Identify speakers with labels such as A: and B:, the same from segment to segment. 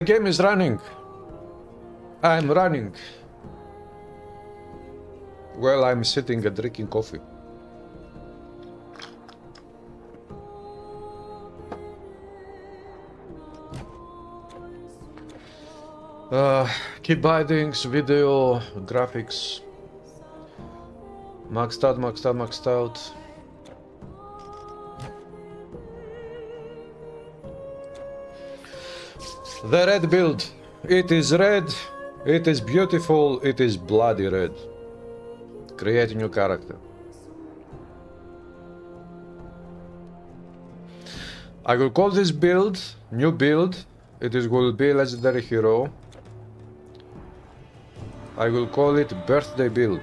A: The game is running. I'm running. Well, I'm sitting and drinking coffee. Key bindings, video, graphics. Maxed out, maxed out, maxed out. The red build. It is red. It is beautiful. It is bloody red. Create a new character. I will call this build new build. It is will be legendary hero. I will call it birthday build.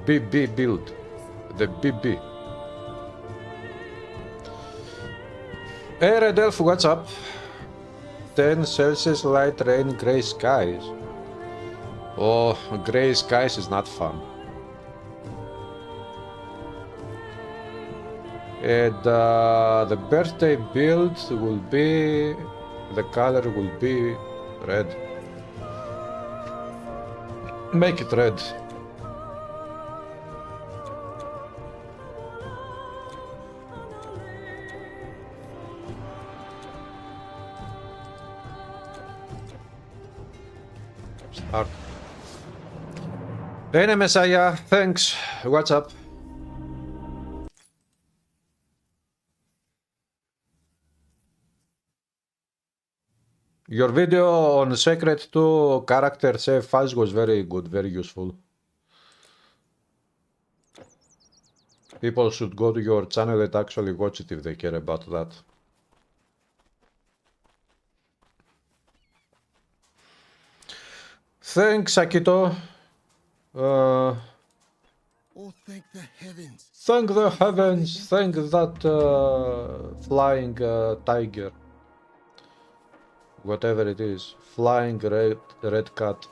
A: BB build. The BB. Hey Red Elf, what's up? 10 Celsius, light rain, grey skies. Oh, grey skies is not fun. And the birthday build will be... the color will be red. Make it red. Start. Hey Messiah, thanks. What's up? Your video on Secret 2 character save files was very good, very useful. People should go to your channel and actually watch it if they care about that. Thanks, Akito.
B: Oh, thank the heavens.
A: Thank the heavens. Thank that flying tiger. Whatever it is. Flying red cat.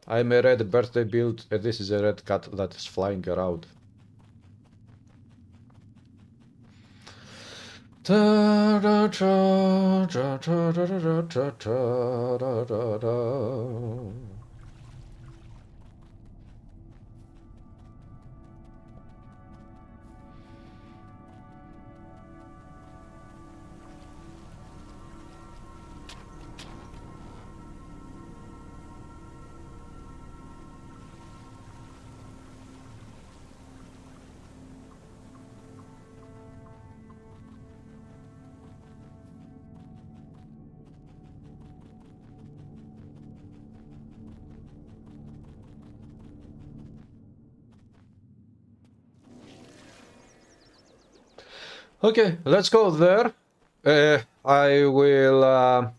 A: I'm a red birthday build and this is a red cat that is flying around. Okay, let's go there. I will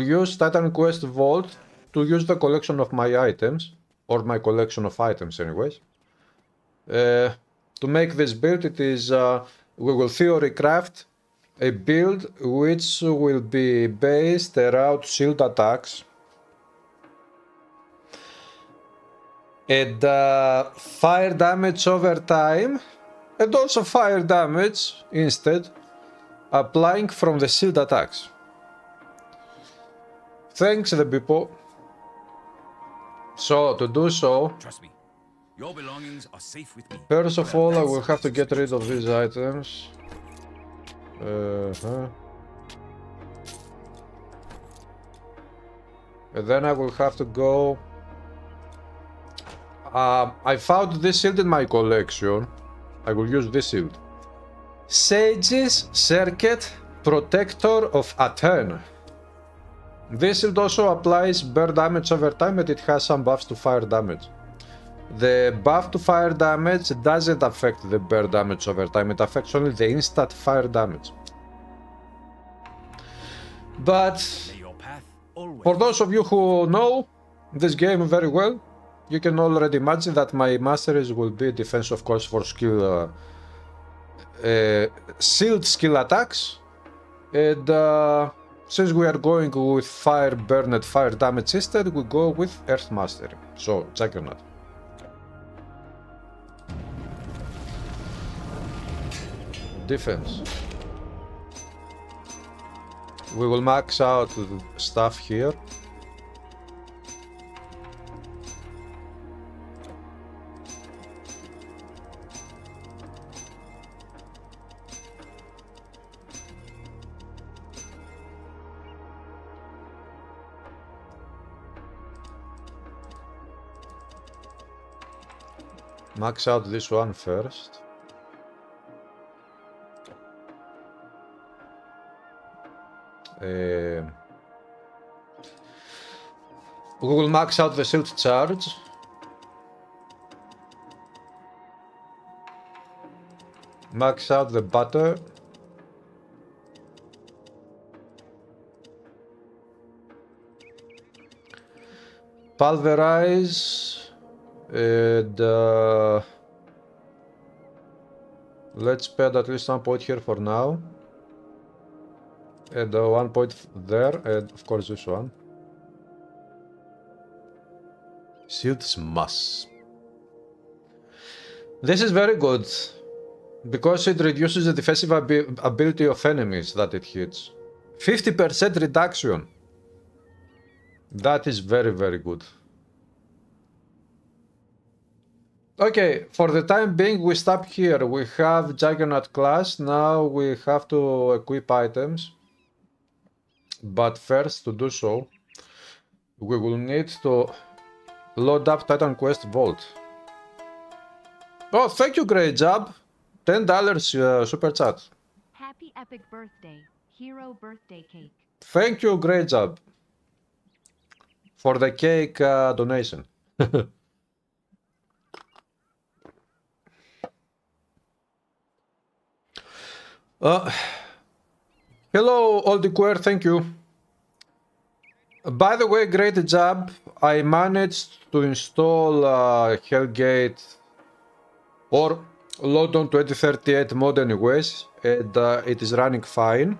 A: use Titan Quest Vault to use the collection of my items, or my collection of items anyways. To make this build, it is we will theory craft a build which will be based around shield attacks and fire damage over time. And also fire damage instead, applying from the shield attacks. Thanks the people. So to do so,
B: Trust me, your belongings are safe with me.
A: first of all I will have to get rid of these items. And then I will have to go. I found this shield in my collection. I will use this shield. Sage's Circuit Protector of Athena. This shield also applies bear damage over time and it has some buffs to fire damage. The buff to fire damage doesn't affect the bear damage over time, it affects only the instant fire damage. But for those of you who know this game very well, you can already imagine that my masteries will be defense, of course, for skill, shield skill attacks. And since we are going with fire burn and fire damage instead, we go with earth mastery. So check on that. Defense. We will max out stuff here. Max out this one first. We will max out the shield charge. Max out the butter. Pulverize. And let's spend at least 1 point here for now. And 1 point there, and of course this one. Shield Smash. This is very good, because it reduces the defensive ability of enemies that it hits. 50% reduction. That is very, very good. Okay, for the time being we stop here. We have Juggernaut class, now we have to equip items. But first, to do so, we will need to load up Titan Quest Vault. Oh, thank you, great job. $10 super chat.
C: Happy epic birthday, hero birthday cake.
A: Thank you, great job. For the cake donation. Hello, Oldiquare, thank you. By the way, great job. I managed to install Hellgate or London 2038 mod anyways, and it is running fine.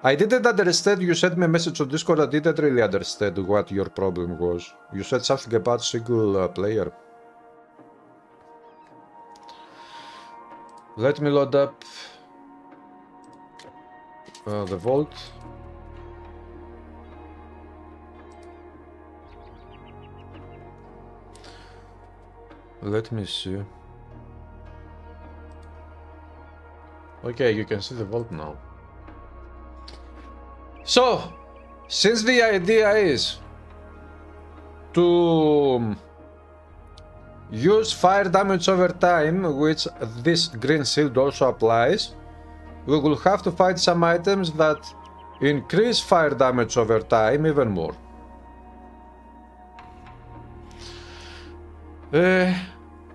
A: I didn't understand, you sent me a message on Discord, I didn't really understand what your problem was. You said something about single player. Let me load up the vault. Let me see. Okay, you can see the vault now. So, since the idea is to use fire damage over time, which this green shield also applies, we will have to find some items that increase fire damage over time even more.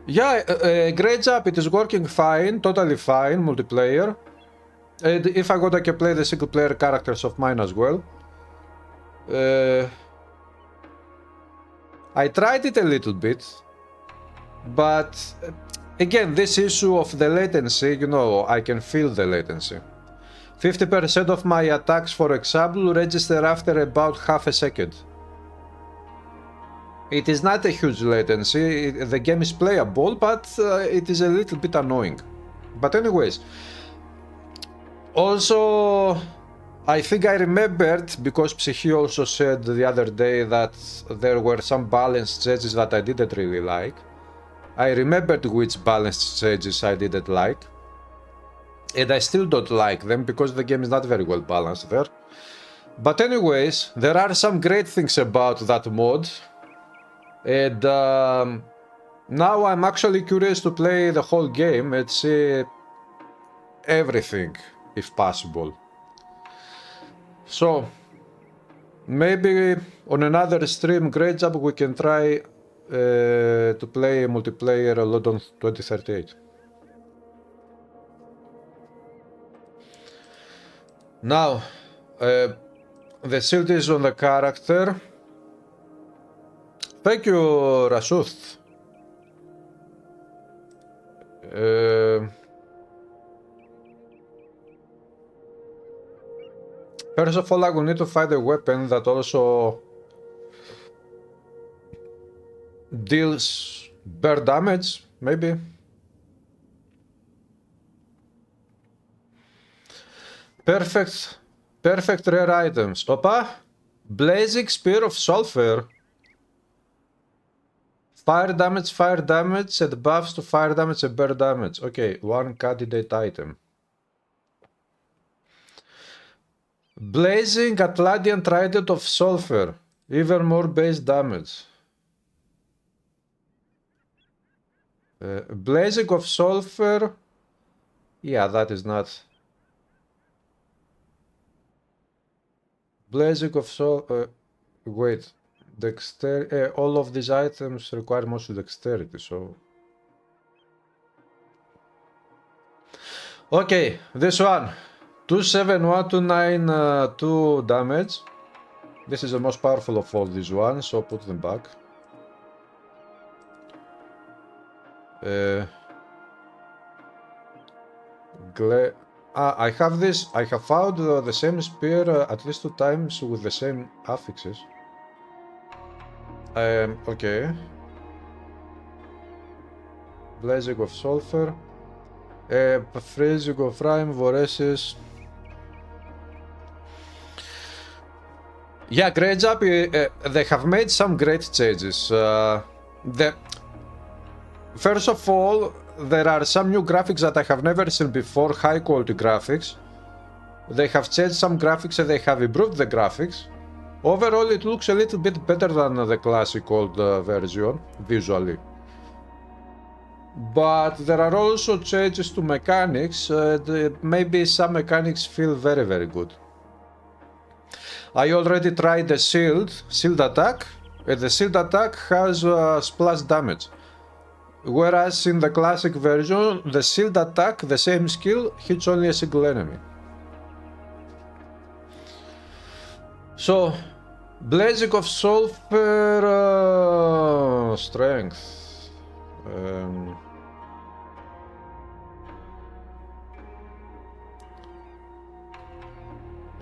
A: Yeah, great job, it is working fine, totally fine, multiplayer. And if I I can play the single player characters of mine as well. I tried it a little bit, but again, this issue of the latency, you know, I can feel the latency. 50% of my attacks, for example, register after about half a second. It is not a huge latency, the game is playable, but it is a little bit annoying. But anyways, also, I think I remembered, because Psyche also said the other day that there were some balanced changes that I didn't really like. I remembered which balanced changes I didn't like. And I still don't like them, because the game is not very well balanced there. But anyways, there are some great things about that mod. And now I'm actually curious to play the whole game and see everything, if possible. So, maybe on another stream, great job, we can try to play multiplayer a lot on 2038. Now, the shield is on the character. Thank you, Rasuth. First of all, I will need to find a weapon that also deals bear damage, maybe. Perfect rare items. Opa! Blazing Spear of Sulfur. Fire damage, and buffs to fire damage and bear damage. Okay, one candidate item. Blazing Atlantean Trident of Sulfur. Even more base damage. Blazing of Sulfur. Yeah, that is not. Blazing of Sulfur. Wait. Dexterity. All of these items require mostly dexterity, so. Okay, this one. 271, 292 damage. This is the most powerful of all these ones, so put them back. I have this. I have found the same spear at least 2 times with the same affixes. Okay. Blazing of Sulfur. Freezing of Rime, Voracious. Yeah, great job. They have made some great changes. First of all, there are some new graphics that I have never seen before, high quality graphics. They have changed some graphics and they have improved the graphics. Overall, it looks a little bit better than the classic old version, visually. But there are also changes to mechanics, and maybe some mechanics feel very, very good. I already tried the shield attack, and the shield attack has splash damage. Whereas in the classic version, the shield attack, the same skill, hits only a single enemy. So, Blazing of Sulfur strength.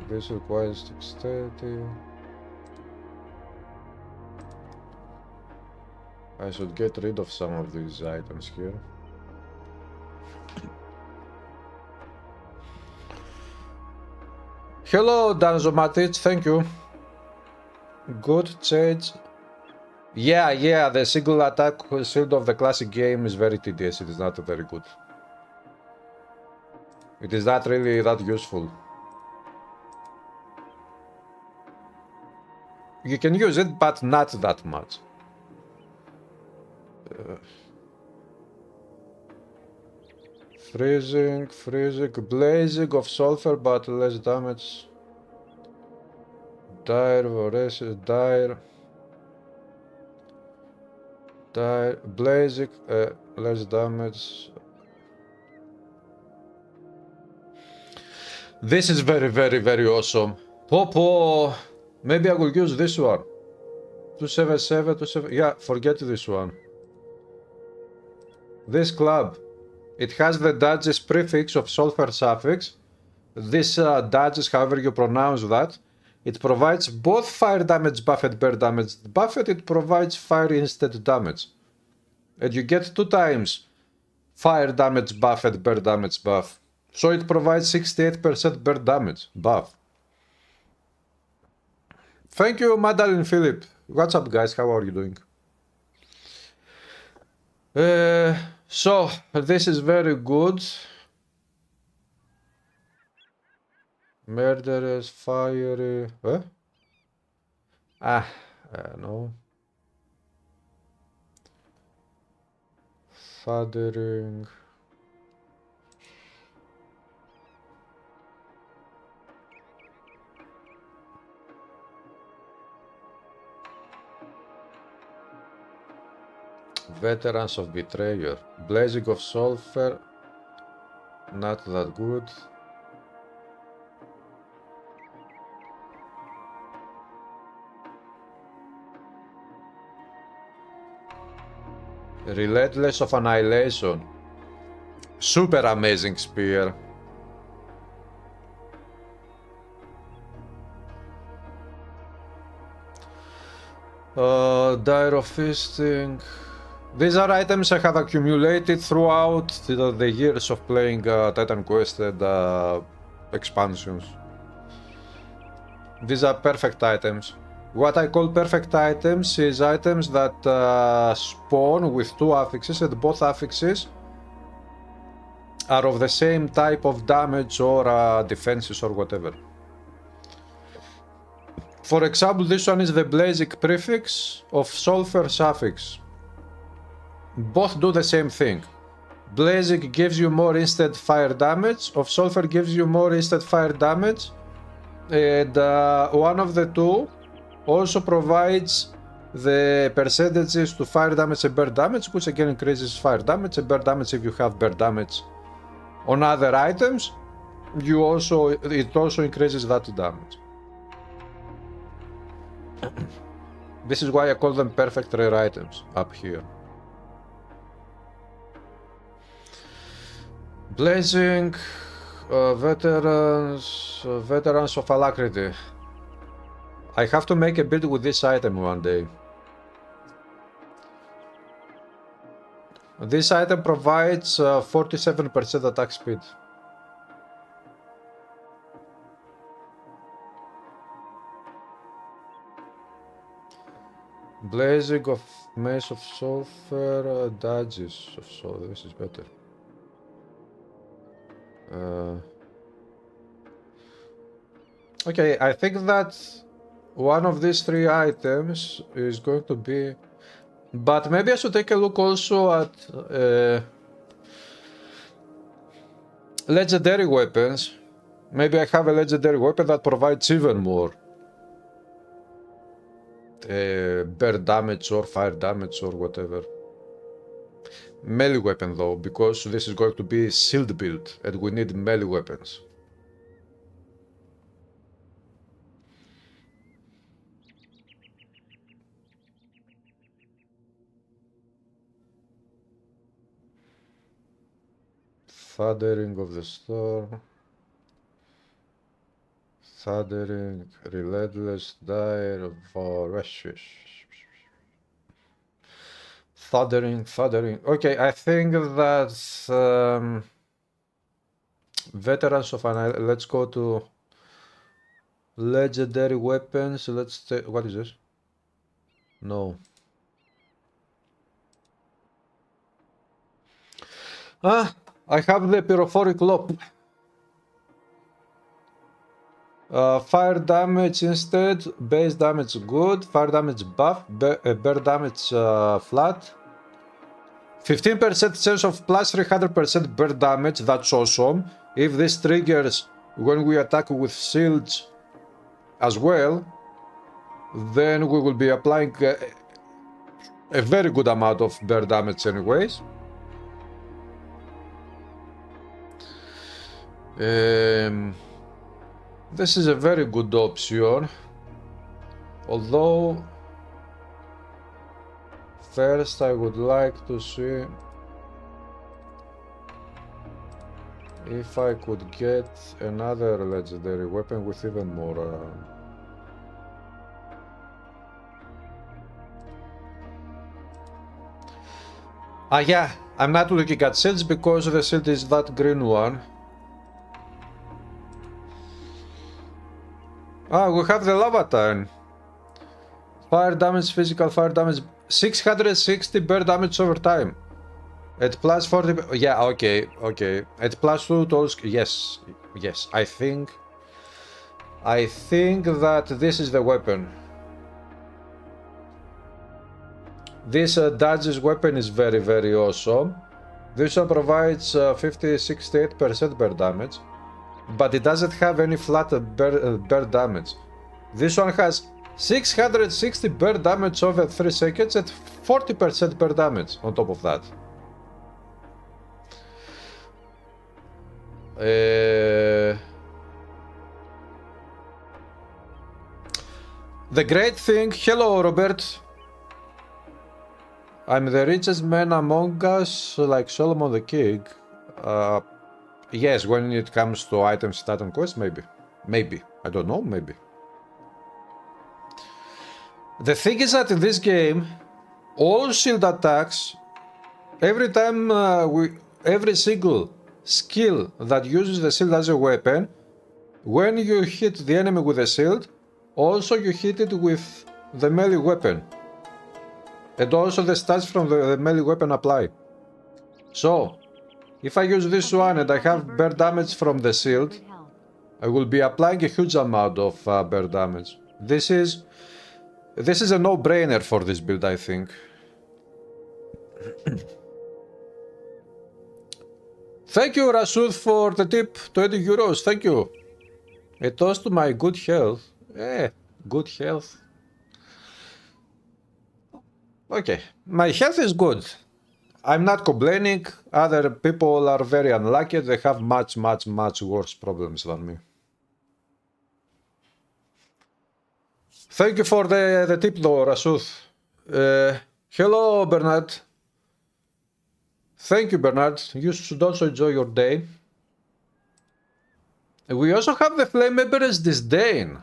A: This requires dexterity. I should get rid of some of these items here. Hello, Danzomatic, thank you. Good change. Yeah, the single attack shield of the classic game is very tedious. It is not very good. It is not really that useful. You can use it, but not that much. Freezing, Blazing of Sulfur, but less damage. Dire, Voracious, Dire, Blazing, less damage. This is very, very, very awesome. Popo, maybe I will use this one. 277, yeah, forget this one. This club, it has the dodges prefix of sulfur suffix. This dodges, however you pronounce that. It provides both fire damage buff and bear damage buff, and it provides fire instant damage. And you get 2 times fire damage buff and bear damage buff. So it provides 68% bear damage buff. Thank you, Madeline Philip. What's up, guys? How are you doing? So, this is very good. Murderous, fiery... Huh? No. Fathering... Veterans of Betrayer. Blazing of Sulfur. Not that good. Relentless of Annihilation. Super amazing spear. Dire of Feasting. These are items I have accumulated throughout the years of playing Titan Quest and expansions. These are perfect items. What I call perfect items is items that spawn with two affixes, and both affixes are of the same type of damage or defenses or whatever. For example, this one is the Blazic prefix of Sulfur suffix. Both do the same thing. Blazic gives you more instant fire damage, of Sulfur gives you more instant fire damage, and one of the two also provides the percentages to fire damage and burn damage, which again increases fire damage and burn damage if you have burn damage on other items. It also increases that damage. This is why I call them perfect rare items up here. Blazing, veterans of Alacrity. I have to make a build with this item one day. This item provides 47% attack speed. Blazing of Mace of Sulfur, dodges of Sulfur. This is better. Okay, I think that one of these three items is going to be, but maybe I should take a look also at legendary weapons. Maybe I have a legendary weapon that provides even more bear damage or fire damage or whatever. Melee weapon though, because this is going to be shield build and we need melee weapons. Thundering of the Storm. Thundering, Relentless, Dire, Voracious. Thundering. Okay, I think that Veterans of Annihilation. Let's go to legendary weapons. Let's take. What is this? No. I have the Pyrophoric Lob. Fire damage instead, base damage good, fire damage buff, bear damage flat. 15% chance of plus 300% bear damage, that's awesome. If this triggers when we attack with shields as well, then we will be applying a very good amount of bear damage anyways. This is a very good option, although first I would like to see if I could get another legendary weapon with even more yeah, I'm not looking at shields because the shield is that green one. We have the Lava Turn. Fire damage, physical fire damage, 660 bear damage over time. At plus 40. Yeah, okay. At plus 2 to all. Yes. I think that this is the weapon. This Dodge's weapon is very, very awesome. This one provides 68% bear damage, but it doesn't have any flat bear damage. This one has 660 bear damage over 3 seconds and 40% bear damage on top of that. The great thing, hello Robert. I'm the richest man among us, like Solomon the King. Yes, when it comes to items stat on quest, maybe. I don't know, maybe. The thing is that in this game, all shield attacks, every time every single skill that uses the shield as a weapon when you hit the enemy with a shield, also you hit it with the melee weapon. And also the stats from the melee weapon apply. So, if I use this one and I have bear damage from the shield, I will be applying a huge amount of bear damage. This is a no-brainer for this build, I think. Thank you, Rasud, for the tip, 20 euros, thank you. A toast to my good health. Good health. Okay, my health is good. I'm not complaining. Other people are very unlucky. They have much worse problems than me. Thank you for the tip though, Rasud. Hello, Bernard. Thank you, Bernard. You should also enjoy your day. We also have the Flame Emperor's Disdain.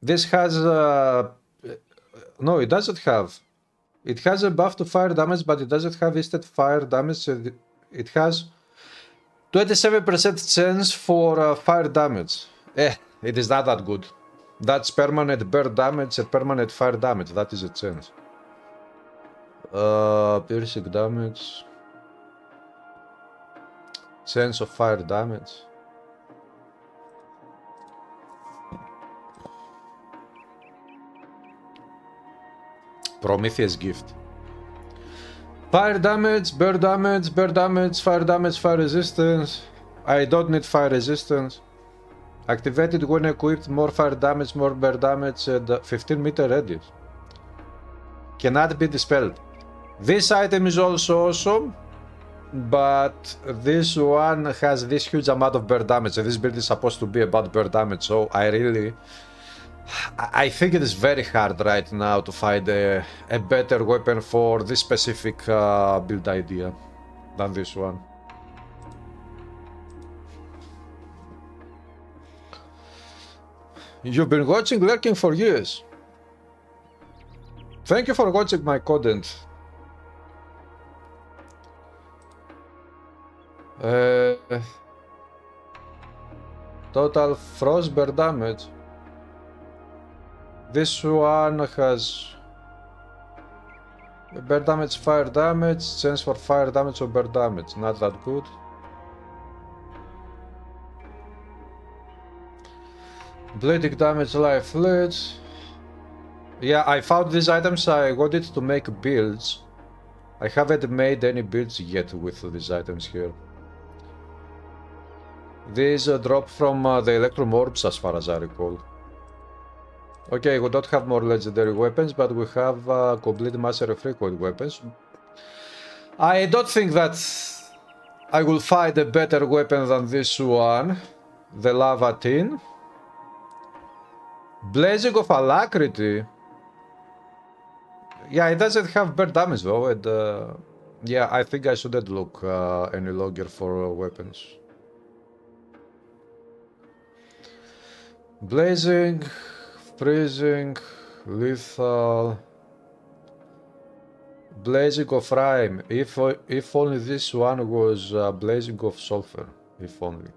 A: This has... no, it doesn't have. It has a buff to fire damage, but it doesn't have instant fire damage. It has 27% chance for fire damage. It is not that good. That's permanent bear damage and permanent fire damage. That is a chance. Piercing damage. Chance of fire damage. Prometheus gift. Fire damage, bear damage, bear damage, fire damage, fire resistance. I don't need fire resistance. Activated when equipped, more fire damage, more bear damage, and 15-meter radius. Cannot be dispelled. This item is also awesome, but this one has this huge amount of bear damage, and this build is supposed to be about bear damage, so I think it is very hard right now to find a better weapon for this specific build idea than this one. You've been watching Lurking for years. Thank you for watching my content. Total frost bear damage. This one has bear damage, fire damage, chance for fire damage or bear damage. Not that good. Bleeding damage, life leads. Yeah, I found these items. I wanted to make builds. I haven't made any builds yet with these items here. These drop from the Electrum Orbs as far as I recall. Okay, we don't have more legendary weapons, but we have complete master frequent weapons. I don't think that I will find a better weapon than this one, the Lava Tin. Blazing of Alacrity. Yeah, it doesn't have bear damage though, and yeah, I think I shouldn't look any longer for weapons. Blazing, freezing, lethal, blazing of rime. If only this one was blazing of sulfur. If only.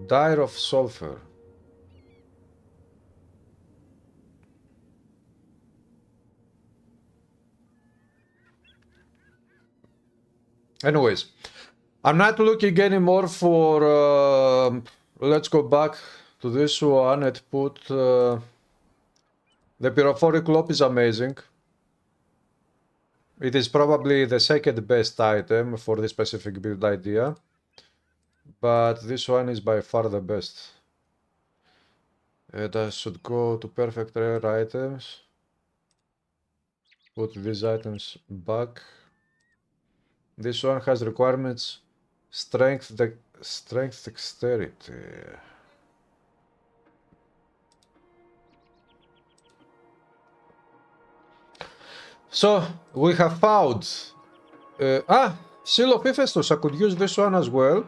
A: Dire of sulfur. Anyways, I'm not looking anymore for let's go back to this one and put the pyrophoric loop is amazing. It is probably the second best item for this specific build idea, but this one is by far the best. And I should go to perfect rare items, put these items back. This one has requirements strength, dexterity. So we have found Seal of Hephaestus. I could use this one as well.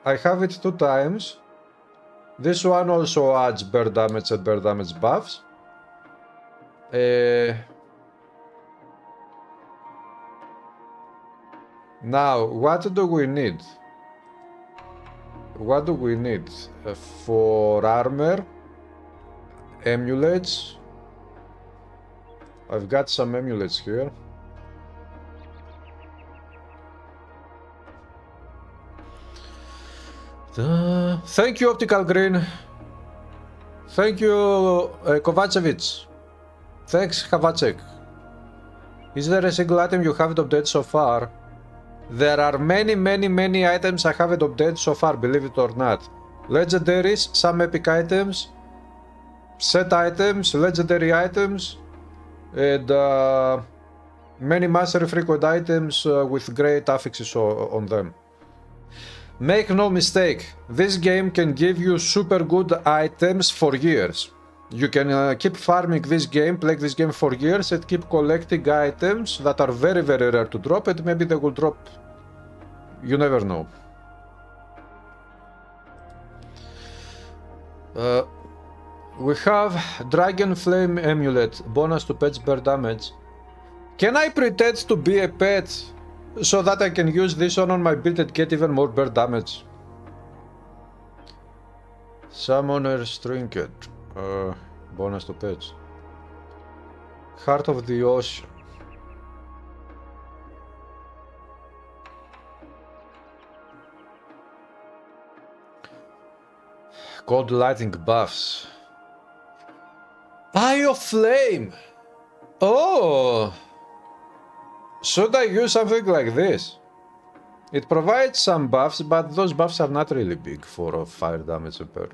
A: I have it 2 times. This one also adds bear damage and bear damage buffs. Now, what do we need? What do we need? For armor, amulets. I've got some amulets here. Thank you, Optical Green. Thank you, Kovacevic. Thanks, Havacek. Is there a single item you haven't updated so far? There are many items I haven't updated so far, believe it or not. Legendaries, some epic items, set items, legendary items, and many mastery frequent items with great affixes on them. Make no mistake, this game can give you super good items for years. You can keep farming this game, play this game for years, and keep collecting items that are very rare to drop, and maybe they will drop. You never know. We have Dragon Flame Amulet, bonus to pets bear damage. Can I pretend to be a pet so that I can use this one on my build and get even more bear damage? Summoner's Trinket, bonus to pets. Heart of the Ocean. Cold Lightning buffs. Eye of Flame! Oh! Should I use something like this? It provides some buffs, but those buffs are not really big for fire damage and burn.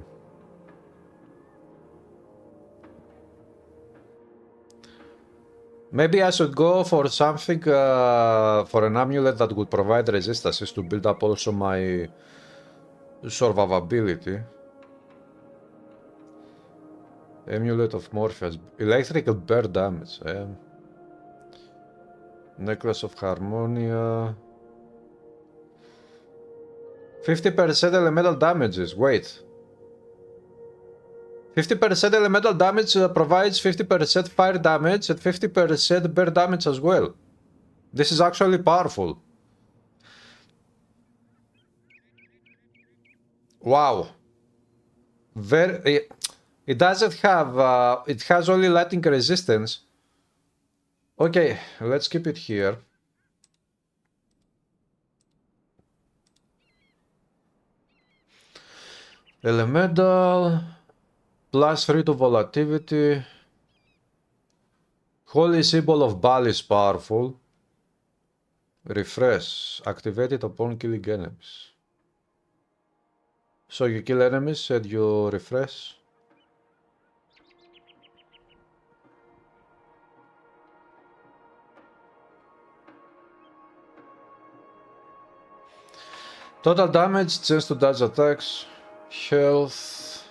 A: Maybe I should go for something, for an amulet that would provide resistances to build up also my survivability. Amulet of Morpheus, electrical bear damage. Necklace of Harmonia. 50% elemental damages. Wait. 50% elemental damage provides 50% fire damage and 50% bear damage as well. This is actually powerful. Wow. It doesn't have, it has only lightning resistance. Okay, let's keep it here. Elemental, +3 to volatility. Holy Symbol of Baal is powerful. Refresh, activated upon killing enemies. So you kill enemies and you refresh. Total damage, chance to dodge attacks, health,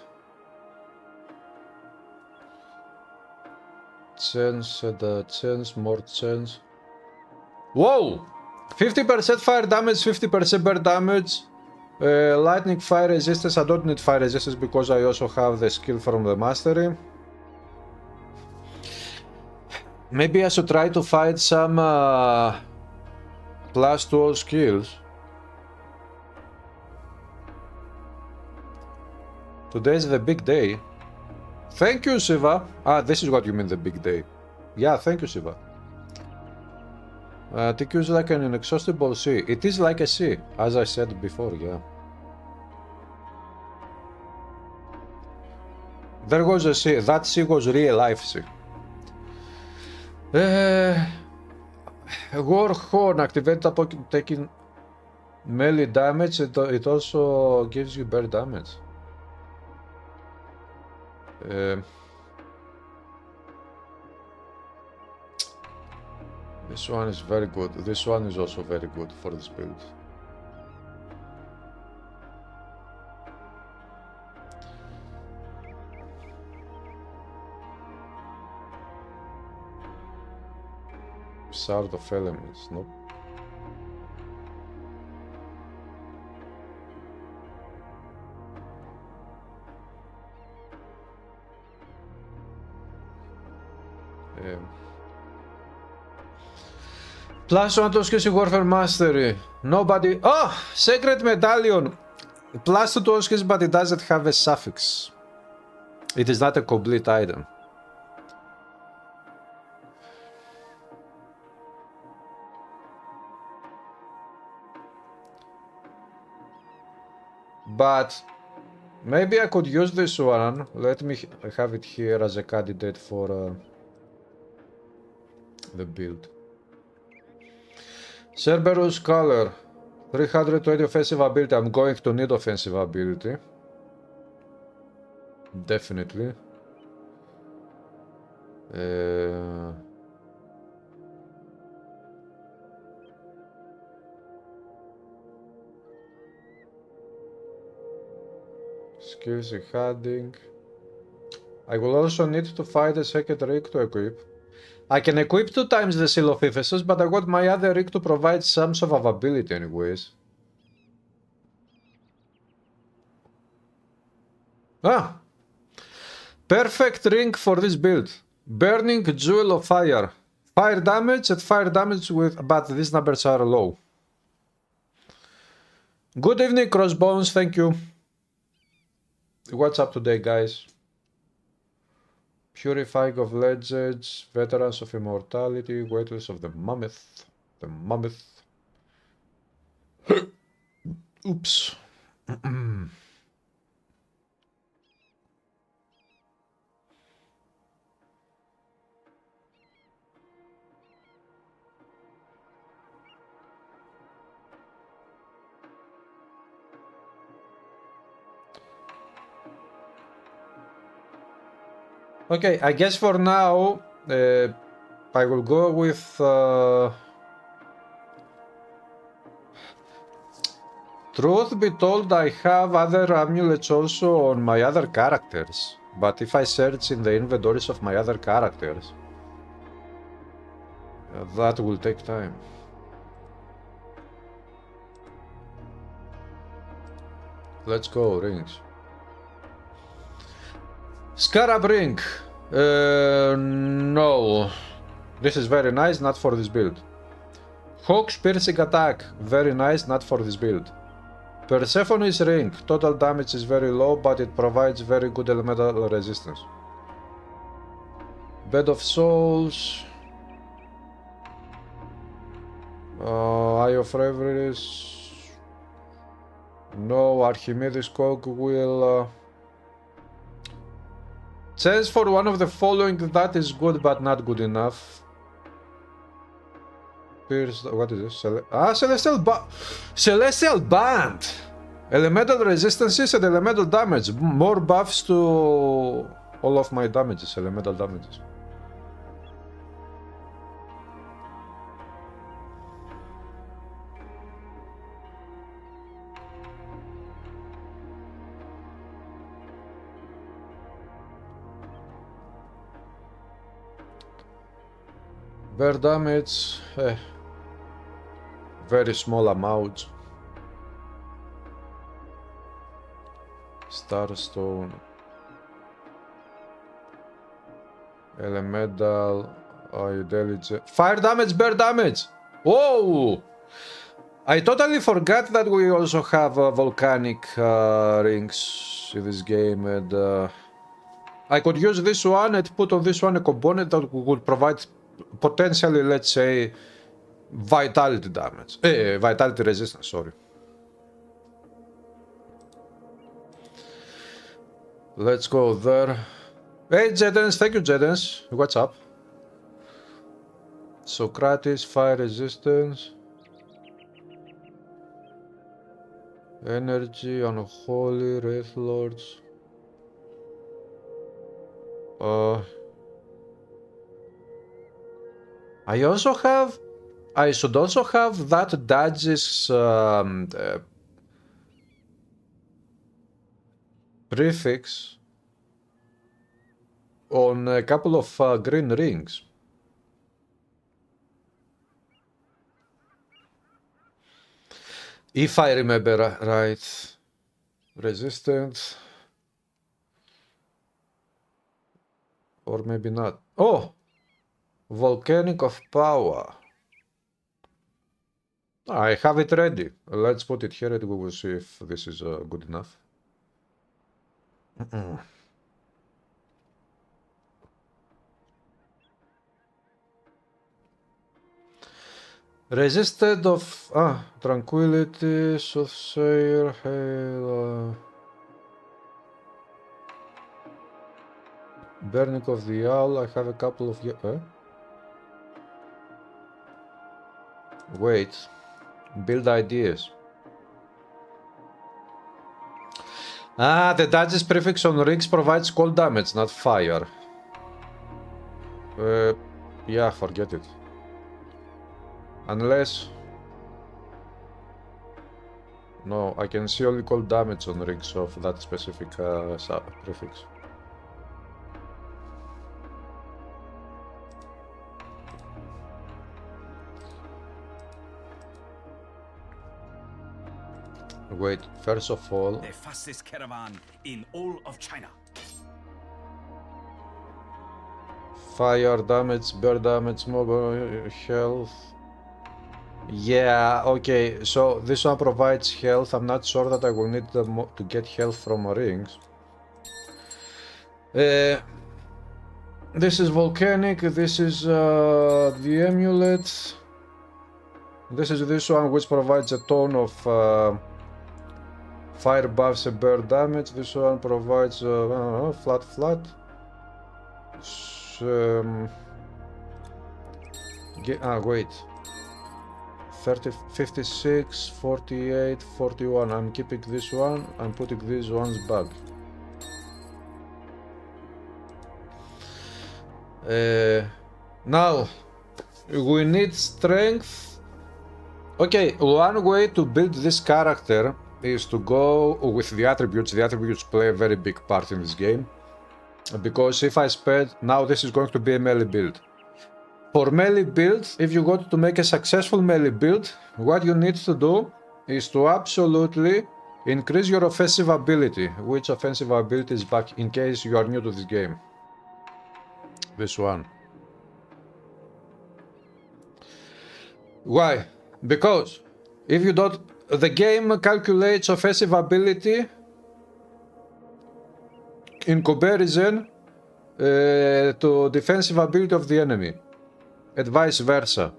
A: chance and chance, more chance. Whoa! 50% fire damage, 50% bear damage, lightning fire resistance. I don't need fire resistance because I also have the skill from the mastery. Maybe I should try to find some +2 all skills. Today's the big day. Thank you, Shiva. Ah, this is what you mean, the big day. Yeah, thank you, Shiva. TQ is like an inexhaustible sea. It is like a sea, as I said before, yeah. There was a sea. That sea was real life sea. Warhorn activated upon taking melee damage. It also gives you bear damage. This one is very good. This one is also very good for this build. Shard of Elements, nope. Plus one to skills in Warfare Mastery. Nobody. Oh! Sacred Medallion! Plus two to skills, but it doesn't have a suffix. It is not a complete item. But maybe I could use this one. Let me have it here as a candidate for the build. Cerberus Color. 320 offensive ability. I'm going to need offensive ability. Definitely. Skills and hunting. I will also need to find a second rig to equip. I can equip 2 times the Seal of Ephesus, but I want my other rig to provide some sort of ability anyways. Ah! Perfect ring for this build. Burning Jewel of Fire. Fire damage and fire damage with... but these numbers are low. Good evening, Crossbones, thank you. What's up today, guys? Purifying of Legends, Veterans of Immortality, Waiters of the Mammoth. The Mammoth. Oops. Okay, I guess for now, I will go with... Truth be told, I have other amulets also on my other characters. But if I search in the inventories of my other characters, that will take time. Let's go, rings. Scarab ring. No. This is very nice, not for this build. Hawk's piercing attack. Very nice, not for this build. Persephone's ring. Total damage is very low, but it provides very good elemental resistance. Bed of Souls. Eye of Reveries. No. Archimedes Cogwheel. Chance for one of the following, that is good but not good enough. What is this? Celestial Band! Elemental resistances and elemental damage. More buffs to all of my damages, elemental damages. Bear damage, very small amounts. Starstone. Elemental, intelligence. Fire damage, bear damage! Whoa! I totally forgot that we also have volcanic rings in this game, and I could use this one and put on this one a component that would provide potentially, let's say, vitality damage. Vitality resistance, sorry. Let's go there. Hey, Jedens, thank you, Jedens. What's up? Socrates, fire resistance. Energy, unholy, wraith lords. I should also have that dodges prefix on a couple of green rings. If I remember right. Resistant. Or maybe not. Oh! Volcanic of Power. I have it ready. Let's put it here and we will see if this is good enough. Resisted of tranquility, soothsayer, hail, burning of the owl. I have a couple of wait, build ideas. The dodges prefix on rings provides cold damage, not fire. Yeah, forget it. Unless... No, I can see only cold damage on rings of that specific prefix. Wait, first of all...
B: The fastest caravan in all of China.
A: Fire damage, bird damage, mobile health... Yeah, okay, so this one provides health. I'm not sure that I will need to get health from rings. This is volcanic, this is the amulet. This is this one which provides a ton of fire buffs and bird damage. This one provides flat. Wait. 30, 56, 48, 41. I'm keeping this one. I'm putting these ones back. Now, we need strength. Okay, one way to build this character is to go with the attributes. The attributes play a very big part in this game. Because if I spend... Now this is going to be a melee build. For melee builds, if you want to make a successful melee build, what you need to do is to absolutely increase your offensive ability. Which offensive ability is back in case you are new to this game? This one. Why? Because if you don't... The game calculates offensive ability in comparison to defensive ability of the enemy. And vice versa.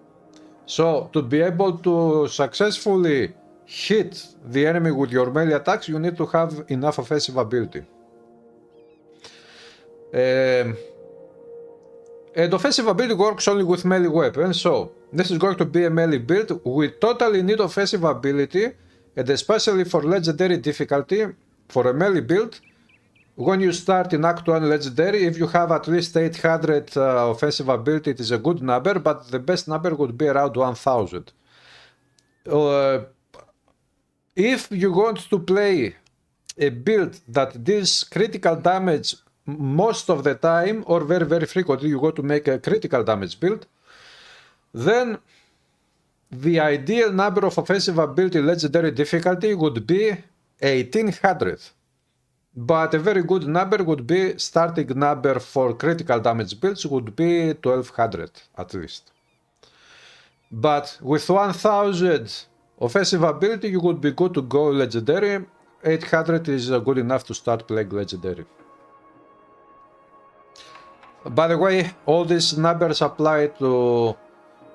A: So, to be able to successfully hit the enemy with your melee attacks, you need to have enough offensive ability. And offensive ability works only with melee weapons, so this is going to be a melee build. We totally need offensive ability, and especially for legendary difficulty, for a melee build. When you start in Act 1 Legendary, if you have at least 800 offensive ability, it is a good number, but the best number would be around 1000. If you want to play a build that deals critical damage most of the time, or very frequently, you want to make a critical damage build, then the ideal number of offensive ability Legendary difficulty would be 1800. But a very good number would be, starting number for critical damage builds would be 1200 at least. But with 1000 offensive ability you would be good to go legendary. 800 is good enough to start playing legendary. By the way, all these numbers apply to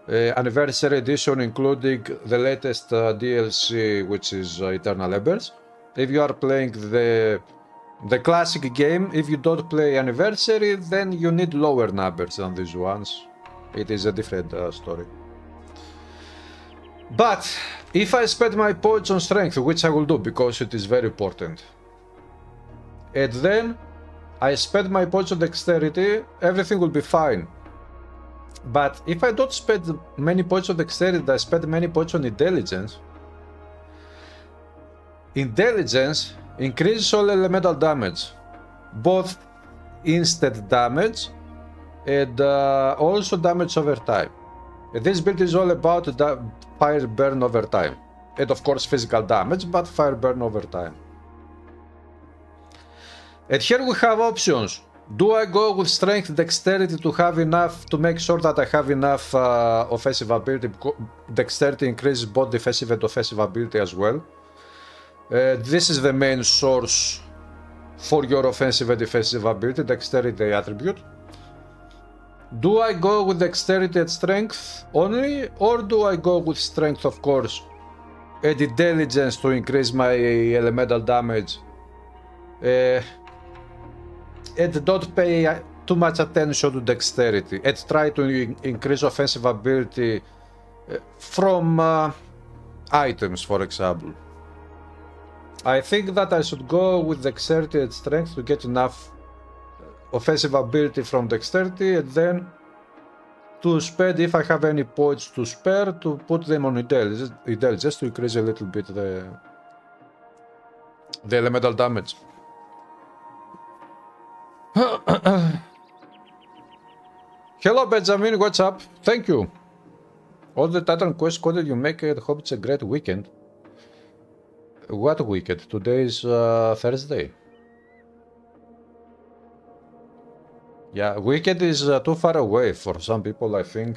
A: Anniversary Edition, including the latest DLC, which is Eternal Embers. If you are playing the classic game, if you don't play Anniversary, then you need lower numbers than these ones. It is a different story. But if I spend my points on strength, which I will do because it is very important, and then I spend my points on dexterity, everything will be fine. But if I don't spend many points on dexterity, I spend many points on intelligence. Intelligence increases all elemental damage, both instant damage and also damage over time. And this build is all about fire burn over time, and of course physical damage, but fire burn over time. And here we have options Do I go with strength dexterity to have enough to make sure that I have enough offensive ability? Dexterity increases both defensive and offensive ability as well. This is the main source for your offensive and defensive ability, dexterity attribute. Do I go with dexterity and strength only, or do I go with strength, of course, and intelligence to increase my elemental damage? And don't pay too much attention to dexterity, and try to increase offensive ability from items, for example. I think that I should go with dexterity and strength to get enough offensive ability from dexterity, and then to spend, if I have any points to spare, to put them on intelligence to increase a little bit the elemental damage. Hello Benjamin, what's up? Thank you. All the Titan Quest content you make, I hope it's a great weekend. What weekend? Today is Thursday. Yeah, weekend is too far away. For some people, I think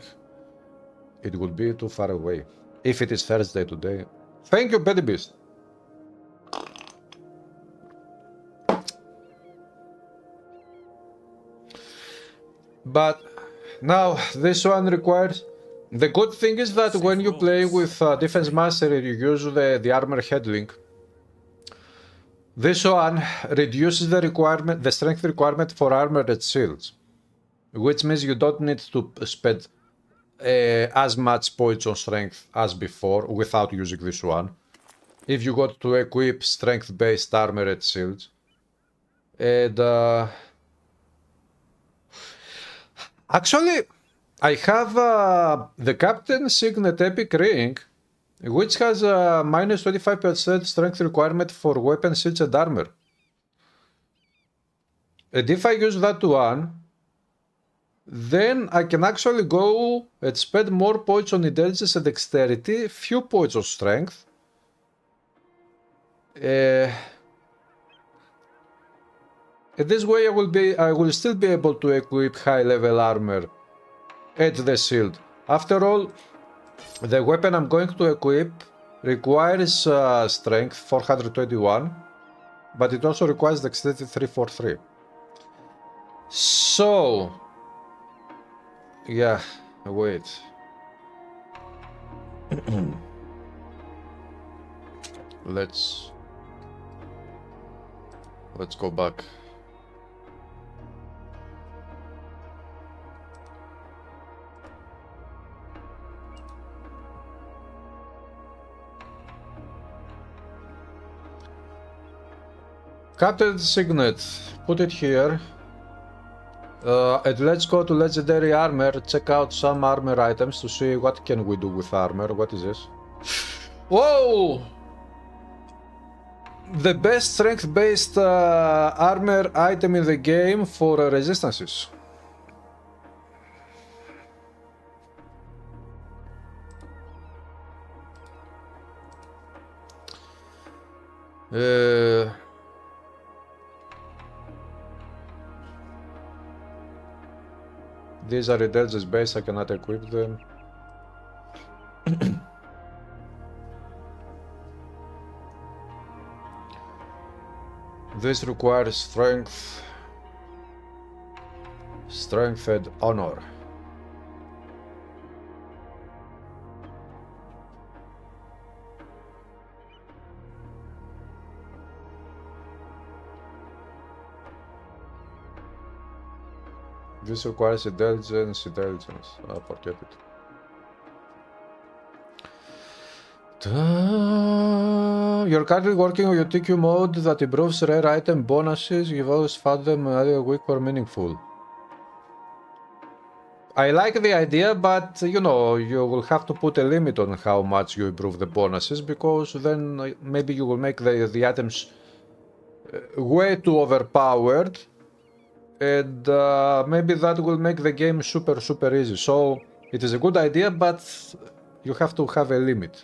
A: it would be too far away. If it is Thursday today. Thank you, Betty Beast. But now, this one requires... The good thing is that when you play with Defense Mastery, you use the armor head link. This one reduces the strength requirement for armor and shields, which means you don't need to spend as much points on strength as before without using this one. If you got to equip strength-based armor and shields. And actually, I have the Captain Signet Epic Ring, which has a minus 25% strength requirement for weapons, shields, and armor. And if I use that one, then I can actually go and spend more points on intelligence and dexterity, few points on strength. And this way I will still be able to equip high level armor and the shield. After all, the weapon I'm going to equip requires strength 421, but it also requires dexterity 343. So, yeah, wait. Let's go back. Captain Signet, put it here. And let's go to Legendary Armor, check out some armor items to see what can we do with armor. What is this? Whoa! The best strength-based armor item in the game for resistances. These are intelligence based, I cannot equip them. This requires strength and honor. This requires intelligence. Forget it. You're currently working on your TQ mode that improves rare item bonuses. You've always found them either weak or meaningful. I like the idea, but you know, you will have to put a limit on how much you improve the bonuses, because then maybe you will make the items way too overpowered. And maybe that will make the game super easy. So it is a good idea, but you have to have a limit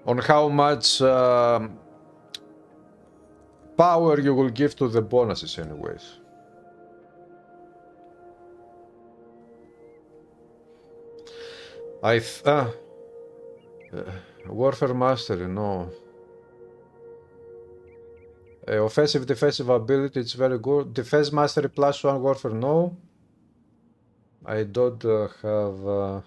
A: on how much power you will give to the bonuses anyways. Warfare Mastery, no. Offensive defensive ability, it's very good. Defense Mastery +1 Warfare, no. I don't have...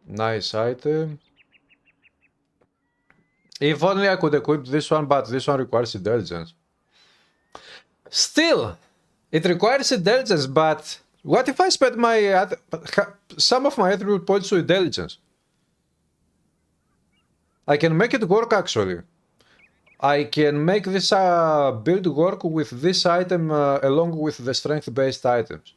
A: nice item. If only I could equip this one, but this one requires intelligence. Still, it requires intelligence, but what if I spend my some of my attribute points to intelligence? I can make it work actually. I can make this build work with this item along with the strength-based items.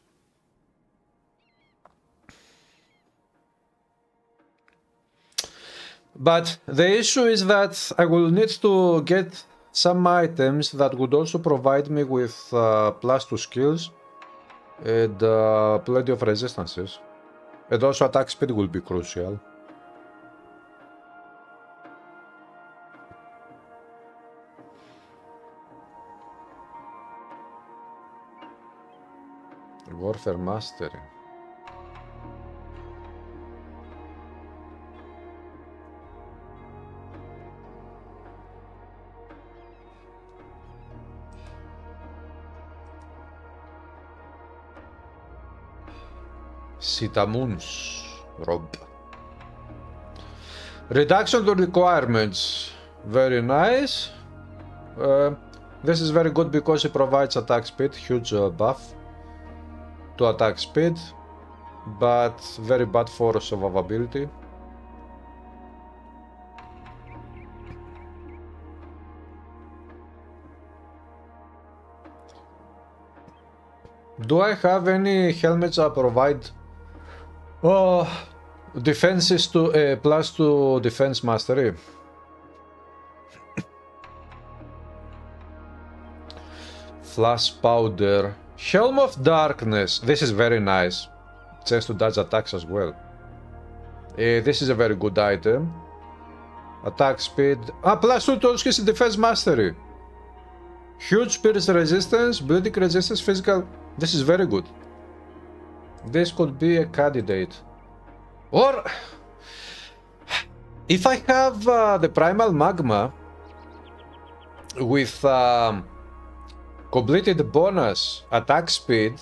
A: But the issue is that I will need to get some items that would also provide me with +2 skills and plenty of resistances. And also attack speed will be crucial. Warfare Mastery. Sitamun's robe. Reduction to requirements. Very nice. This is very good because it provides attack speed, huge buff to attack speed, but very bad for survivability. Do I have any helmets that provide defenses to +2 defense mastery? Flash powder. Helm of Darkness. This is very nice. Chance to dodge attacks as well. This is a very good item. Attack speed. +2 to all skills in defense mastery. Huge pierce resistance, bleeding resistance, physical. This is very good. This could be a candidate. Or if I have the primal magma with completed bonus attack speed,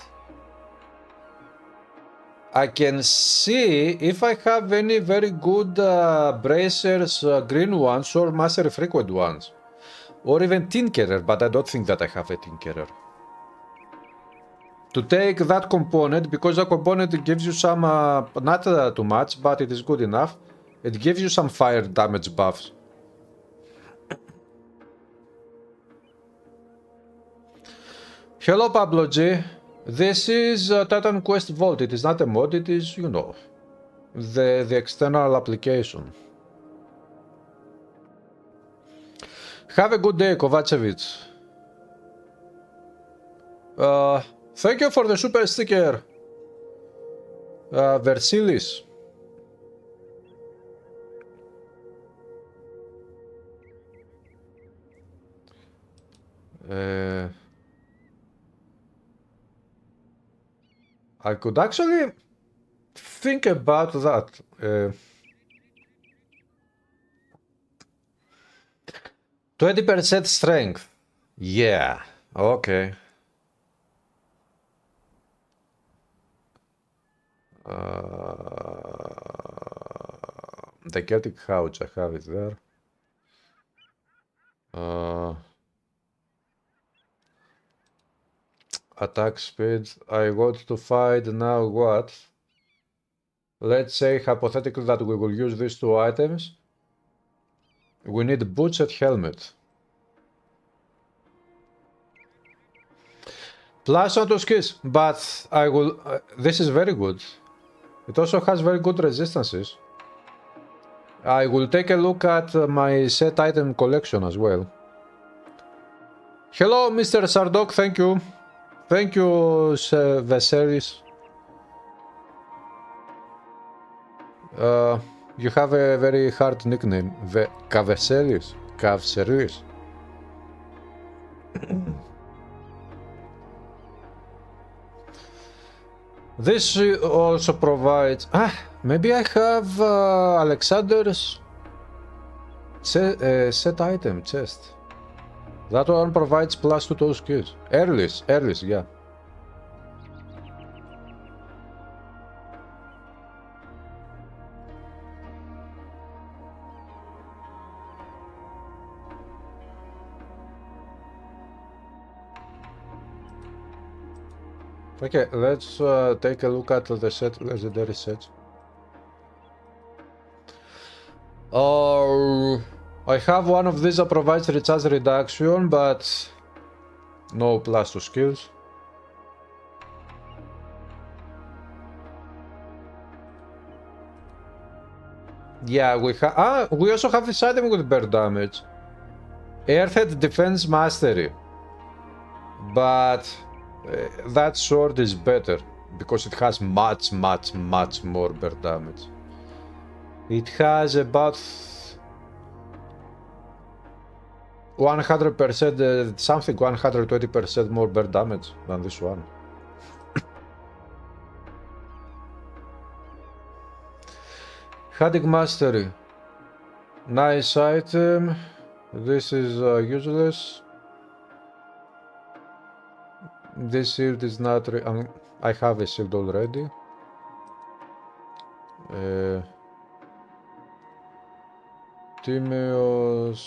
A: I can see if I have any very good bracers, green ones or mastery frequent ones, or even tinkerer, but I don't think that I have a tinkerer. To take that component, because the component gives you some, not too much, but it is good enough. It gives you some fire damage buffs. Hello Pablo G. This is Titan Quest Vault. It is not a mod, it is, you know, the external application. Have a good day, Kovacevic. Thank you for the super sticker, Versilis. I could actually think about that. 20% strength. Yeah, okay. The Celtic Couch, I have it there. Attack speed. I want to find now what? Let's say hypothetically that we will use these two items. We need boots and helmet. +1 to skills, but I will. This is very good. It also has very good resistances. I will take a look at my set item collection as well. Hello, Mr. Sardok. Thank you. Thank you, Veseris. You have a very hard nickname, Caveseris. Caveseris. This also provides... maybe I have Alexander's set item chest. That one provides plus 2 to those skills. Earlys, yeah. Okay, let's take a look at the set legendary sets. I have one of these that provides recharge reduction, but no plus 2 skills. Yeah, we also have this item with bear damage. Earthhead Defense Mastery. But that sword is better because it has much more bear damage. It has about 100%, something 120% more bear damage than this one. Haddock Mastery. Nice item. This is useless. This shield is not... I have a shield already. Timeos...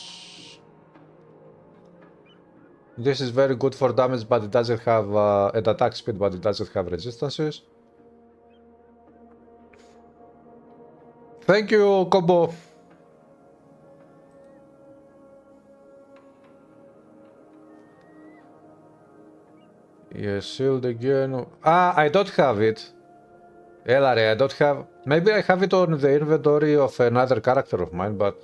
A: This is very good for damage, but it doesn't have an attack speed, but it doesn't have resistances. Thank you, Kobo. Yes, shield again. I don't have it. Elare, I don't have... Maybe I have it on the inventory of another character of mine, but...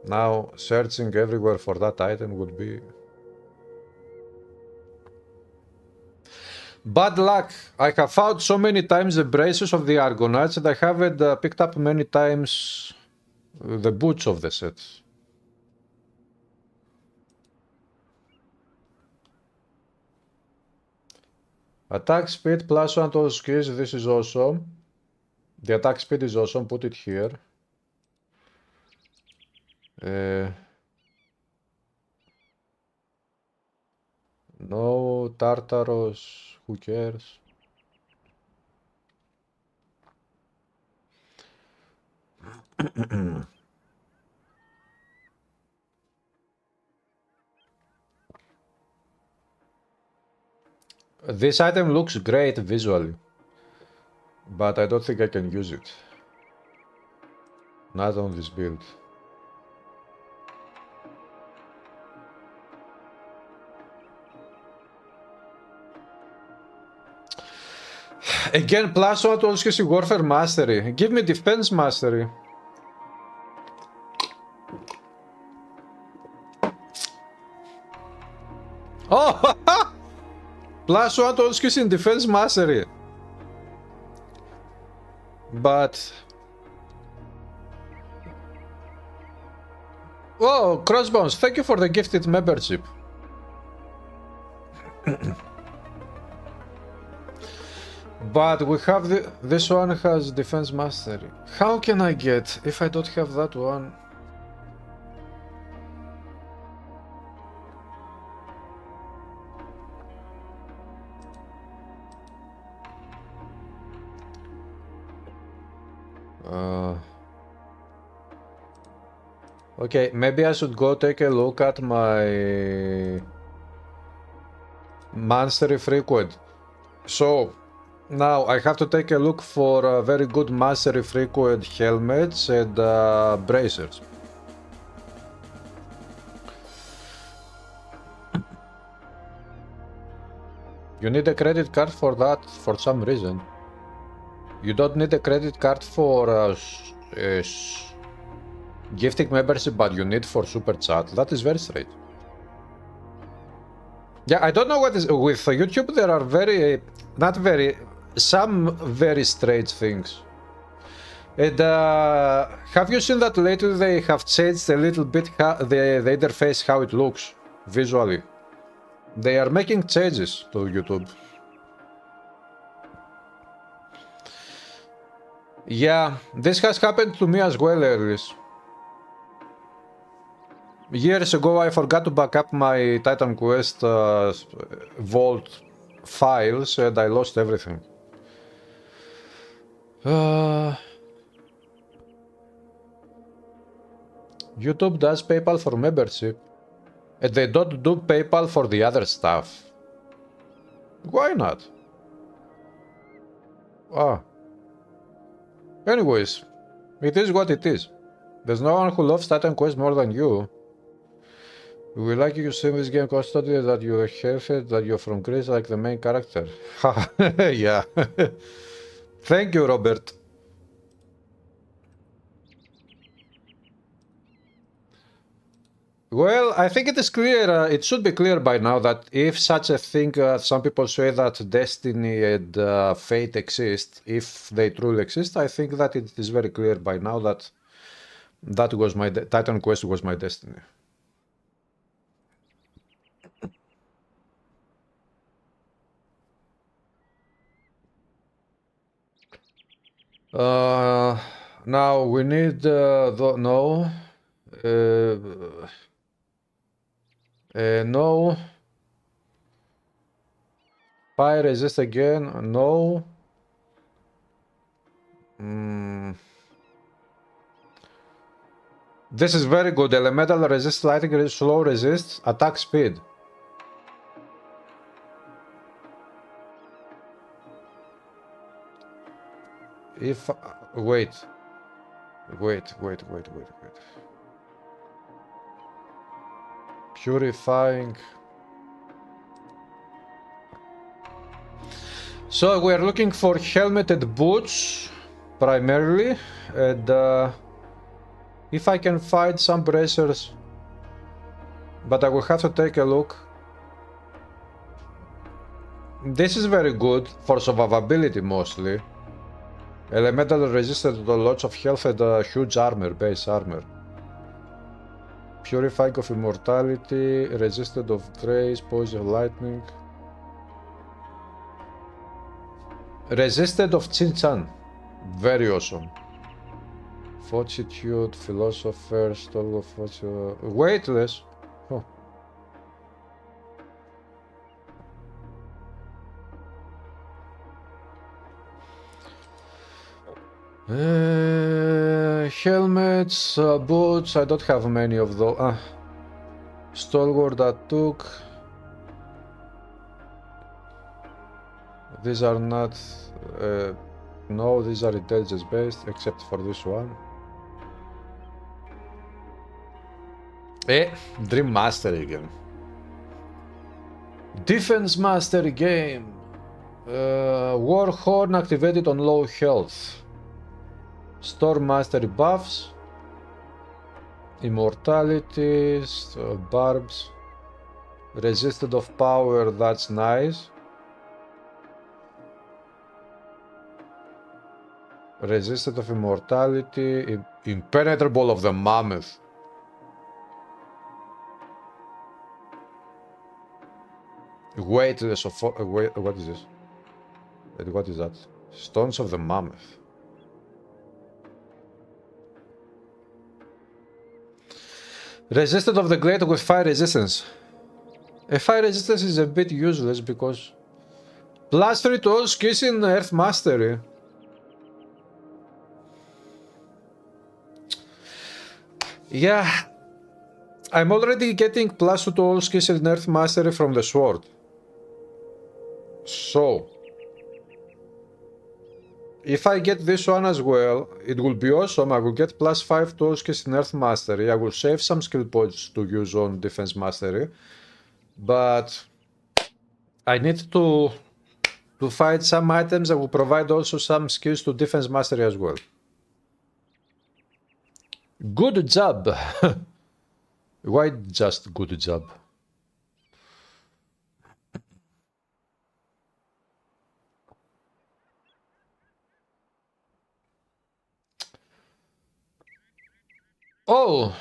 A: Now, searching everywhere for that item would be... Bad luck! I have found so many times the braces of the Argonauts and I haven't picked up many times the boots of the set. Attack speed plus 1 to all skills, this is awesome. The attack speed is awesome, put it here. No, Tartaros, who cares? This item looks great visually, but I don't think I can use it. Not on this build. Again, plus 1 to all skills in Warfare Mastery. Give me Defense Mastery. Oh! Plus 1 to all skills in Defense Mastery. But... Oh, Crossbones, thank you for the gifted membership. But we have this one has Defense Mastery. How can I get if I don't have that one? Okay, maybe I should go take a look at my mastery frequent. So now I have to take a look for very good mastery frequent helmets and bracers. You need a credit card for that for some reason. You don't need a credit card for gifting membership, but you need for super chat. That is very strange. Yeah, I don't know what is with YouTube. There are some very strange things. And have you seen that lately they have changed a little bit the interface, how it looks visually? They are making changes to YouTube. Yeah, this has happened to me as well, Earlis. Years ago, I forgot to back up my Titan Quest vault files and I lost everything. YouTube does PayPal for membership, and they don't do PayPal for the other stuff. Why not? Ah. Anyways, it is what it is. There's no one who loves Titan Quest more than you. We like you saying this game constantly that you're healthy, that you're from Greece like the main character. Yeah. Thank you, Robert. Well, I think it is clear, it should be clear by now that if such a thing, some people say that destiny and fate exist, if they truly exist, I think that it is very clear by now that that was my Titan Quest was my destiny. Now we need no. No. Fire resist again. No. This is very good. Elemental resist, lightning resist, slow resist, attack speed. If wait. Purifying. So we're looking for helmeted boots primarily, and if I can find some bracers, but I will have to take a look. This is very good for survivability mostly. Elemental resistant to lots of health and huge armor, base armor. Purifying of immortality, resistant of grace, poison lightning. Resistant of Chin-Chan. Very awesome. Fortitude, Philosopher, Stall of Fortune. Weightless. Oh. Helmets, boots. I don't have many of those. Stalwart that took. These are not. No, these are intelligence based, except for this one. Dream Mastery again. Defense Mastery game. War Horn activated on low health. Storm Mastery buffs. Immortalities, barbs. Resistant of power, that's nice. Resistant of immortality. Impenetrable of the mammoth. Weightless of what is this? What is that? Stones of the mammoth. Resistant of the great with fire resistance. A fire resistance is a bit useless because +3 to all skills in Earth Mastery. Yeah, I'm already getting +2 to all skills in Earth Mastery from the sword. So, if I get this one as well, it will be awesome. I will get +5 to all skills in Earth Mastery. I will save some skill points to use on Defense Mastery. But I need to find some items that will provide also some skills to Defense Mastery as well. Good job. Why just good job? Oh,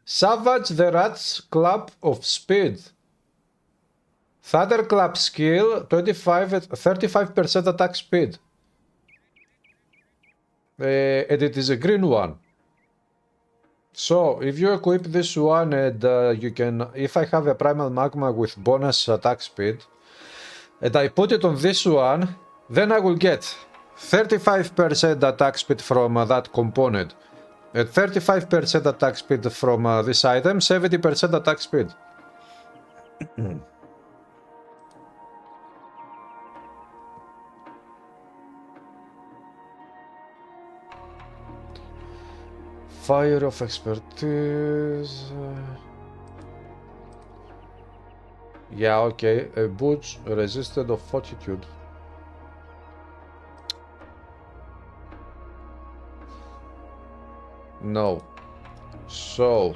A: Savage the Rat's Clap of Speed. Thunderclap skill, 35% attack speed. and it is a green one. So if you equip this one and you can, if I have a primal magma with bonus attack speed and I put it on this one, then I will get 35% attack speed from that component and 35% attack speed from this item, 70% attack speed. Fire of expertise. Yeah, okay. A boots resisted of fortitude. No. So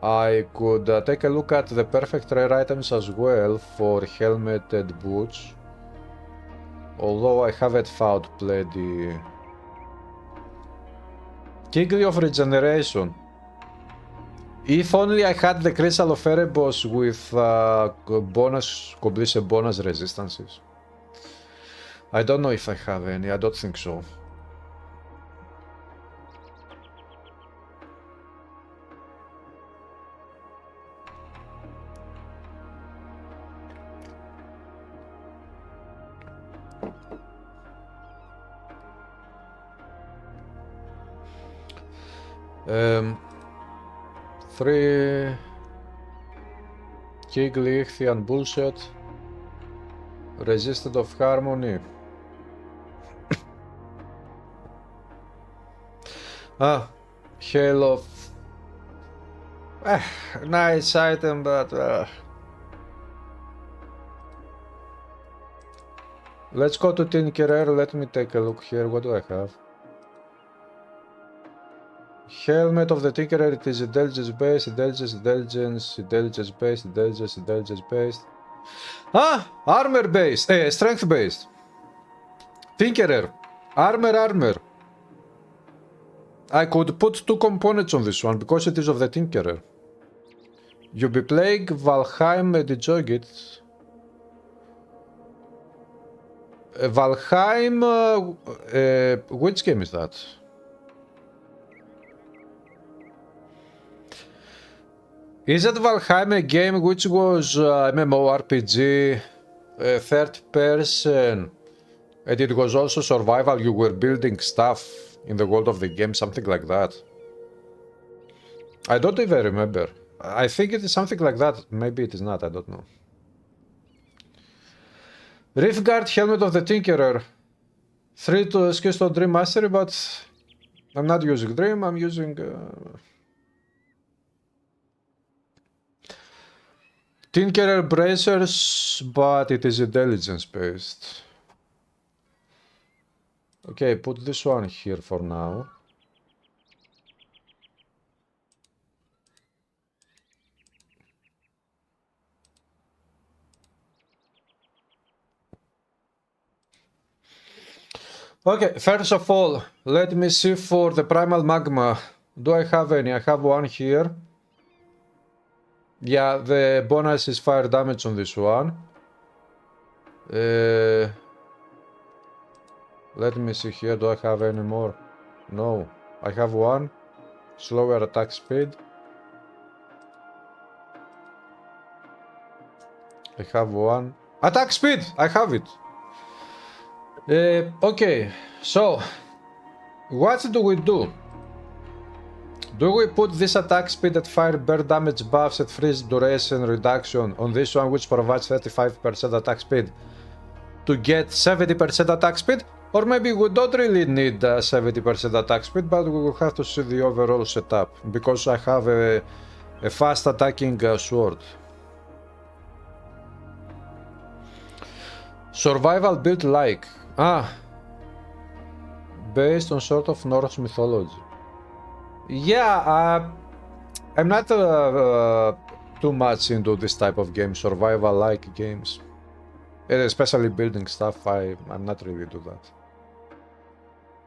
A: I could take a look at the perfect rare items as well for helmet and boots. Although I haven't found plenty. Kingly of Regeneration. If only I had the Crystal of Erebos with bonus completion bonus resistances. I don't know if I have any, I don't think so. Three Kingly Ichthian bullshit. Resistant of Harmony. Hail of... nice item, but... Let's go to Tinkerer, let me take a look here, what do I have? Helmet of the Tinkerer, it is intelligence based, intelligence based. Armor based, strength based. Tinkerer, armor. I could put two components on this one because it is of the Tinkerer. You be playing Valheim and enjoying it. Valheim, which game is that? Is that Valheim a game which was MMORPG, third person, and it was also survival, you were building stuff in the world of the game, something like that? I don't even remember. I think it is something like that, maybe it is not, I don't know. Riftguard, Helmet of the Tinkerer. 3 to skills to Dream Mastery, but I'm not using Dream, I'm using... Tinkerer bracers, but it is intelligence based. Okay, put this one here for now. Okay, first of all, let me see for the primal magma. Do I have any? I have one here. Yeah, the bonus is fire damage on this one. Let me see here, do I have any more? No, I have one. Slower attack speed. I have one. Attack speed! I have it! Okay, so what do we do? Do we put this attack speed at fire, burn damage buffs at freeze duration reduction on this one, which provides 35% attack speed, to get 70% attack speed? Or maybe we don't really need 70% attack speed, but we will have to see the overall setup, because I have a fast attacking sword. Survival build like... based on sort of Norse mythology. Yeah, I'm not too much into this type of game, survival-like games. And especially building stuff, I'm not really into that.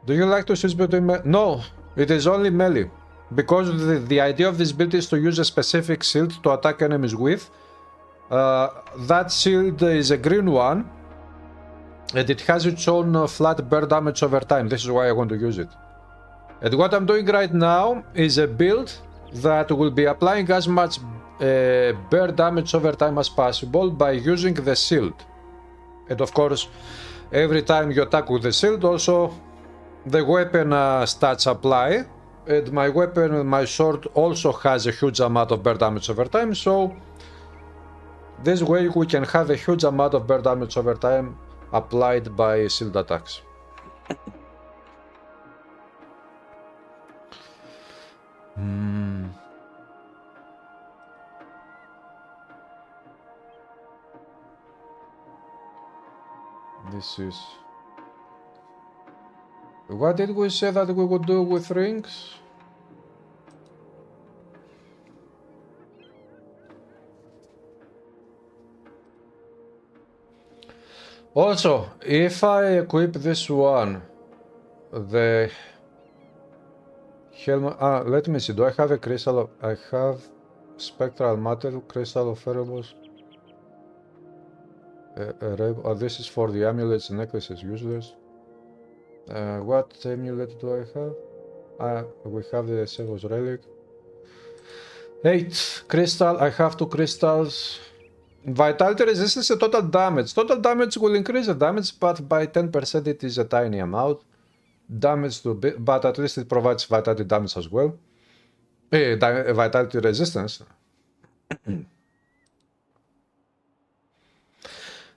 A: Do you like to switch between No, it is only melee. Because the idea of this build is to use a specific shield to attack enemies with. That shield is a green one. And it has its own flat bear damage over time. This is why I want to use it. And what I'm doing right now is a build that will be applying as much bear damage over time as possible by using the shield. And of course, every time you attack with the shield, also the weapon stats apply. And my weapon, my sword, also has a huge amount of bear damage over time, so this way we can have a huge amount of bear damage over time applied by shield attacks. This is... What did we say that we would do with rings? Also, if I equip this one, the helmet... let me see, do I have a crystal of... I have spectral matter, crystal of variables. This is for the amulets and necklaces, useless. What amulet do I have? We have the Sevo's relic. 8 crystal, I have 2 crystals. Vitality resistance and total damage. Total damage will increase the damage, but by 10% it is a tiny amount. Damage to be, but at least it provides vitality damage as well. Vitality resistance.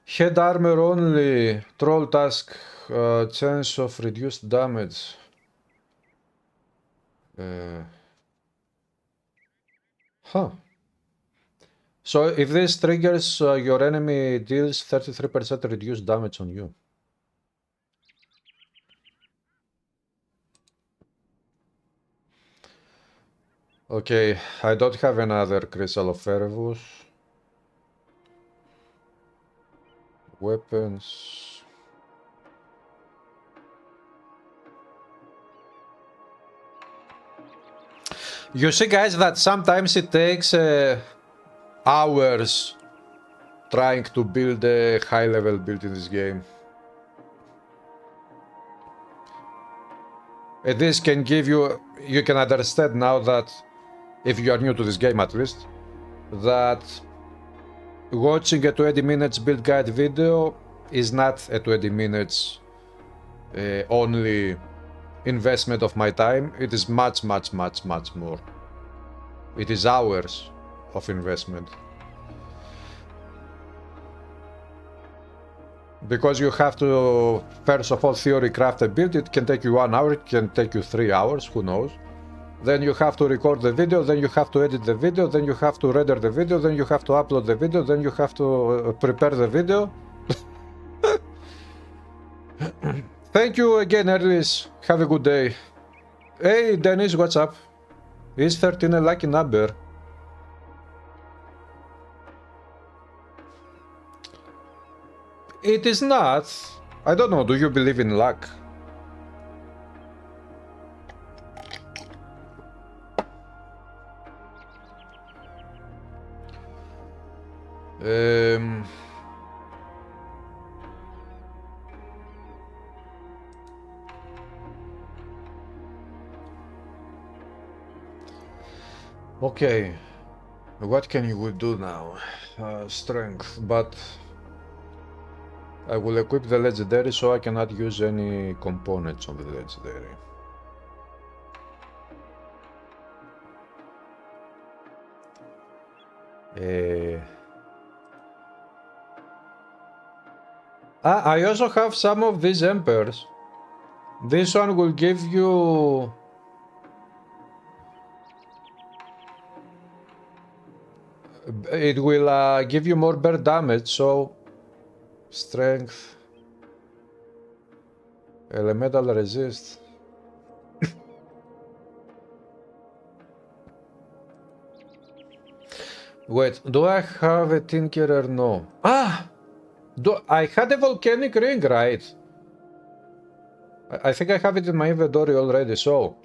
A: Head armor only. Troll task. Chance of reduced damage. So if this triggers, your enemy deals 33% reduced damage on you. Okay, I don't have another crystal of variables. Weapons. You see, guys, that sometimes it takes hours trying to build a high-level build in this game. And this can give you... You can understand now that, if you are new to this game at least, that watching a 20 minutes build guide video is not a 20 minutes only investment of my time. It is much more. It is hours of investment. Because you have to, first of all, theory craft a build. It can take you 1 hour, it can take you 3 hours, who knows. Then you have to record the video, then you have to edit the video, then you have to render the video, then you have to upload the video, then you have to prepare the video. Thank you again, Erlis. Have a good day. Hey, Dennis, what's up? Is 13 a lucky number? It is not. I don't know, do you believe in luck? Okay, what can you do now? Strength, but I will equip the legendary so I cannot use any components of the legendary. I also have some of these emperors. This one will give you... It will give you more bear damage, so... Strength... Elemental resist... Wait, do I have a Tinkerer? No. I had a volcanic ring, right? I think I have it in my inventory already, so...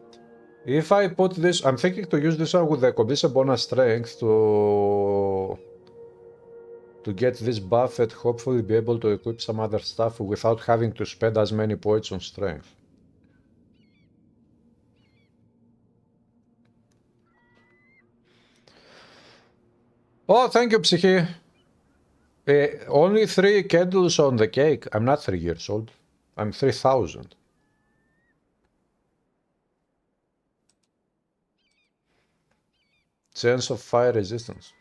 A: If I put this... I'm thinking to use this one with the condition bonus strength to to get this buff and hopefully be able to equip some other stuff without having to spend as many points on strength. Oh, thank you, Psyche. Only 3 candles on the cake. I'm not 3 years old. I'm 3,000. Chance of fire resistance.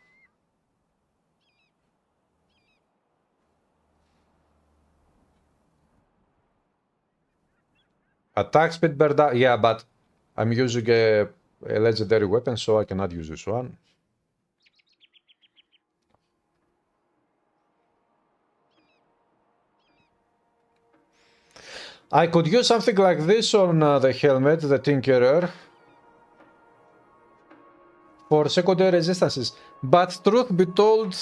A: Attack speed per down. Yeah, but I'm using a legendary weapon, so I cannot use this one. I could use something like this on the helmet, the Tinkerer, for secondary resistances. But truth be told,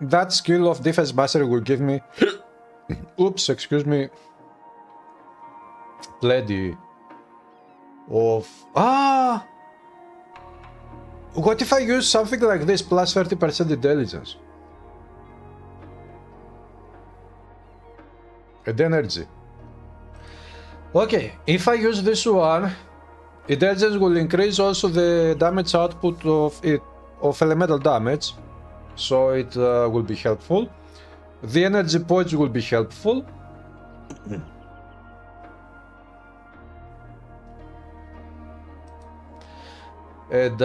A: that skill of defense mastery will give me, oops, excuse me, plenty of, what if I use something like this, plus 30% intelligence? And energy. Okay, if I use this one, intelligence will increase also the damage output of it, of elemental damage, so it will be helpful. The energy points will be helpful. And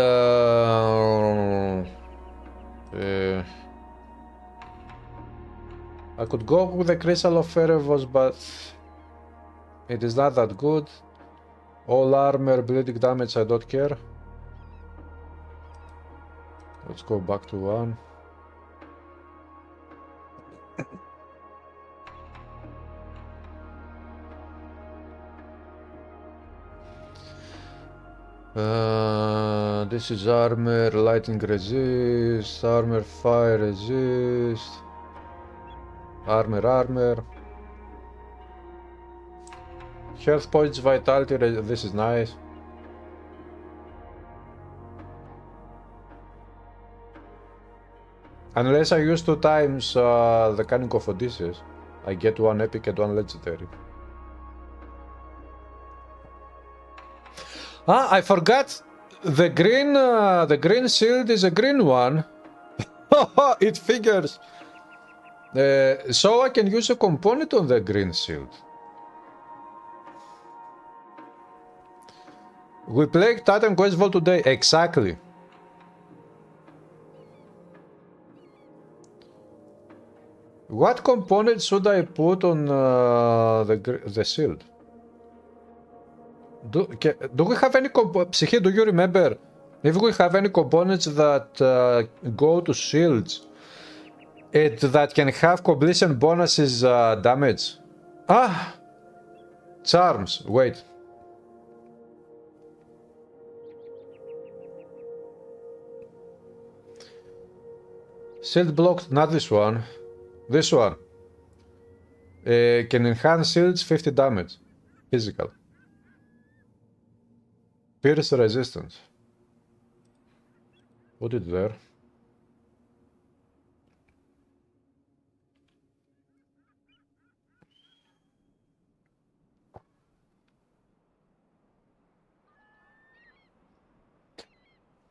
A: I could go with the Crystal of Erebos, but it is not that good. All armor, bleeding damage, I don't care. Let's go back to 1. This is armor, lightning resist, armor, fire resist, armor. Health points, vitality, this is nice. Unless I use 2 times the Cunning of Odysseus, I get 1 epic and 1 legendary. I forgot. The green shield is a green one. It figures. So I can use a component on the green shield. We play Titan Quest Vault today. Exactly. What component should I put on the shield? Do we have any Psyche, do you remember if we have any components that go to shields and that can have completion bonuses damage? Charms, wait. Shield blocked, not this one. This one. Can enhance shields 50 damage. Physical. Pierce resistance. Put it there.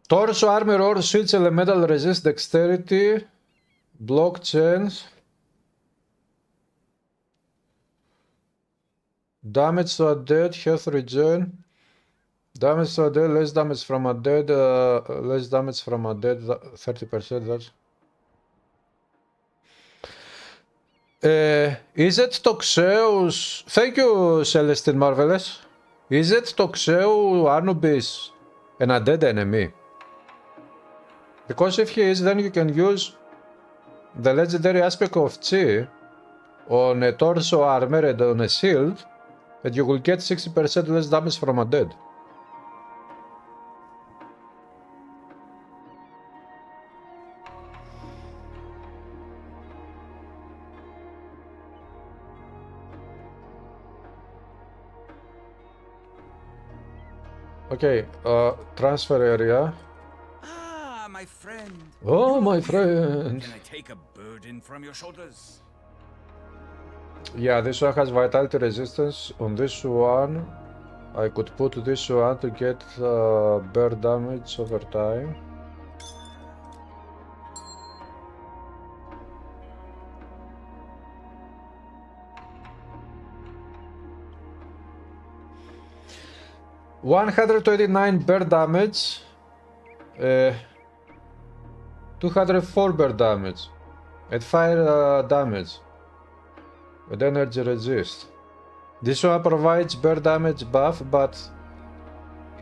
A: Torso armor or shields elemental resist dexterity. Block chains. Damage to undead, health regen. Damage to undead, less damage from undead, 30%, that's... is it Toxeus? Thank you, Celestine Marvelous. Is it Toxeu Anubis an undead enemy? Because if he is, then you can use the legendary aspect of Chi on a torso armor and on a shield, and you will get 60% less damage from undead. Okay, transfer area.
B: Ah, my friend.
A: Oh,
B: You
A: my
B: are
A: friend.
B: Can I take a burden from your shoulders?
A: Yeah, this one has vitality resistance. On this one, I could put this one to get bear damage over time. $129 bear damage. 204 bear damage. And fire damage. And energy resist. This one provides bear damage buff, but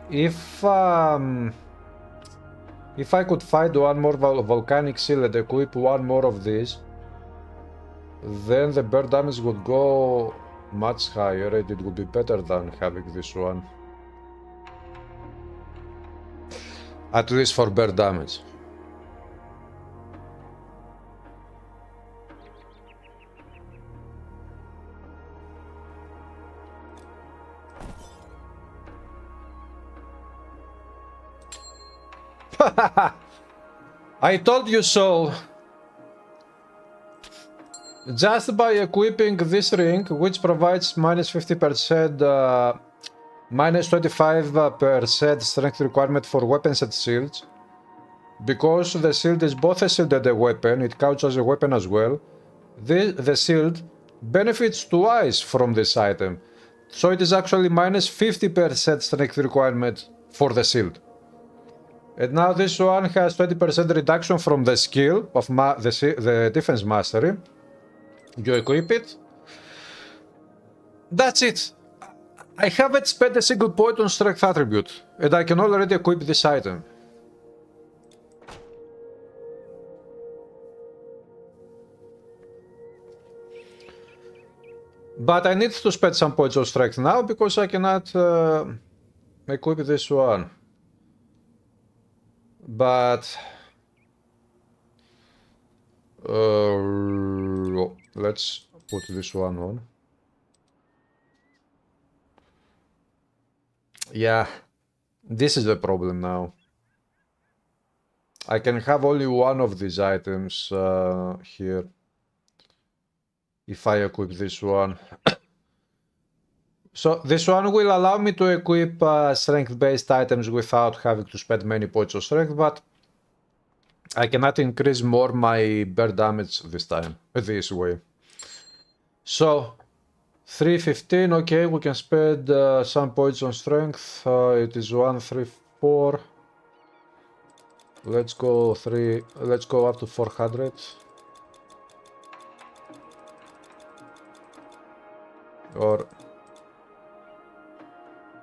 A: if I could find one more volcanic seal and equip one more of these, then the bear damage would go much higher and it would be better than having this one. At least for bear damage. I told you so! Just by equipping this ring, which provides minus 50%, minus 25% strength requirement for weapons and shields, because the shield is both a shield and a weapon, it counts as a weapon as well, the shield benefits twice from this item. So it is actually minus 50% strength requirement for the shield. And now this one has 20% reduction from the skill of the defense mastery. You equip it. That's it. I haven't spent a single point on strength attribute, and I can already equip this item. But I need to spend some points on strength now because I cannot equip this one. But let's put this one on. Yeah, this is the problem now. I can have only one of these items here if I equip this one. So this one will allow me to equip strength-based items without having to spend many points of strength, but I cannot increase more my bear damage this time, this way. So 315, okay, we can spend some points on strength. It is 134. Let's go up to 400. Or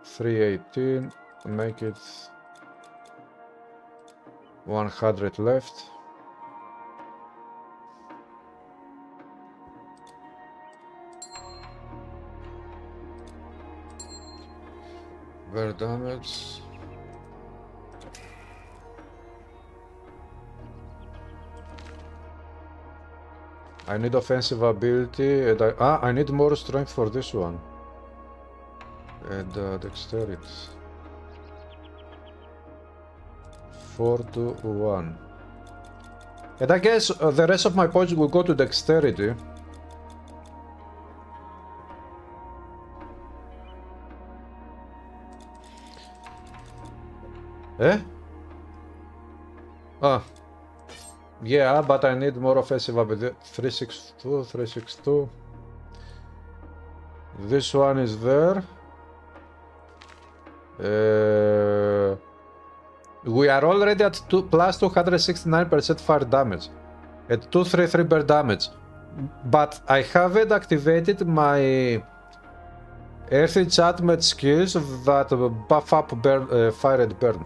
A: 318, make it 100 left. Bear damage. I need offensive ability and I need more strength for this one. And dexterity. 4 to 1. And I guess the rest of my points will go to dexterity. Eh? Ah. Yeah, but I need more offensive ability. 362, 362. This one is there. We are already at plus 269% fire damage at 233 bear damage, but I haven't activated my earth enchantment skills that buff up fire and burn.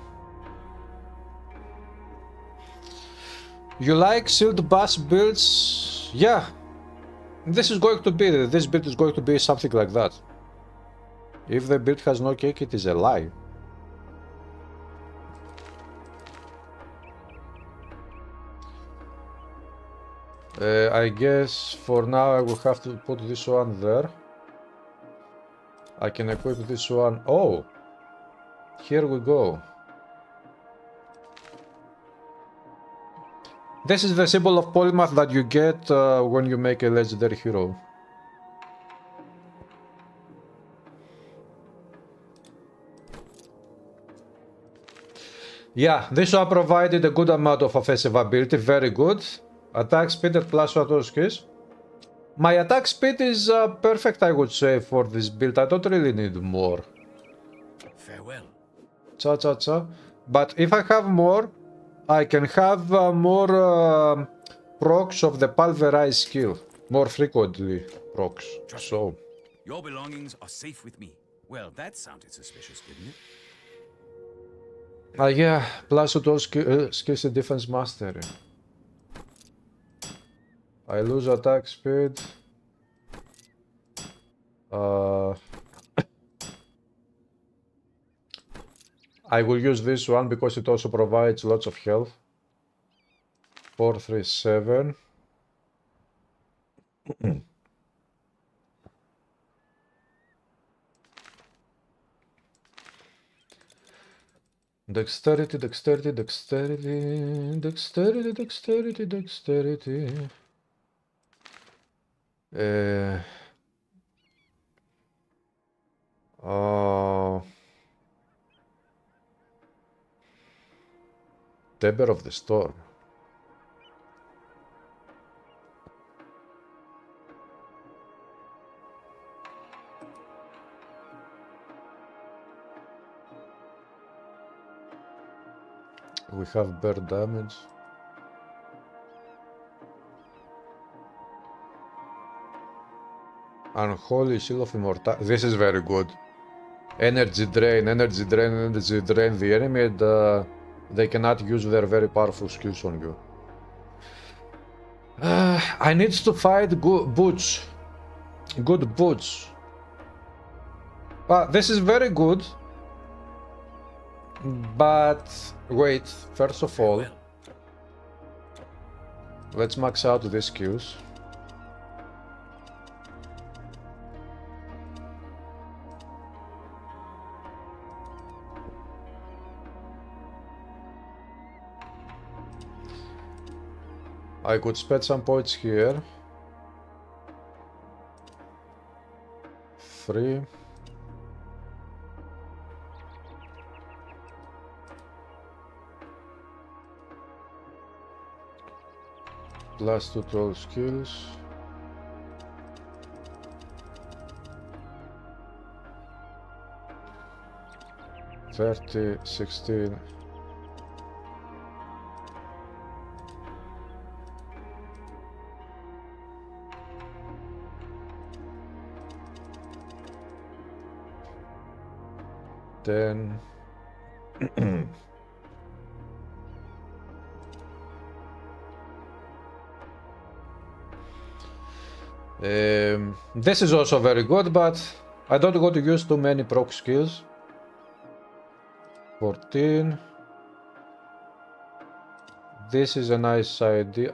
A: You like shield bash builds? Yeah, this build is going to be something like that. If the build has no cake, it is a lie. I guess for now I will have to put this one there. I can equip this one. Oh! Here we go. This is the symbol of polymath that you get when you make a legendary hero. Yeah, this one provided a good amount of offensive ability, very good. Attack speed at plus auto skills. My attack speed is perfect, I would say, for this build. I don't really need more.
B: Farewell.
A: Cha cha cha. But if I have more, I can have more procs of the pulverize skill. More frequently procs. So.
B: Your belongings are safe with me. Well, that sounded suspicious, didn't it?
A: Yeah, plus auto skills and defense mastery. I lose attack speed. I will use this one because it also provides lots of health. 437. Dexterity, dexterity, dexterity, dexterity, dexterity, dexterity. Temper of the Storm. We have bird damage. Unholy Shield of Immortality. This is very good. Energy drain, energy drain, energy drain the enemy, and they cannot use their very powerful skills on you. I need to fight good boots. Good boots. This is very good. But wait, first of all, let's max out these skills. I could spend some points here. 3. Plus 2 to all skills. $30, 16. Then this is also very good, but I don't want to use too many proc skills. 14. This is a nice idea.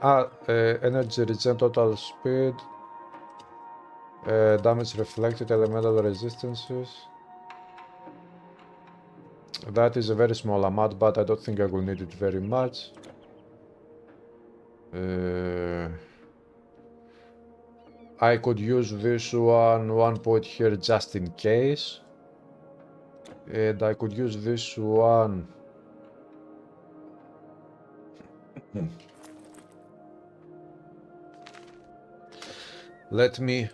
A: Energy regen, total speed, damage reflected, elemental resistances. That is a very small amount, but I don't think I will need it very much. I could use this one point here just in case. And I could use this one. Let me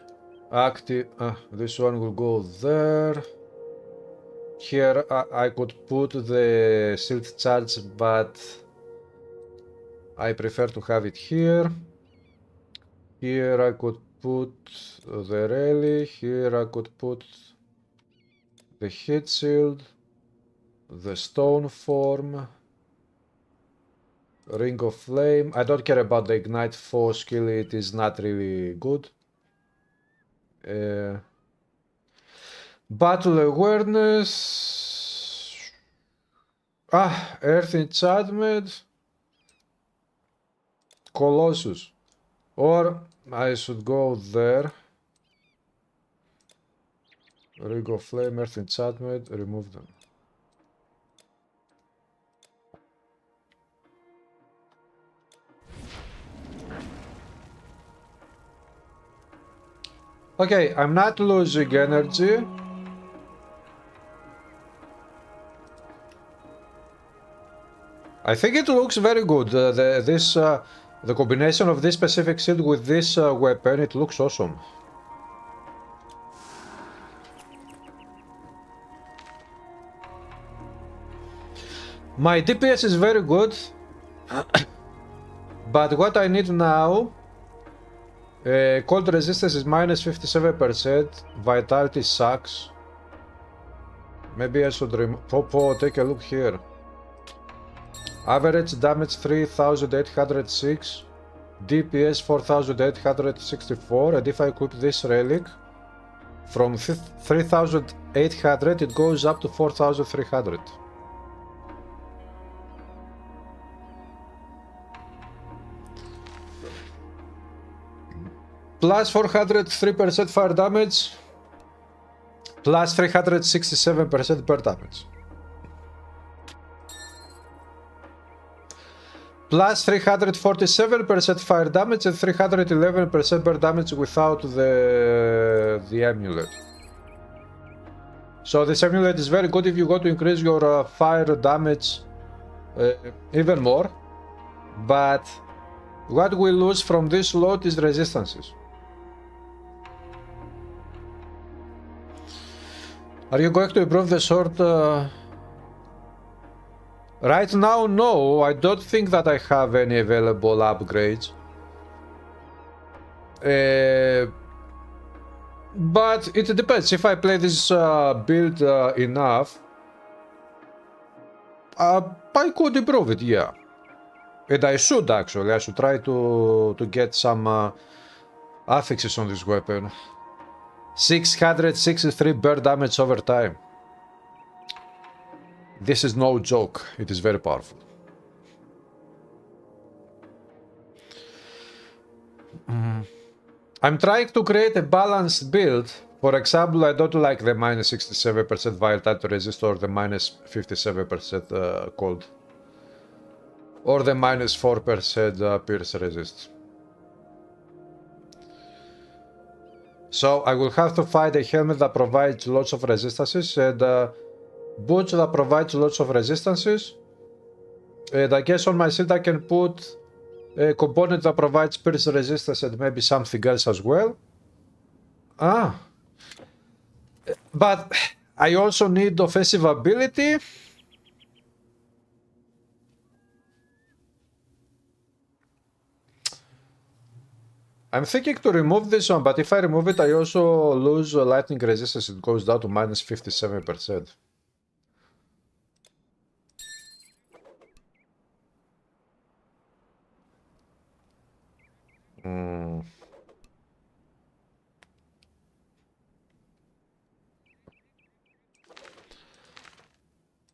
A: active. This one will go there. Here I could put the shield charge, but I prefer to have it here. Here I could put the rally. Here I could put the heat shield, the stone form, ring of flame. I don't care about the ignite 4 skill, it is not really good. Battle awareness. Earth enchantment. Colossus. Or I should go there. Ring of flame, earth enchantment, remove them. Okay, I'm not losing energy. I think it looks very good. The combination of this specific shield with this weapon, it looks awesome. My DPS is very good, but what I need now, cold resistance is minus 57%, vitality sucks. Maybe I should take a look here. Average damage 3806, DPS 4864, and if I equip this relic, from 3800 it goes up to 4300. Plus 403% fire damage, plus 367% burn damage. Plus 347% fire damage and 311% burn damage without the amulet. So this amulet is very good if you want to increase your fire damage even more. But what we lose from this load is resistances. Are you going to improve the sword? Right now, no. I don't think that I have any available upgrades. But it depends. If I play this build enough, I could improve it, yeah. And I should actually. I should try to get some affixes on this weapon. 663 burn damage over time. This is no joke. It is very powerful. I'm trying to create a balanced build. For example, I don't like the minus 67% vitality resist or the minus 57% cold. Or the minus 4% pierce resist. So I will have to find a helmet that provides lots of resistances and boots that provides lots of resistances. And I guess on my shield I can put a component that provides pierce resistance and maybe something else as well. But I also need offensive ability. I'm thinking to remove this one, but if I remove it, I also lose lightning resistance. It goes down to minus 57%.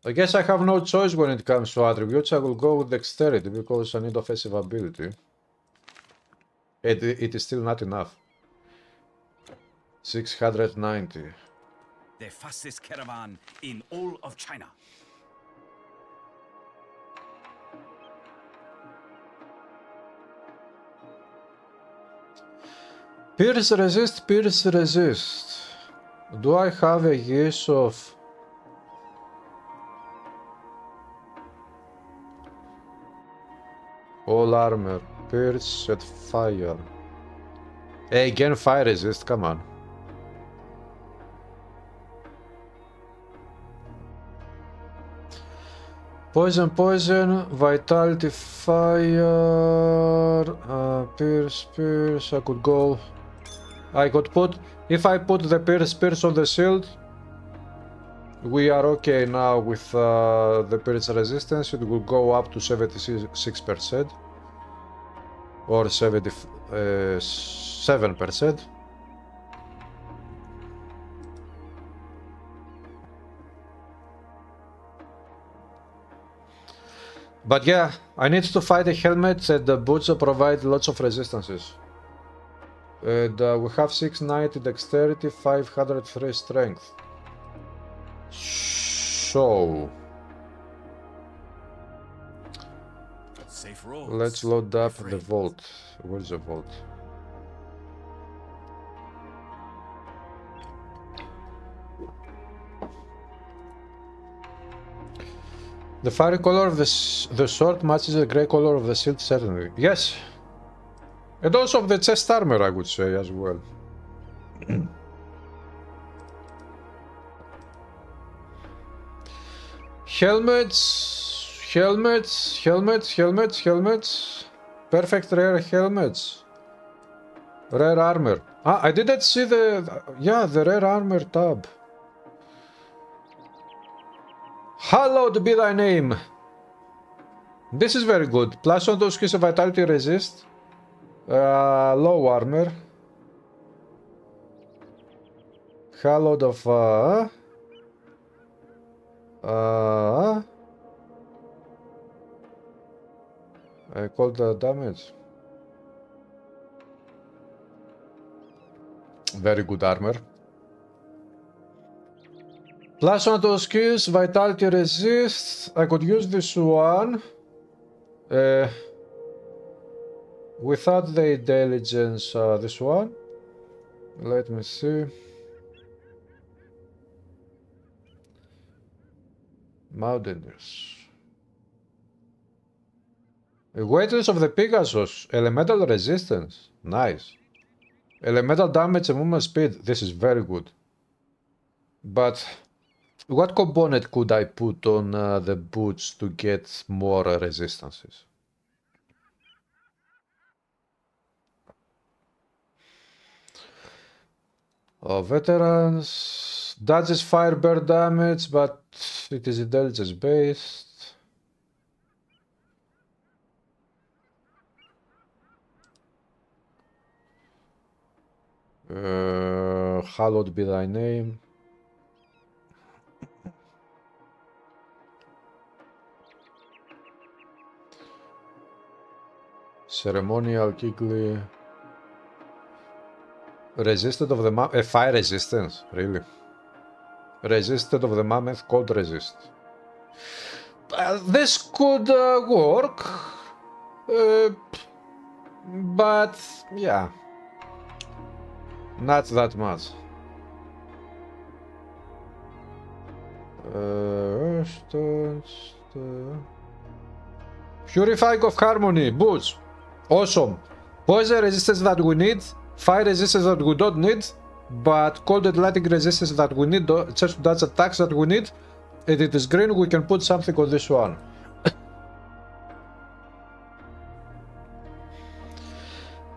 A: I guess I have no choice when it comes to attributes. I will go with dexterity because I need offensive ability. It is still not enough. 690.
B: The fastest caravan in all of China.
A: Pierce resist, pierce resist. Do I have a use of... all armor, pierce and fire. Hey, again fire resist, come on. Poison, poison, vitality, fire, pierce, pierce. I could go... I could put... If I put the pierce on the shield, we are okay now with the pierce resistance. It will go up to 76% or 77%. But yeah, I need to find a helmet and the boots that provide lots of resistances. And we have 690 dexterity, 503 strength. So
B: Safe roads.
A: let's load up the vault. Where's the vault? The fiery color of the sword matches the grey color of the shield, certainly. Yes. And also of the chest armor, I would say, as well. Helmets. Perfect rare helmets. Rare armor. Ah, I didn't see the... Yeah, the rare armor tab. Hallowed be thy name. This is very good. Plus on those skills of vitality resist. Low armor. Hallowed of... I called the damage. Very good armor. Plus one to skills, vitality resist. I could use this one. Without the intelligence, this one. Let me see. Mountaineers. Weightless of the Pegasus. Elemental resistance. Nice. Elemental damage and movement speed. This is very good. But what component could I put on the boots to get more resistances? Veterans. Dodges fire bird damage, but it is intelligence based. Hallowed be thy name. Ceremonial Kigley. Resisted of the fire resistance, really. Resisted of the mammoth, cold resist. This could work, but yeah, not that much. Purifying of Harmony, boots, awesome. Poison resistance that we need, fire resistance that we don't need, but cold and lightning resistance that we need, just that's attacks that we need. And it is green, we can put something on this one.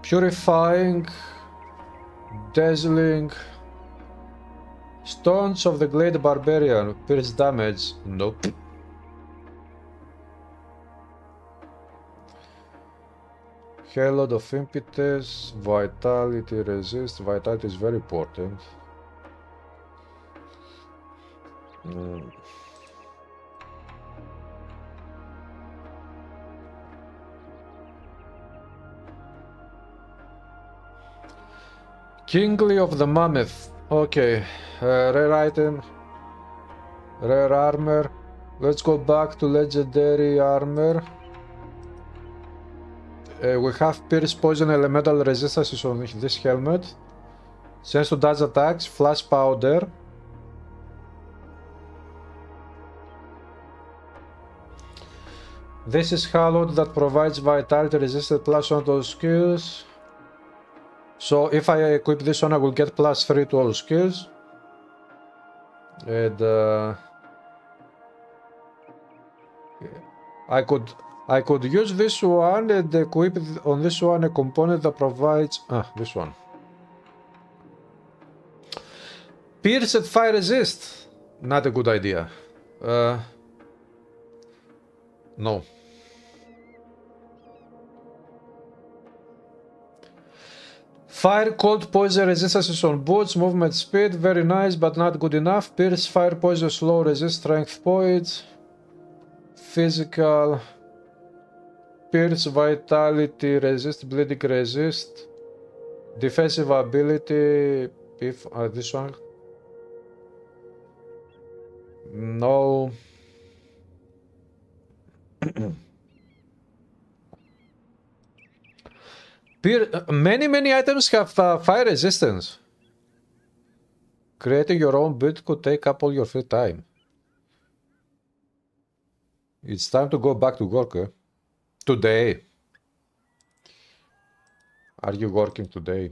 A: Purifying, dazzling, stones of the Glade Barbarian, pierce damage, nope. Halo of impetus, vitality resist, vitality is very important. Kingly of the Mammoth, okay, rare item, rare armor, let's go back to legendary armor. We have pierce, poison, elemental resistances on this helmet. Sense to dodge attacks, flash powder. This is hallowed that provides vitality resistant plus on those skills. So if I equip this one, I will get +3 to all skills. And I could use this one and equip on this one a component that provides this one. Pierce and fire resist. Not a good idea. No. Fire, cold, poison resistances on boots, movement speed, very nice but not good enough. Pierce, fire, poison, slow, resist, strength points. Physical. Pierce, vitality, resist, bleeding, resist. Defensive ability, if this one. No. Many items have fire resistance. Creating your own build could take up all your free time. It's time to go back to work, eh? Today. Are you working today?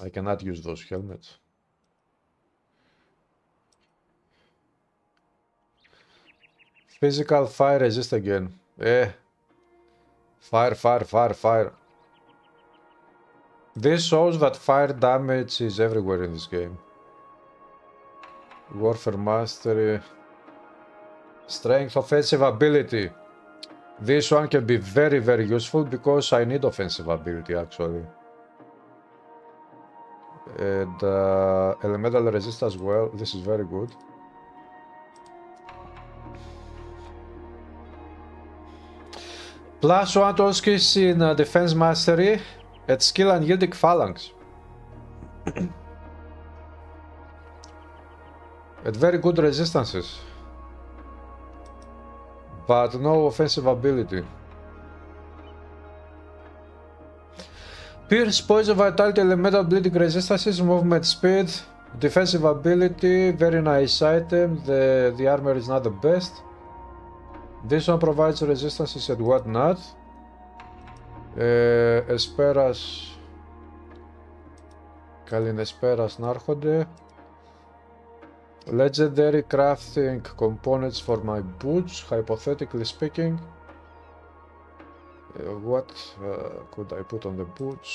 A: I cannot use those helmets. Physical fire resist again. Fire, fire, fire, fire. This shows that fire damage is everywhere in this game. Warfare mastery. Strength, offensive ability. This one can be very, very useful because I need offensive ability actually. And elemental resist as well. This is very good. +1 to all skills in defense mastery at skill unyielding phalanx. At very good resistances. But no offensive ability. Pierce, poison, vitality, elemental bleeding resistances, movement speed, defensive ability, very nice item. The armor is not the best. This one provides resistances and whatnot. Εσπέρας. Καληνεσπέρας να έρχονται. Legendary crafting components for my boots, hypothetically speaking. What could I put on the boots?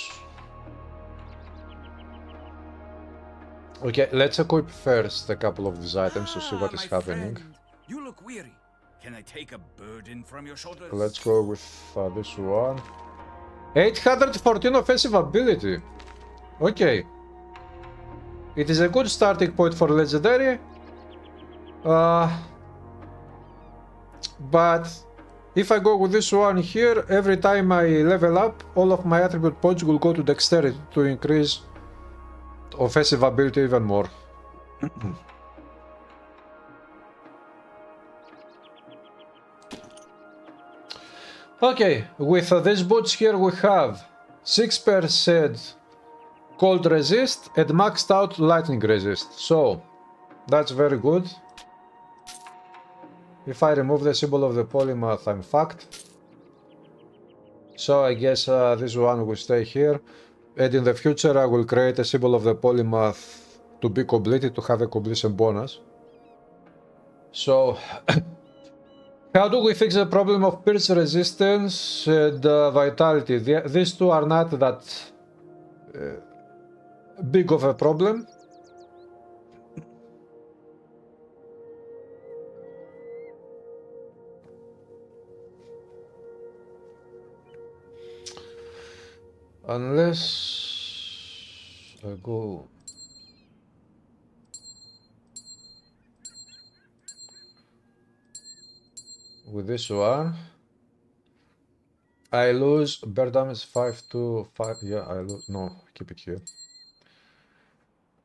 A: Okay, let's equip first a couple of these items to see what is happening.
B: You look weary. Can I take a burden from your shoulders?
A: Let's go with this one. 814 offensive ability. Okay. It is a good starting point for legendary. But if I go with this one here, every time I level up, all of my attribute points will go to dexterity to increase offensive ability even more. Okay, with these boots here we have 6% cold resist and maxed out lightning resist, so that's very good. If I remove the symbol of the polymath, I'm fucked. So I guess this one will stay here, and in the future I will create a symbol of the polymath to be completed to have a completion bonus. So how do we fix the problem of pierce resistance and vitality? These two are not that big of a problem. Unless I go with this one, I lose bear damage 5 to 5. Yeah, I lose. No, keep it here.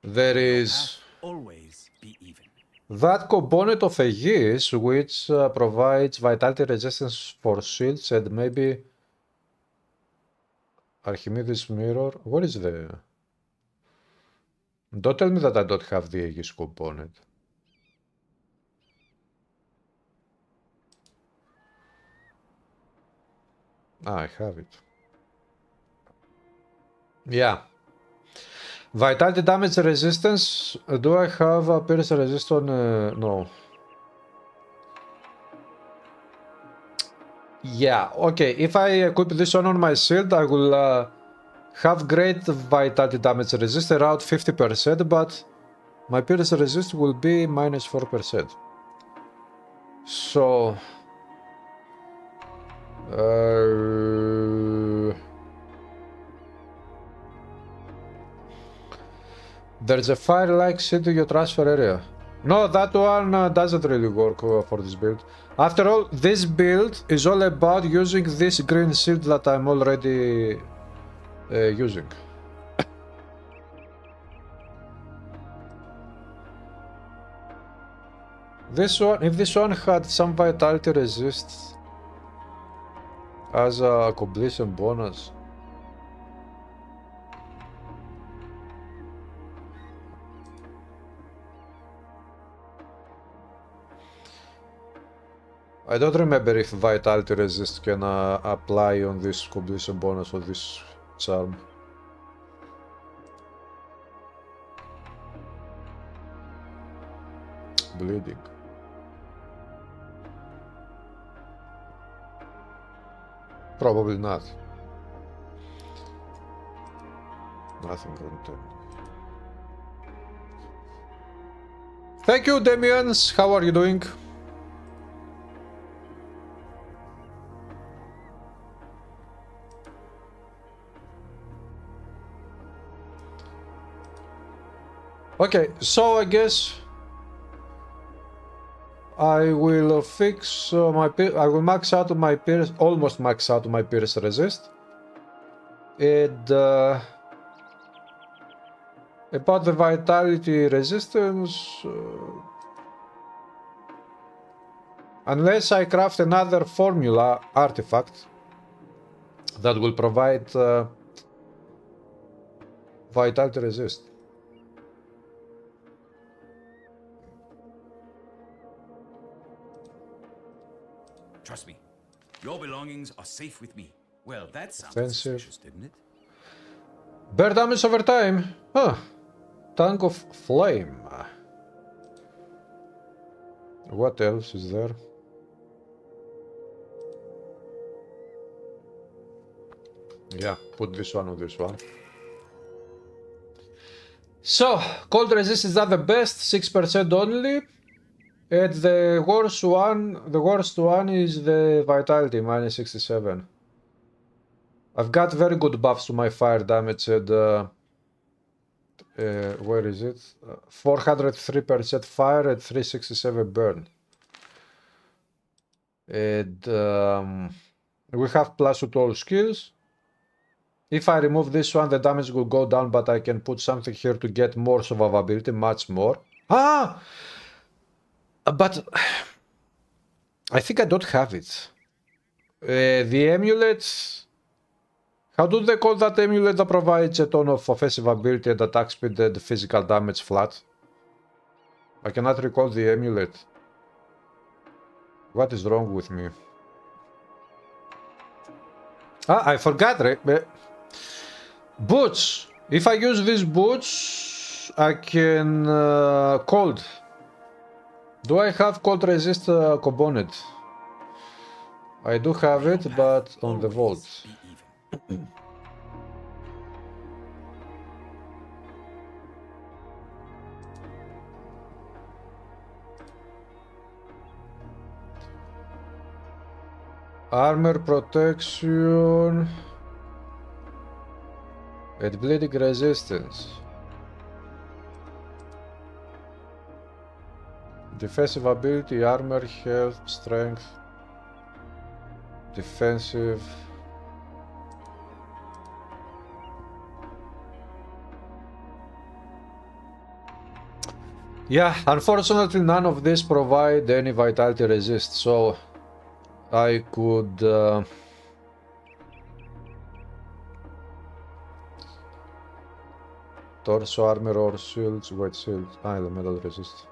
A: There is
B: Always be even.
A: that component of Aegis which provides vitality resistance for shields and maybe Archimedes mirror. What is the... Don't tell me that I don't have the Aegis component. Ah, I have it. Yeah. Vitality damage resistance. Do I have a pierce resistance? No. Yeah, okay. If I equip this one on my shield, I will have great vitality damage resist around 50%, but my pierce resist will be minus 4%. So... there's a fire-like shield in your transfer area. No, that one doesn't really work for this build. After all, this build is all about using this green shield that I'm already using. This one, if this one had some vitality resist as a completion bonus, I don't remember if Vitality Resist can apply on this completion bonus or this charm. Bleeding. Probably not. Nothing on 10. Thank you, Damians. How are you doing? Okay, so I guess I will fix I will max out my pierce, almost max out my pierce resist. And about the vitality resistance, unless I craft another formula artifact that will provide vitality resist.
B: Trust me, your belongings are safe with me. Well, that sounded
A: Offensive.
B: suspicious, didn't it?
A: Bear damage over time. Huh. Tongue of Flame. What else is there? Yeah, put this one with this one. So, cold resist is not the best, 6% only. And the worst one is the vitality, minus 67. I've got very good buffs to my fire damage and where is it? 403% fire and 367 burn. And we have plus to all skills. If I remove this one, the damage will go down, but I can put something here to get more survivability, much more. Ah! But I think I don't have it. The amulet. How do they call that amulet that provides a ton of offensive ability and attack speed and physical damage flat? I cannot recall the amulet. What is wrong with me? Ah, I forgot. Boots. If I use these boots, I can cold. Do I have cold resist component? I do have it, but on the vault. Armor protection and bleeding resistance. Defensive ability, armor, health, strength, defensive. Yeah, unfortunately none of this provide any vitality resist, so I could torso armor or shields, white shields, elemental resist.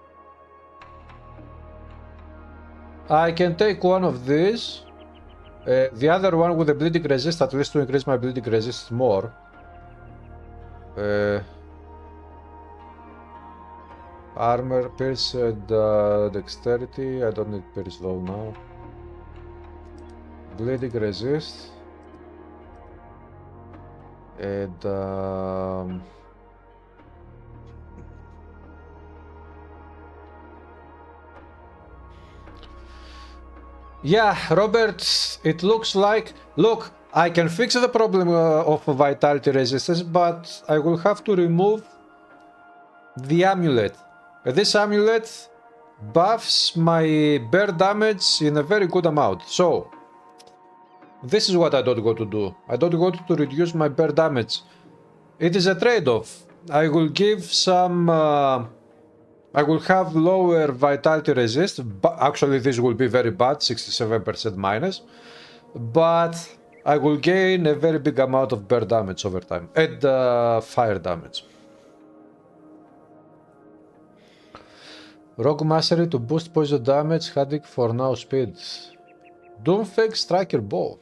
A: I can take one of these. The other one with the bleeding resist, at least to increase my bleeding resist more. Armor, pierce, and dexterity. I don't need pierce though now. Bleeding resist. And yeah, Robert, it looks like... Look, I can fix the problem of vitality resistance, but I will have to remove the amulet. This amulet buffs my bear damage in a very good amount. So, this is what I don't go to do. I don't go to reduce my bear damage. It is a trade-off. I will give some... I will have lower vitality resist, but actually this will be very bad, 67% minus, but I will gain a very big amount of bear damage over time, and fire damage. Rogue Mastery to boost poison damage, Haddock for now speed. Doomfake Striker Bow.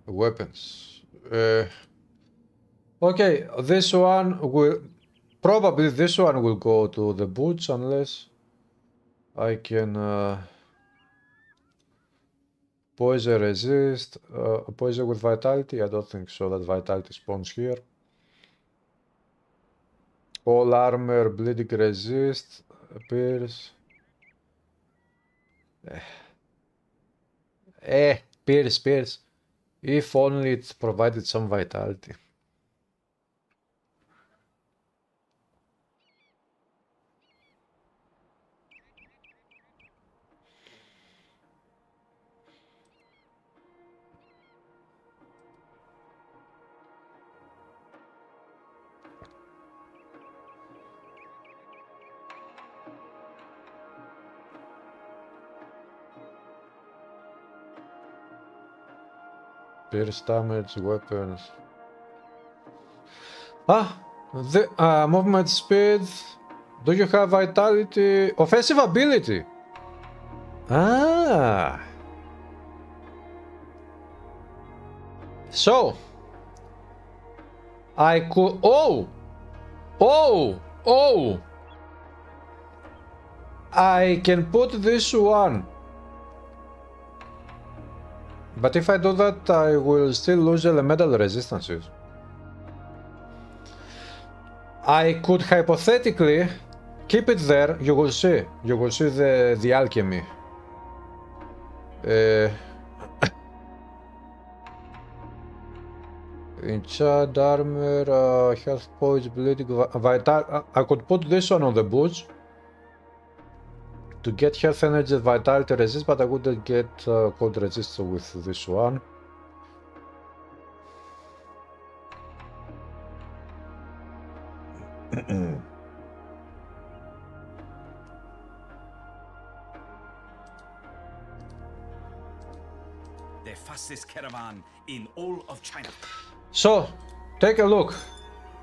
A: Weapons. Okay, this one will... Probably this one will go to the boots unless I can poison resist, poison with vitality. I don't think so that vitality spawns here. All armor, bleeding resist, pierce. Pierce. If only it provided some vitality. Pierce damage, weapons. The movement speed. Do you have vitality? Offensive ability. So I could. I can put this one. But if I do that, I will still lose elemental resistances. I could hypothetically keep it there. You will see. You will see the alchemy. Enchant armor, health points, bleeding, vital. I could put this one on the boots to get health, energy, vitality resist, but I wouldn't get cold resist with this one.
B: The fastest caravan in all of China.
A: So, take a look.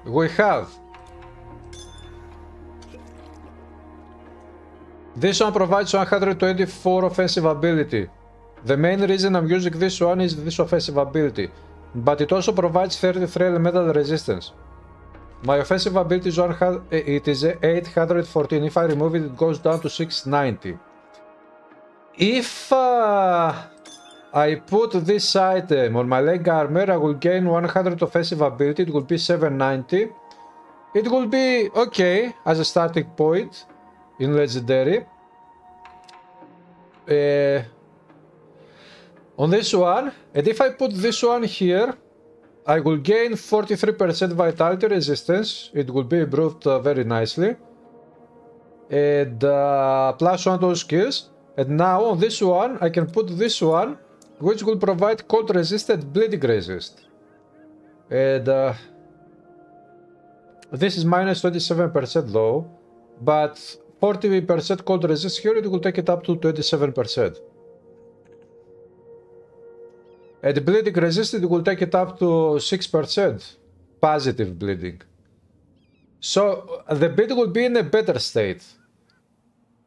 A: We have this one provides 124 offensive ability. The main reason I'm using this one is this offensive ability, but it also provides 33 elemental resistance. My offensive ability is 814. If I remove it, it goes down to 690. If I put this item on my leg armor, I will gain 100 offensive ability. It will be 790. It will be okay as a starting point in legendary. On this one, and if I put this one here, I will gain 43% vitality resistance. It will be improved very nicely, and plus one to skills. And now on this one, I can put this one, which will provide cold resist and bleeding resist. And this is minus 27% though, but 40% cold resist here, it will take it up to 27%. And bleeding resist, it will take it up to 6%. Positive bleeding. So the build will be in a better state.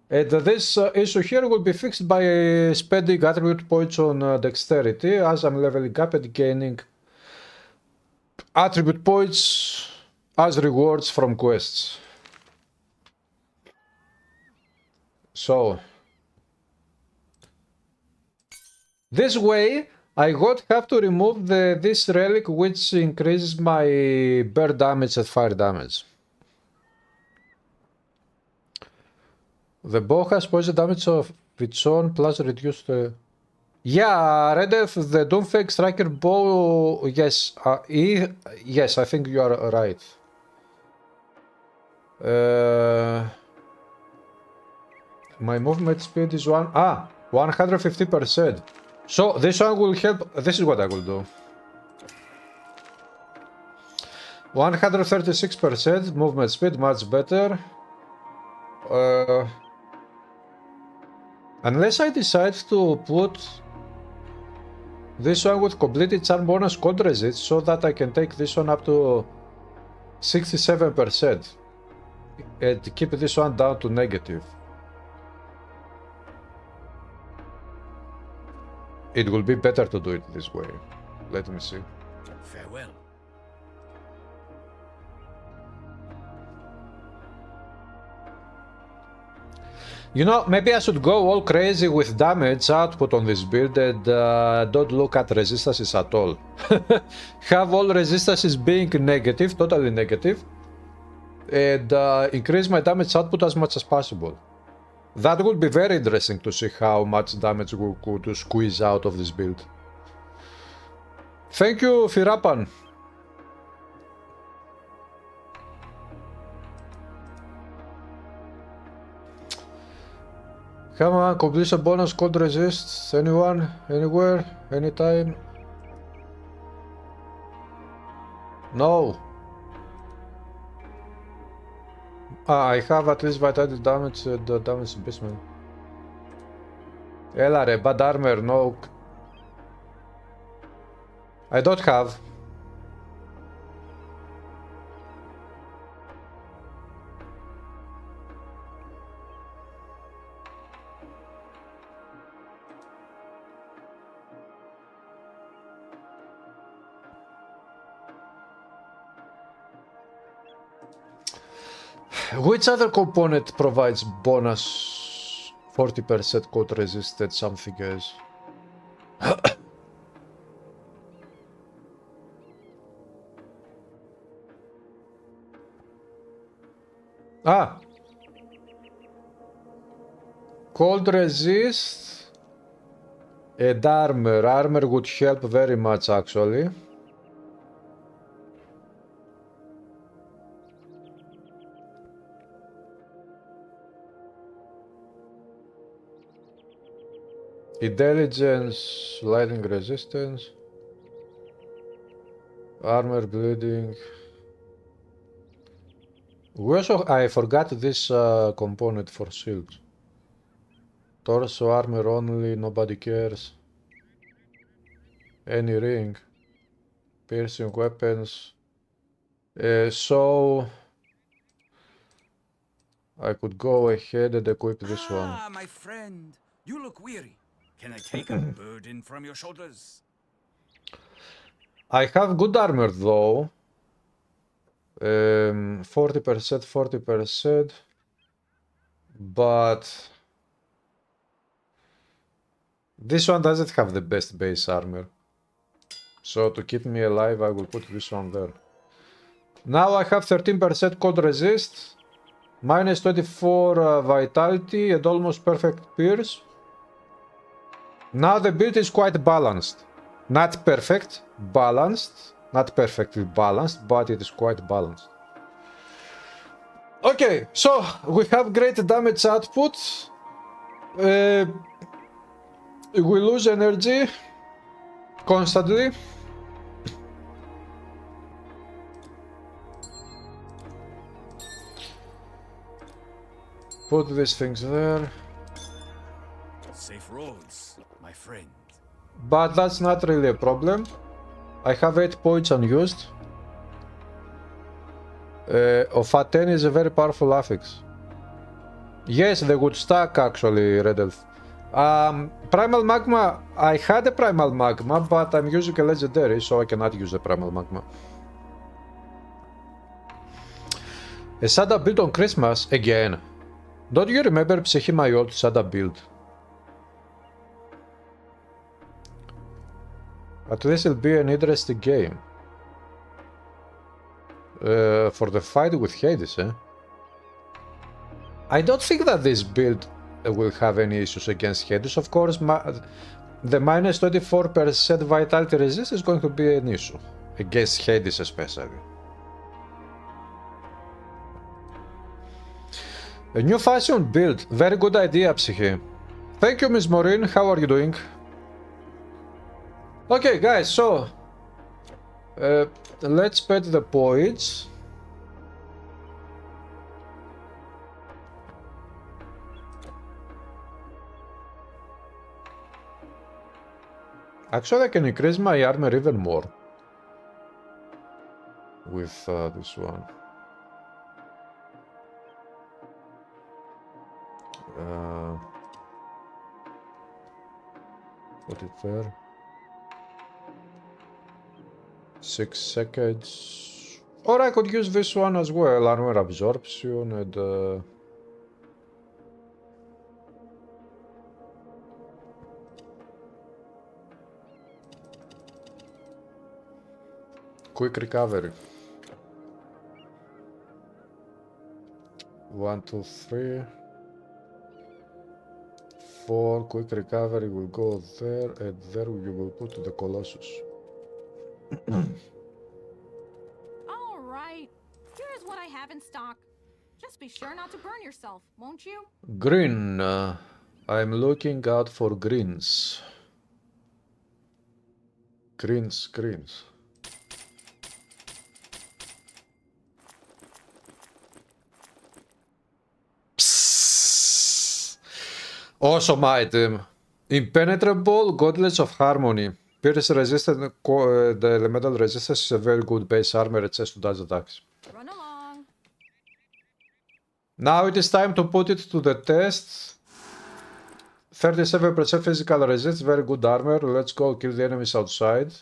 A: And this issue here will be fixed by spending attribute points on dexterity as I'm leveling up and gaining attribute points as rewards from quests. So this way I would have to remove this relic, which increases my bear damage and fire damage. The bow has poison damage of its own plus reduced. Yeah, Red Death, the Doomfake Striker bow. Yes, yes, I think you are right. My movement speed is 150%. So this one will help. This is what I will do. 136% movement speed, much better. Unless I decide to put this one with completed charm bonus cold resist so that I can take this one up to 67% and keep this one down to negative. It will be better to do it this way. Let me see.
B: Farewell.
A: You know, maybe I should go all crazy with damage output on this build and don't look at resistances at all. Have all resistances being negative, totally negative, and increase my damage output as much as possible. That would be very interesting to see how much damage we could squeeze out of this build. Thank you, Firapan. Come on, completion bonus, cold resist. Anyone, anywhere, anytime? No. I have at least vitality damage and damage basement. Έλα ρε, bad armor, no. I don't have. Which other component provides bonus 40% cold resisted something else? Ah! Cold resist and armor. Armor would help very much actually. Intelligence, lightning resistance, armor bleeding. We also, I forgot this component for shield. Torso armor only, nobody cares. Any ring. Piercing weapons. So I could go ahead and equip this one.
B: Ah, my friend, you look weary. Can I take a burden from your shoulders?
A: I have good armor though. 40%, 40%. But this one doesn't have the best base armor. So to keep me alive, I will put this one there. Now I have 13% cold resist, minus 24 vitality, and almost perfect pierce. Now the build is quite balanced. Not perfect, balanced. Not perfectly balanced, but it is quite balanced. Okay, so we have great damage output. We lose energy constantly. Put these things there.
B: Safe roads, my friend.
A: But that's not really a problem. I have 8 points unused. OFA10 is a very powerful affix. Yes, they would stack actually, Red Elf. Primal Magma, I had a Primal Magma, but I'm using a legendary, so I cannot use a Primal Magma. A Sada build on Christmas again. Don't you remember Psyche, my old Sada build? At least it'll be an interesting game. For the fight with Hades, eh? I don't think that this build will have any issues against Hades. Of course, the minus 24% vitality resist is going to be an issue. Against Hades especially. A new fashion build. Very good idea, Psyche. Thank you, Miss Maureen. How are you doing? Okay, guys, so let's pet the points. Actually, I can increase my armor even more with this one. Put it there. 6 seconds. Or I could use this one as well, armor absorption and quick recovery. 1, 2, 3. 4. Quick recovery will go there, and there you will put the Colossus.
D: All right. Here's what I have in stock. Just be sure not to burn yourself, won't you?
A: Green. I'm looking out for greens. Greens, greens. Psst. Awesome item. Impenetrable Gauntlets of Harmony. Pierce resistant, the elemental resistance is a very good base armor, it says to dodge attacks.
D: Run along.
A: Now it is time to put it to the test. 37% physical resist, very good armor. Let's go kill the enemies outside.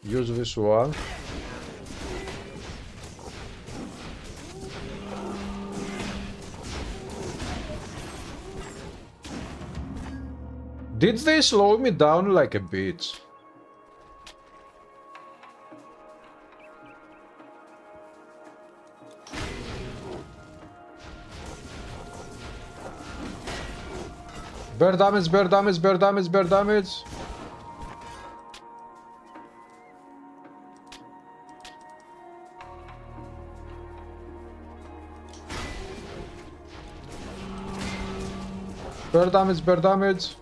A: Use this one. Did they slow me down like a bitch? Bear damage, bear damage, bear damage, bear damage. Bear damage, bear damage.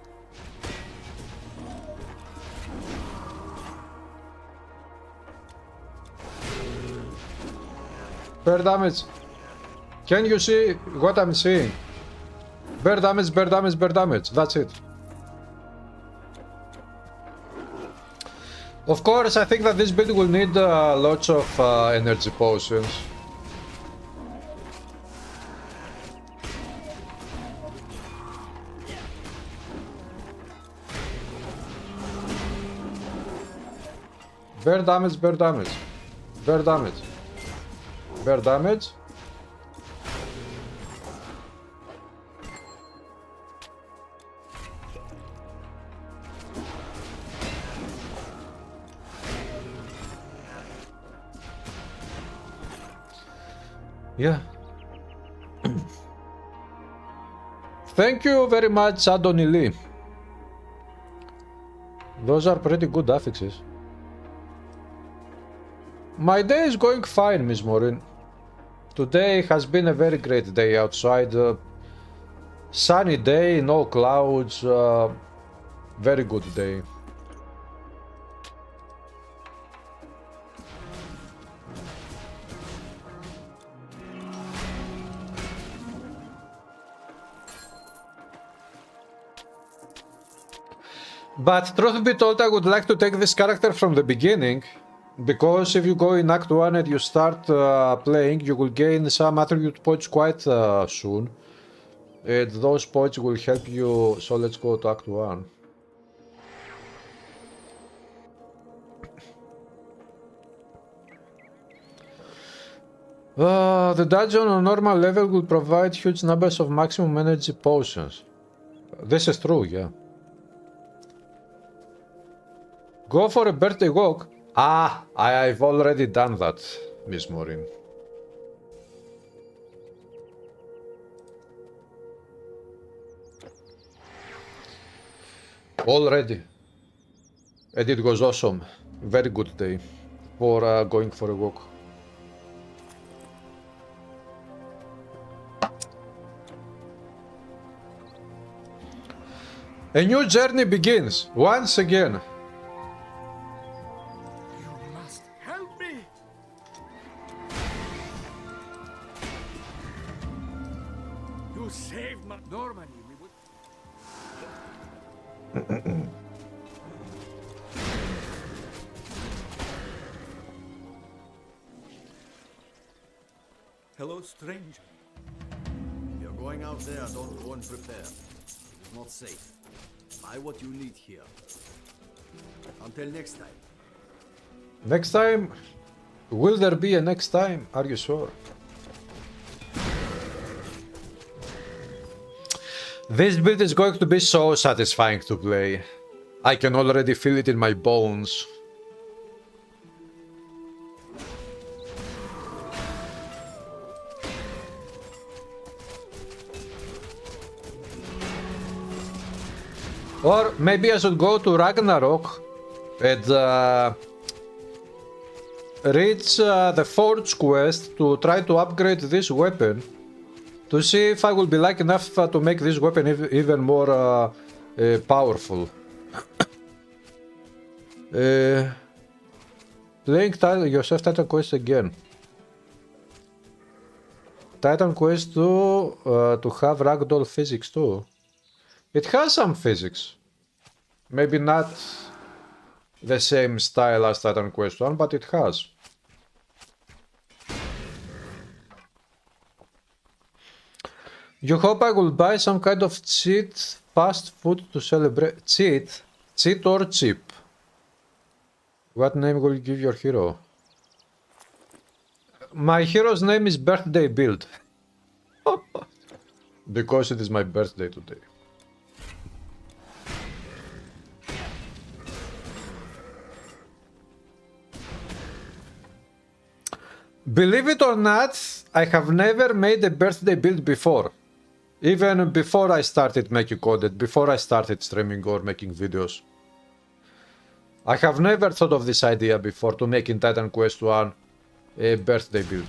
A: Bear damage. Can you see what I'm seeing? Bear damage, bear damage, bear damage. That's it. Of course, I think that this build will need lots of energy potions. Bear damage, bear damage. Bear damage. Bear damage. Yeah. Thank you very much, Adoni Lee. Those are pretty good affixes. My day is going fine, Miss Maureen. Today has been a very great day outside. Sunny day, no clouds. Very good day. But truth be told, I would like to take this character from the beginning, because if you go in Act 1 and you start playing, you will gain some attribute points quite soon. And those points will help you, so let's go to Act 1. The dungeon on normal level will provide huge numbers of maximum energy potions. This is true, yeah. Go for a birthday walk. Ah, I've already done that, Miss Maureen. Already. And it was awesome. Very good day for going for a walk. A new journey begins once again.
E: stranger. If you're going out there, don't go unprepared. It is not safe. Buy what you need here. Until next time.
A: Next time? Will there be a next time? Are you sure? This build is going to be so satisfying to play. I can already feel it in my bones. Or maybe I should go to Ragnarok and reach the Forge quest to try to upgrade this weapon to see if I will be lucky enough to make this weapon even more powerful. Playing yourself Titan Quest again. Titan Quest 2 to have ragdoll physics too. It has some physics. Maybe not the same style as Titan Quest 1, but it has. You hope I will buy some kind of cheat fast food to celebrate. Cheat? Cheat or cheap? What name will you give your hero? My hero's name is Birthday Build. Because it is my birthday today. Believe it or not, I have never made a birthday build before. Even before I started making content, before I started streaming or making videos. I have never thought of this idea before to make in Titan Quest 1 a birthday build.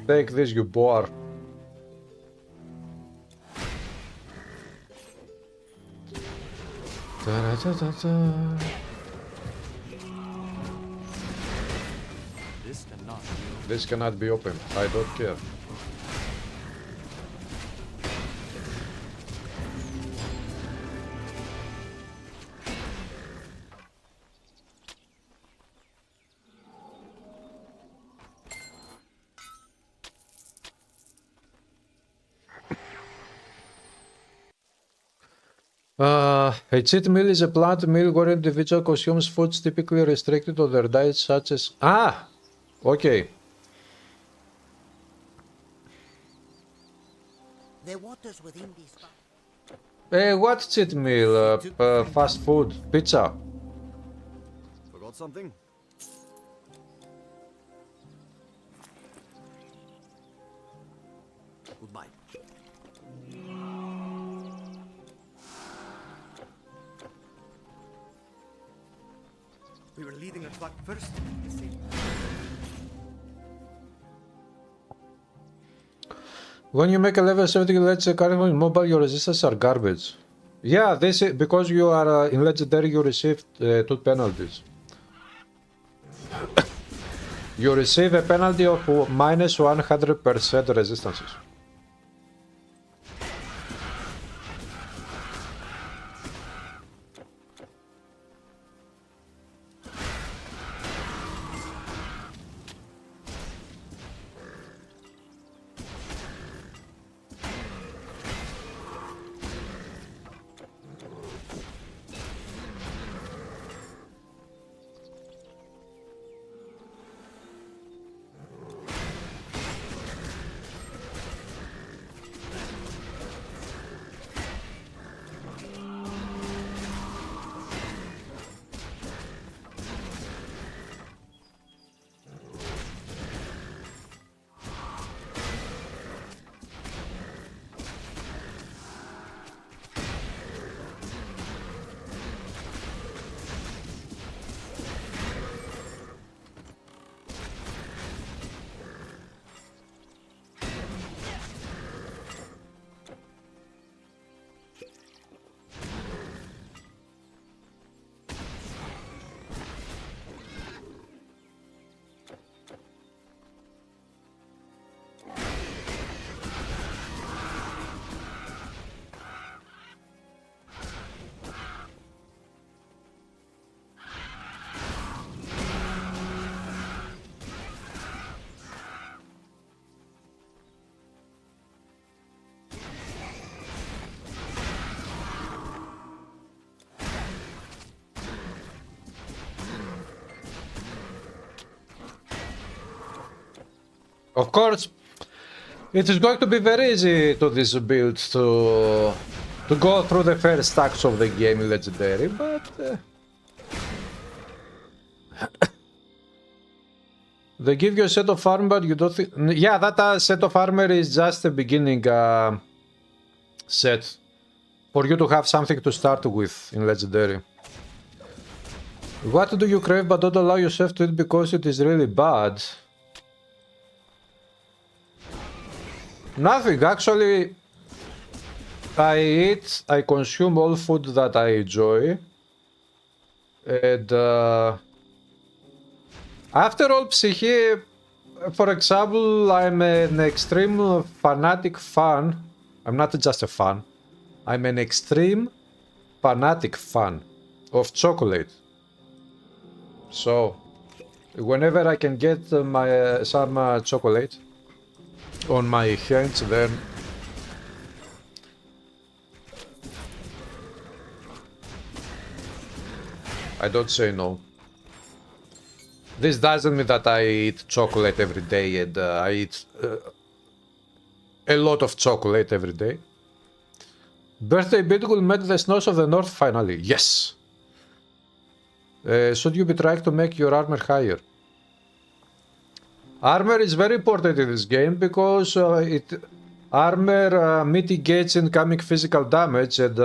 A: Take this, you boar. This cannot be opened. I don't care. A cheat meal is a planned meal where individual consumes foods typically restricted to their diets such as... Ah! Okay.
F: The waters within this...
A: What cheat meal? Fast food? Pizza?
E: Forgot something? Goodbye. We were leading a truck first, you see.
A: When you make a level 70 currently in mobile, your resistances are garbage. Yeah, this is because you are in legendary. You receive 2 penalties. You receive a penalty of minus 100% resistances. Of course, it is going to be very easy to this build to go through the first stacks of the game in Legendary, but they give you a set of armor, you don't think... Yeah, that set of armor is just a beginning set for you to have something to start with in Legendary. What do you crave but don't allow yourself to eat because it is really bad? Nothing, actually. I consume all food that I enjoy. And after all, Psyche, for example, I'm an extreme fanatic fan. I'm not just a fan. I'm an extreme fanatic fan of chocolate. So, whenever I can get some chocolate on my hands, then I don't say no. This doesn't mean that I eat chocolate every day and I eat a lot of chocolate every day. Birthday build will make the snows of the north finally. Yes! Should you be trying to make your armor higher? Armor is very important in this game because armor mitigates incoming physical damage, and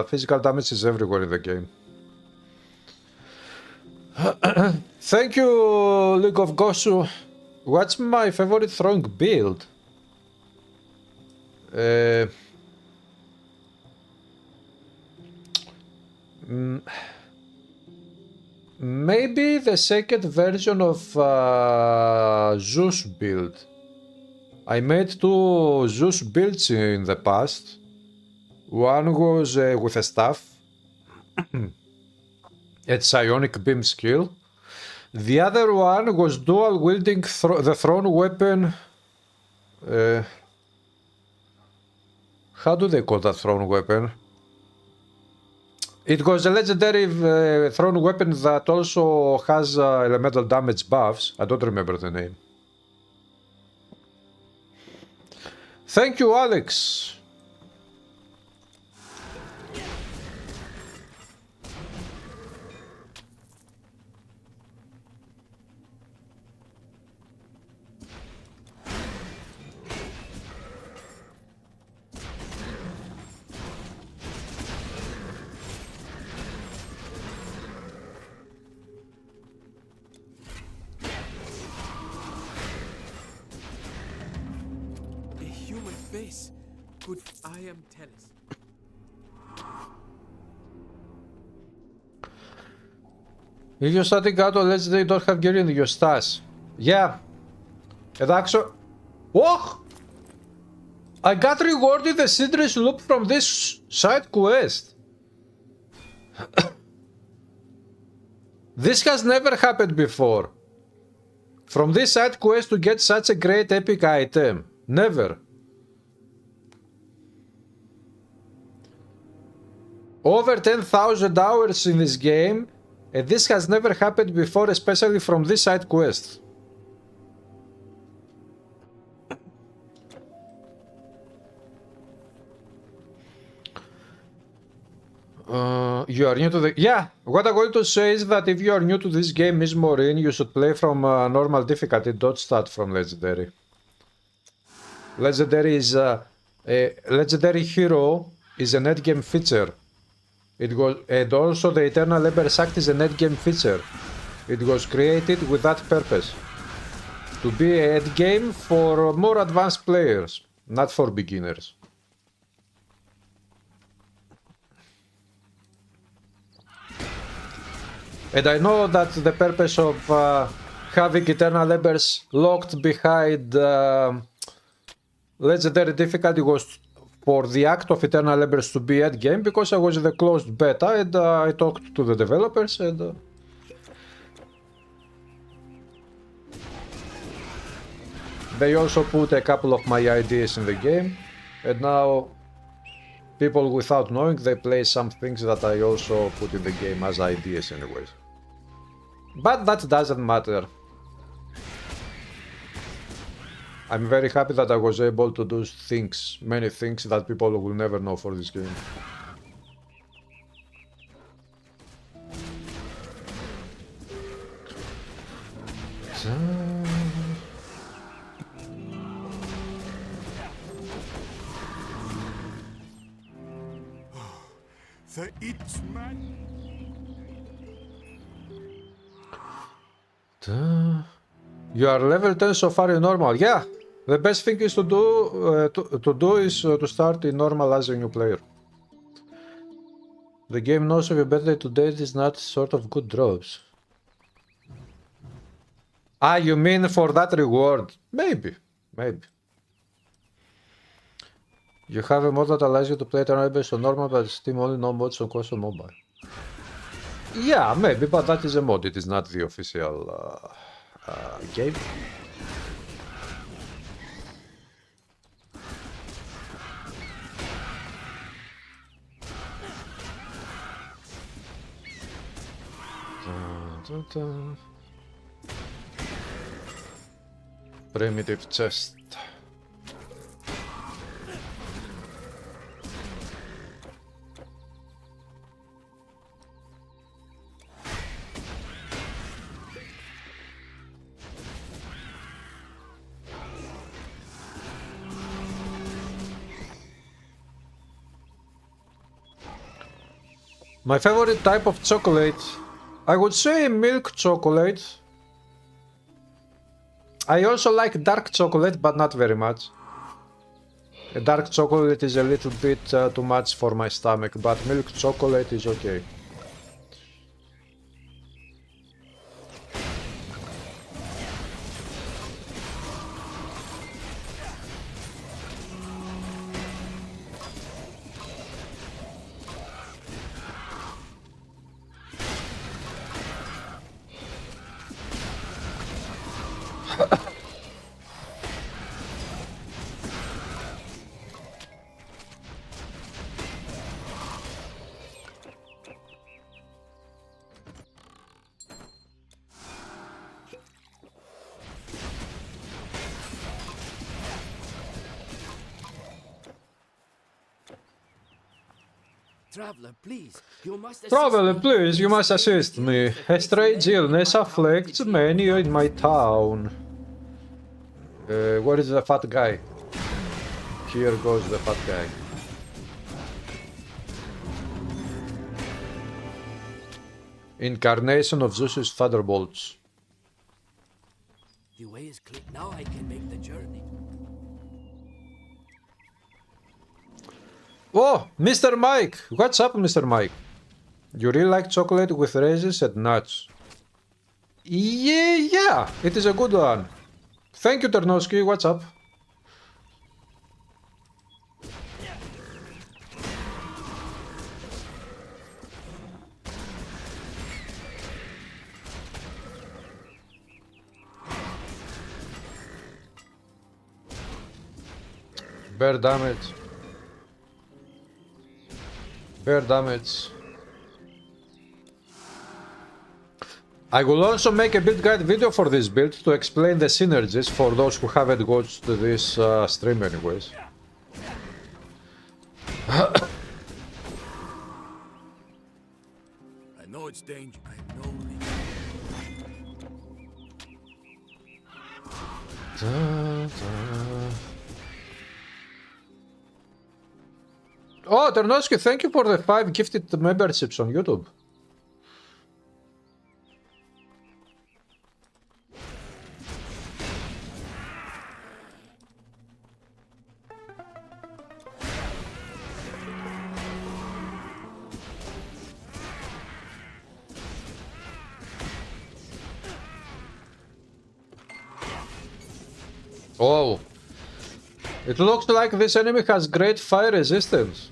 A: physical damage is everywhere in the game. Thank you, League of Gosu. What's my favorite throwing build? Maybe the second version of Zeus build. I made two Zeus builds in the past. One was with a staff, a psionic beam skill. The other one was dual wielding the thrown weapon. How do they call that thrown weapon? It was a legendary thrown weapon that also has elemental damage buffs. I don't remember the name. Thank you, Alex.
G: Could I am tell us?
A: If you're starting out on Legendary, don't have gear in your stash. Yeah. And actually... Whoa! I got rewarded the Citrus Loop from this side quest. This has never happened before. From this side quest to get such a great epic item. Never. Over 10,000 hours in this game, and this has never happened before, especially from this side quest. You are new to the... Yeah, what I'm going to say is that if you are new to this game, Miss Maureen, you should play from normal difficulty, don't start from Legendary. Legendary is... a Legendary Hero is an endgame feature. It was, and also the Eternal Embers Act is an endgame feature. It was created with that purpose. To be an endgame for more advanced players, not for beginners. And I know that the purpose of having Eternal Embers locked behind Legendary difficulty was for the act of Eternal Embers to be endgame, because I was in the closed beta and I talked to the developers and they also put a couple of my ideas in the game, and now people without knowing, they play some things that I also put in the game as ideas anyways. But that doesn't matter. I'm very happy that I was able to do things, many things that people will never know for this game.
G: The Itchman.
A: You are level 10 so far in normal. Yeah, the best thing is to do is to start in normal as a new player. The game knows if your birthday today is not sort of good drops. Ah, you mean for that reward? Maybe, maybe. You have a mod that allows you to play tournament based on normal, but Steam only no mods on console mobile. Yeah, maybe, but that is a mod. It is not the official game. Primitive chest. My favorite type of chocolate, I would say milk chocolate. I also like dark chocolate, but not very much. Dark chocolate is a little bit too much for my stomach, but milk chocolate is okay.
H: Traveler, please, you must assist
A: Traveler,
H: me.
A: please, you must assist me. A strange illness afflicts many in my town. Where is the fat guy? Here goes the fat guy. Incarnation of Zeus's thunderbolts.
H: The way is clear. Now I can make the journey.
A: Oh, Mr. Mike! What's up, Mr. Mike? You really like chocolate with raisins and nuts? Yeah, it is a good one. Thank you, Ternosky. What's up? Bear damage. Bear damage. I will also make a build guide video for this build to explain the synergies for those who haven't watched this stream anyways.
G: I know it's dangerous. I know.
A: Oh, Ternosky, thank you for the 5 gifted memberships on YouTube. Oh, it looks like this enemy has great fire resistance.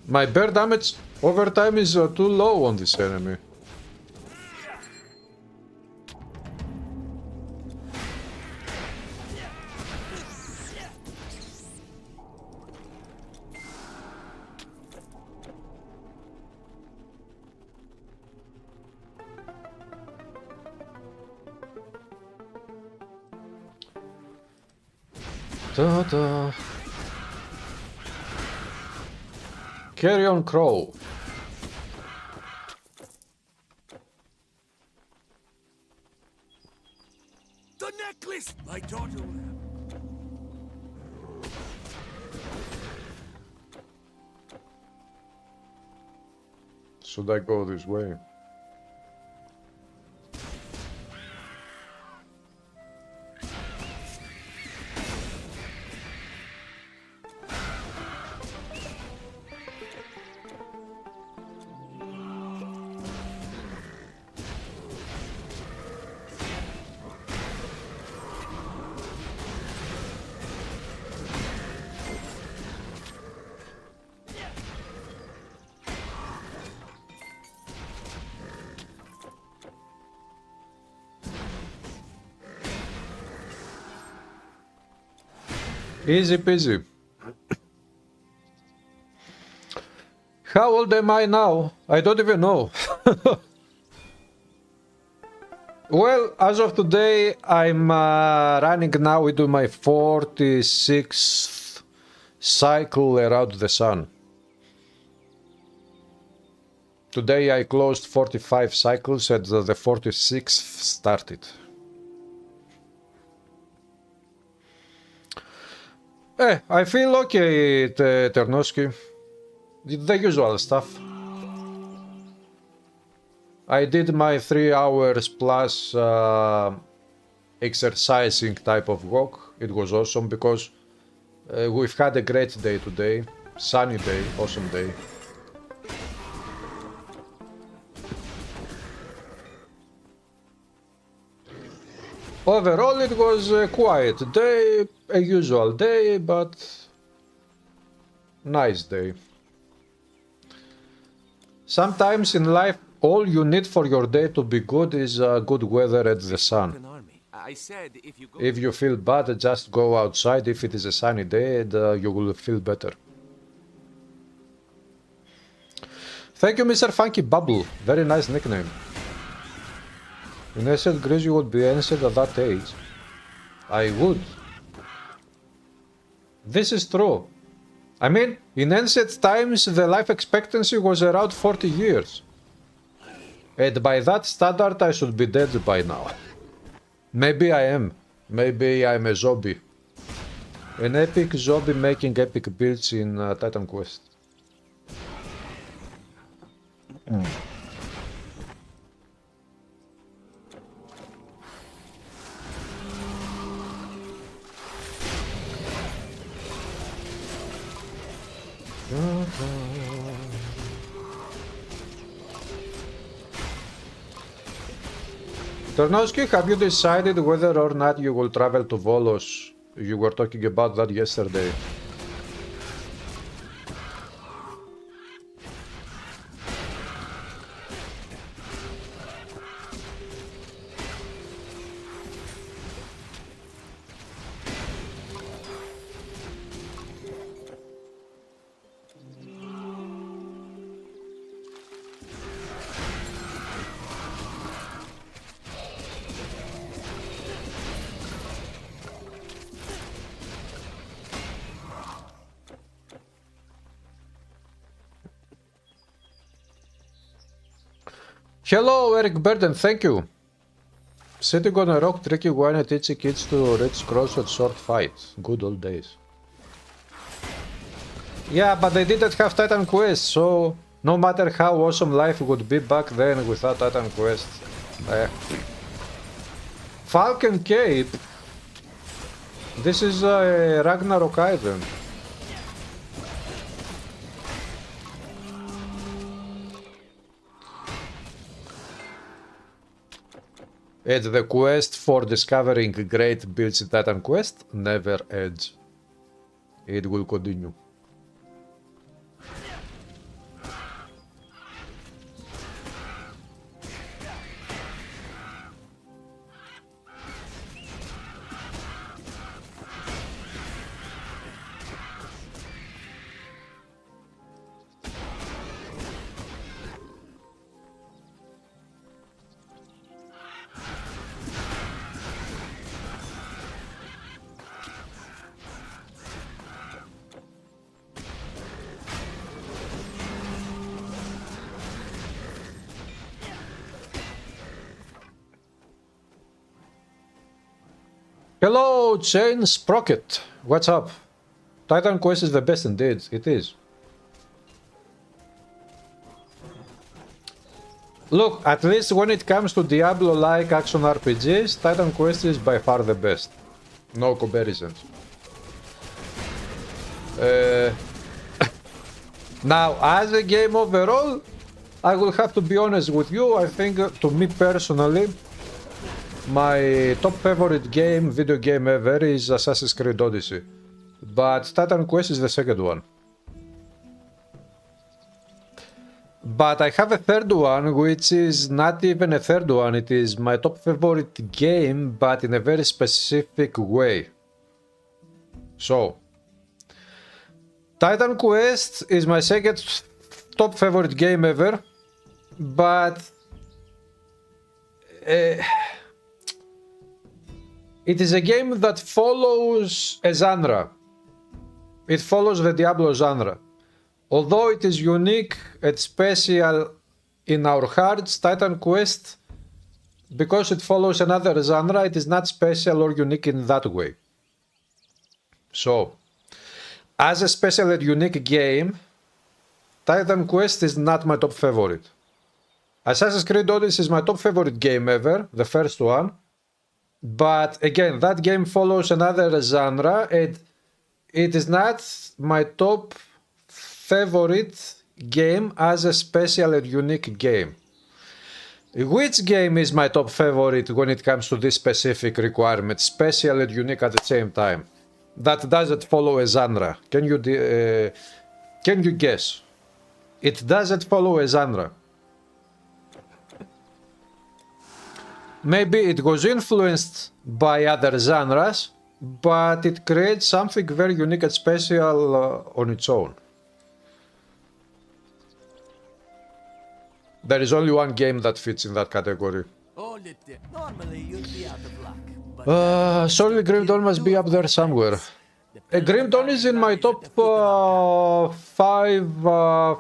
A: My bear damage over time is too low on this enemy. Ta-da. Carry on, Crow.
G: The necklace! My daughter will have.
A: Should I go this way? Easy peasy. How old am I now? I don't even know. Well, as of today, I'm running now into my 46th cycle around the sun. Today I closed 45 cycles and the 46th started. I feel okay, Ternosky. The usual stuff. I did my 3 hours plus exercising type of walk. It was awesome because we've had a great day today. Sunny day, awesome day. Overall, it was a quiet day, a usual day, but nice day. Sometimes in life, all you need for your day to be good is good weather and the sun.
H: I said
A: If you feel bad, just go outside if it is a sunny day and you will feel better. Thank you, Mr. Funky Bubble. Very nice nickname. In ancient Greece, you would be ancient at that age. I would. This is true. I mean, in ancient times, the life expectancy was around 40 years. And by that standard, I should be dead by now. Maybe I am. Maybe I'm a zombie. An epic zombie making epic builds in Titan Quest. Tornowski, have you decided whether or not you will travel to Volos? You were talking about that yesterday. Hello, Eric Burden, thank you. Sitting on a rock, drinking wine and teaching kids to reach crossword sword fights. Good old days. Yeah, but they didn't have Titan Quest, so no matter how awesome life would be back then without Titan Quest. Falcon Cape? This is Ragnarok Island. And the quest for discovering great builds in Titan Quest never ends. It will continue. Hello, Chain Sprocket. What's up? Titan Quest is the best indeed. It is. Look, at least when it comes to Diablo-like action RPGs, Titan Quest is by far the best. No comparisons. Now, as a game overall, I will have to be honest with you. I think, to me personally, my top favorite video game ever is Assassin's Creed Odyssey. But Titan Quest is the second one. But I have a third one, which is not even a third one. It is my top favorite game, but in a very specific way. So, Titan Quest is my second top favorite game ever, but it is a game that follows a genre. It follows the Diablo genre. Although it is unique and special in our hearts, Titan Quest, because it follows another genre, it is not special or unique in that way. So, as a special and unique game, Titan Quest is not my top favorite. Assassin's Creed Odyssey is my top favorite game ever, the first one. But again, that game follows another genre and it is not my top favorite game as a special and unique game. Which game is my top favorite when it comes to this specific requirement, special and unique at the same time? That doesn't follow a genre. Can you guess? It doesn't follow a genre. Maybe it was influenced by other genres, but it creates something very unique and special on its own. There is only one game that fits in that category.
H: Normally you'd be out of luck.
A: Surely Grim Dawn must be up there somewhere. Grim Dawn is in my top 5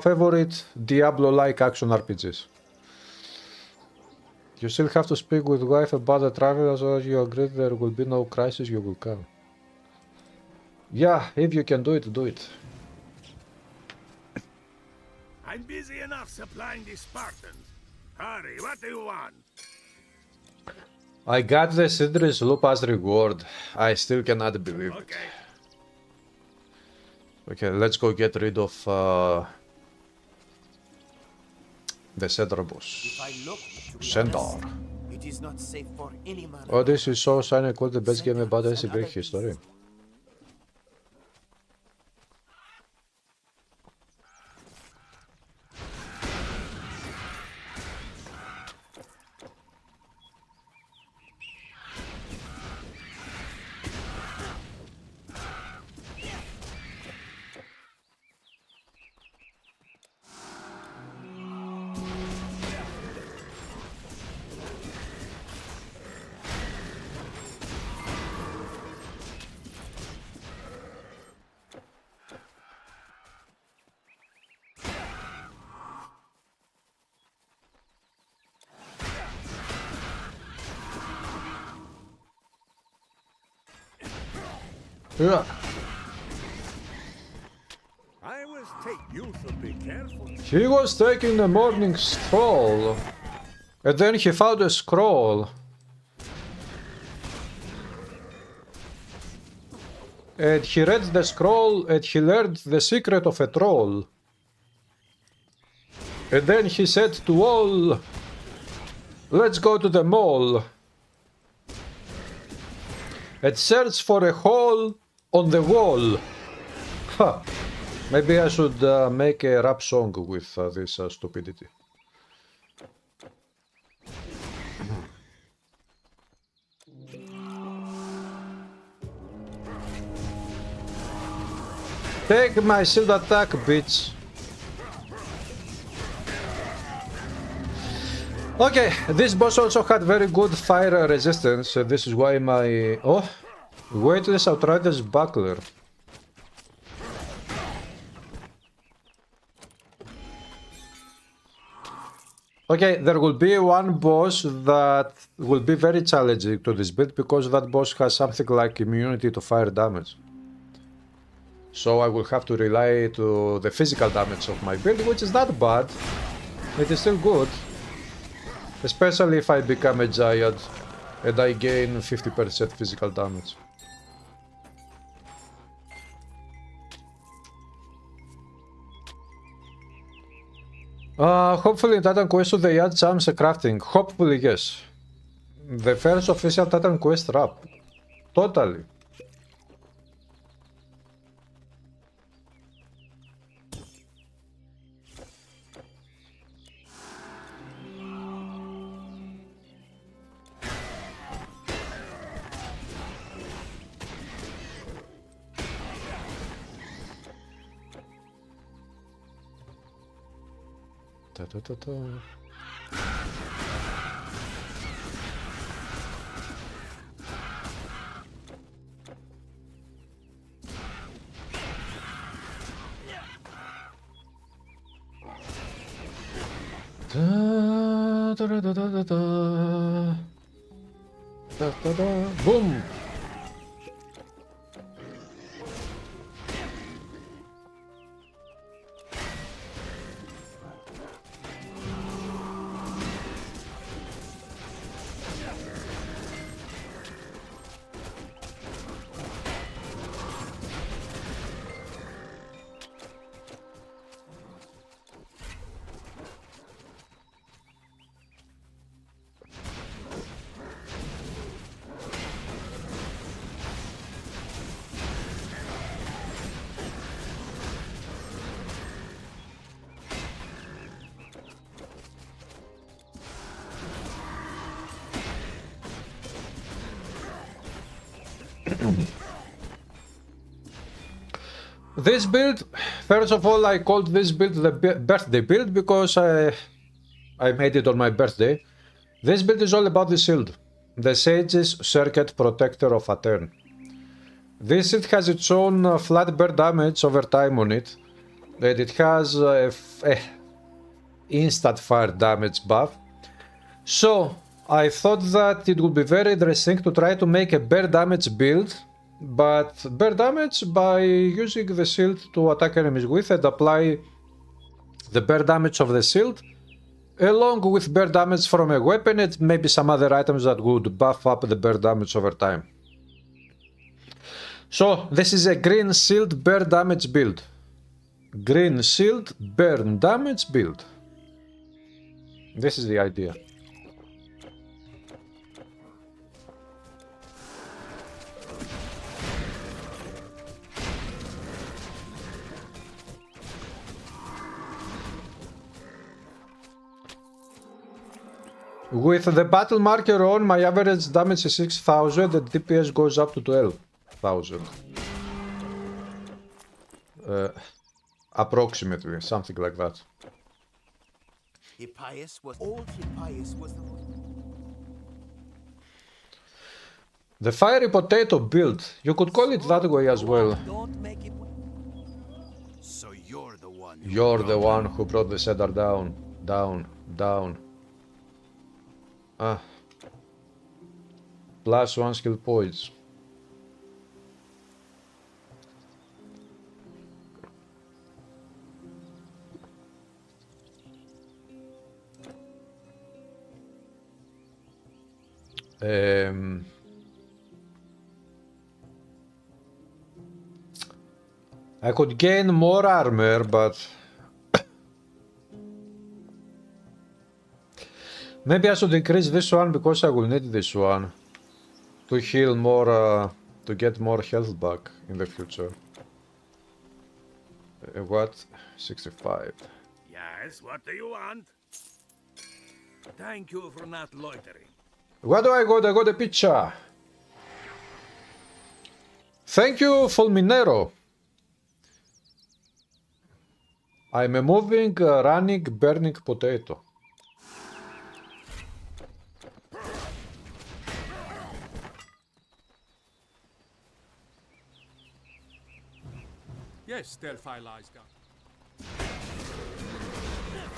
A: favorite Diablo-like action RPGs. You still have to speak with wife about the travel, so you agree there will be no crisis, you will come. Yeah, if you can do it, do it.
G: I'm busy enough supplying the Spartans. Hurry, what do you want?
A: I got the Sidris loop as reward. I still cannot believe it. Okay, let's go get rid of the Cedar boss. Centaur.
F: It is not safe for any man.
A: Oh, this is so shiny, called the best game about AC Greek history. Yeah.
G: I was take you should be careful.
A: He was taking a morning stroll, and then he found a scroll. And he read the scroll and he learned the secret of a troll. And then he said to all, let's go to the mall and search for a hole on the wall. Huh. Maybe I should make a rap song with this stupidity. Take my shield attack, bitch. Okay, this boss also had very good fire resistance. This is why my... Oh, weightless Outrider's buckler. Okay, there will be one boss that will be very challenging to this build because that boss has something like immunity to fire damage. So I will have to rely to the physical damage of my build, which is not bad. It is still good. Especially if I become a giant and I gain 50% physical damage. Hopefully in Titan Quest they add chance crafting. Hopefully yes. The first official Titan Quest wrap. Totally. Ta ta ta ta. Da, da, da, da, da, da. Da, da, da. Boom! This build, first of all, I called this build the birthday build because I made it on my birthday. This build is all about the shield, the Sage's Circuit Protector of a turn. This shield has its own flat bear damage over time on it, and it has instant fire damage buff. So I thought that it would be very interesting to try to make a bear damage build, but bear damage by using the shield to attack enemies with and apply the bear damage of the shield along with bear damage from a weapon and maybe some other items that would buff up the bear damage over time. So this is a green shield bear damage build. Green shield burn damage build. This is the idea. With the battle marker on, my average damage is 6,000 and DPS goes up to 12,000. Approximately, something like that.
F: Old Hippias was the one.
A: The fiery potato build, you could call it that way as well.
F: Don't make it.
E: So you're the one.
A: You're the one who brought the cedar down, down, down. Ah. Plus 1 skill points. I could gain more armor, but maybe I should increase this one because I will need this one to heal more, to get more health back in the future. What? 65.
G: Yes, what do you want? Thank you for not loitering.
A: What do I got? I got a pizza. Thank you, Fulminero. I'm a moving, running, burning potato.
I: Yes, Delphi lies down.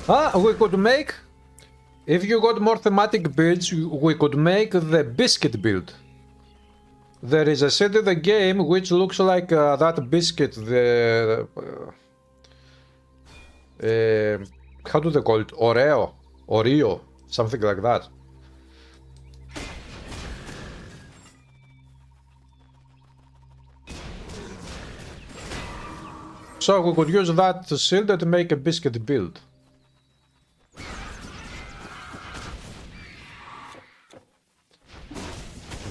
A: Ah, we could make If you got more thematic builds, we could make the biscuit build. There is a set in the game which looks like that biscuit, the... how do they call it? Oreo, something like that. So we could use that shield to make a biscuit build.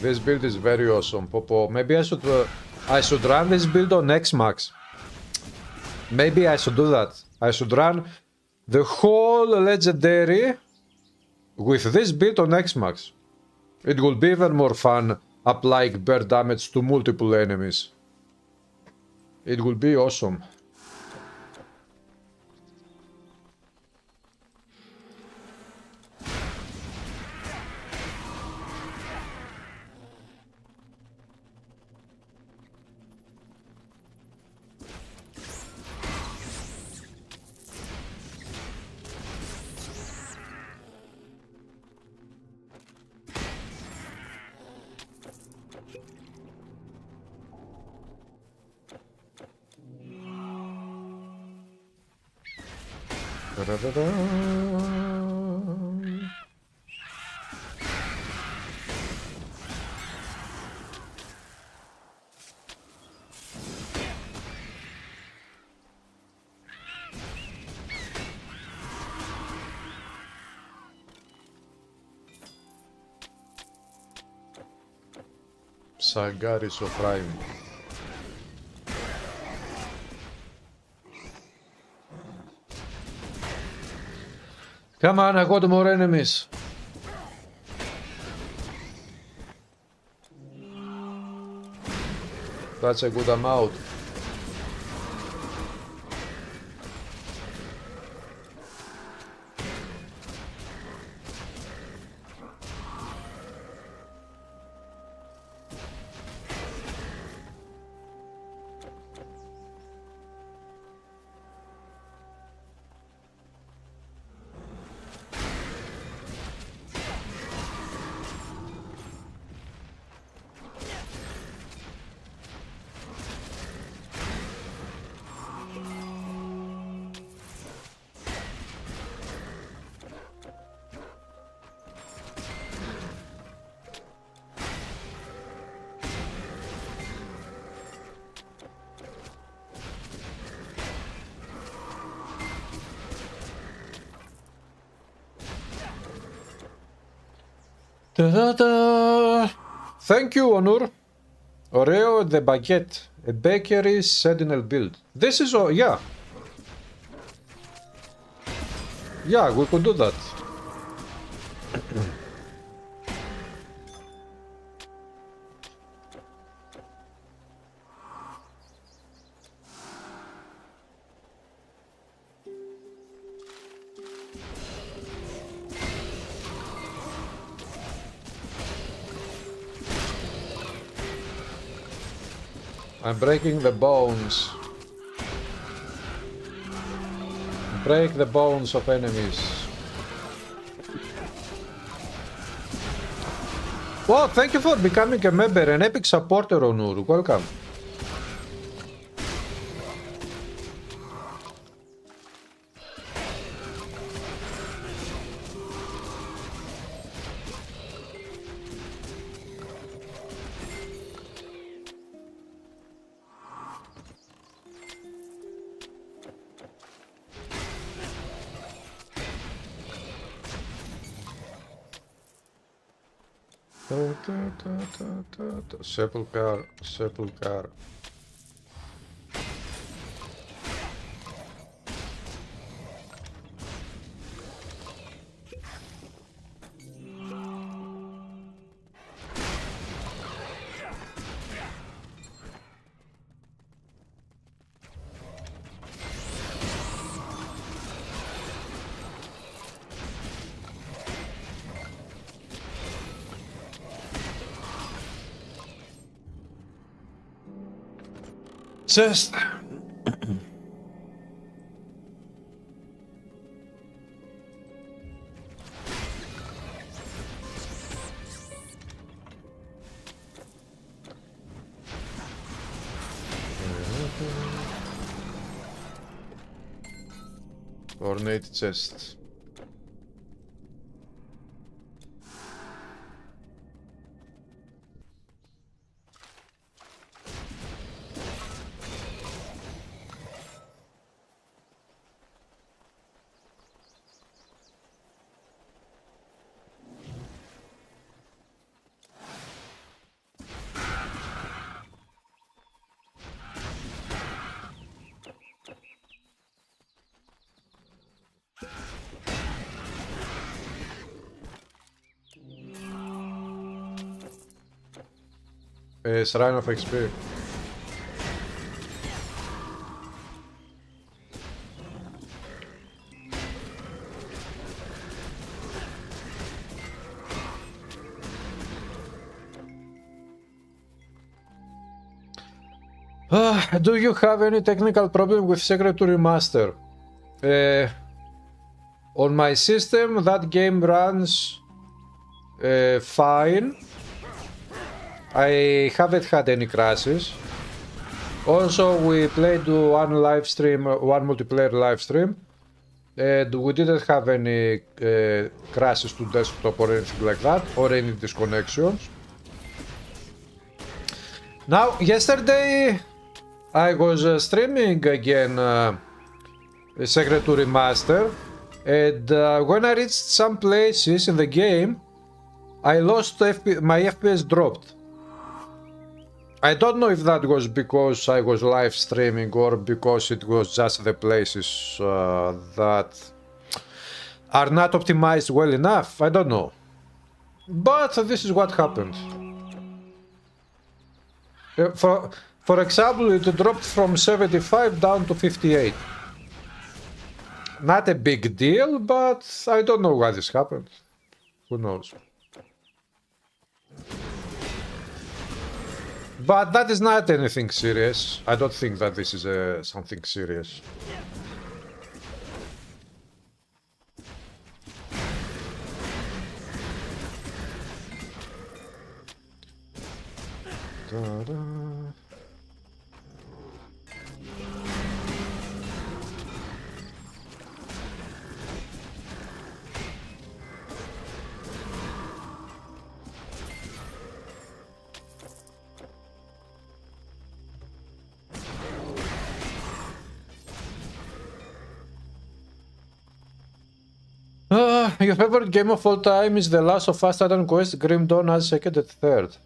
A: This build is very awesome, Popo. Maybe I should run this build on Xmax. Maybe I should do that. I should run the whole legendary with this build on Xmax. It will be even more fun applying bear damage to multiple enemies. It will be awesome. Sagaris of Prime. Come on, I got more enemies. That's a good amount. Da-da-da. Thank you, Onur. Oreo the baguette, a bakery sentinel build. This is all, yeah. Yeah, we could do that. I'm breaking the bones. Break the bones of enemies. Well, thank you for becoming a member, an epic supporter, Onur. Welcome. Sepulchre, sepulchre. Just Ornate chest. Shrine of XP. Do you have any technical problem with Secret to Remaster? On my system, that game runs fine. I haven't had any crashes. Also, we played one multiplayer live stream, and we didn't have any crashes to desktop or anything like that, or any disconnections. Now, yesterday I was streaming again Secret to Remaster, and when I reached some places in the game, I lost my FPS dropped. I don't know if that was because I was live streaming or because it was just the places that are not optimized well enough. I don't know. But this is what happened. For example, it dropped from 75 down to 58. Not a big deal, but I don't know why this happened. Who knows? But that is not anything serious. I don't think that this is something serious. Ta-da. Your favorite game of all time is The Last of Us, Titan Quest, Grim Dawn as second and third.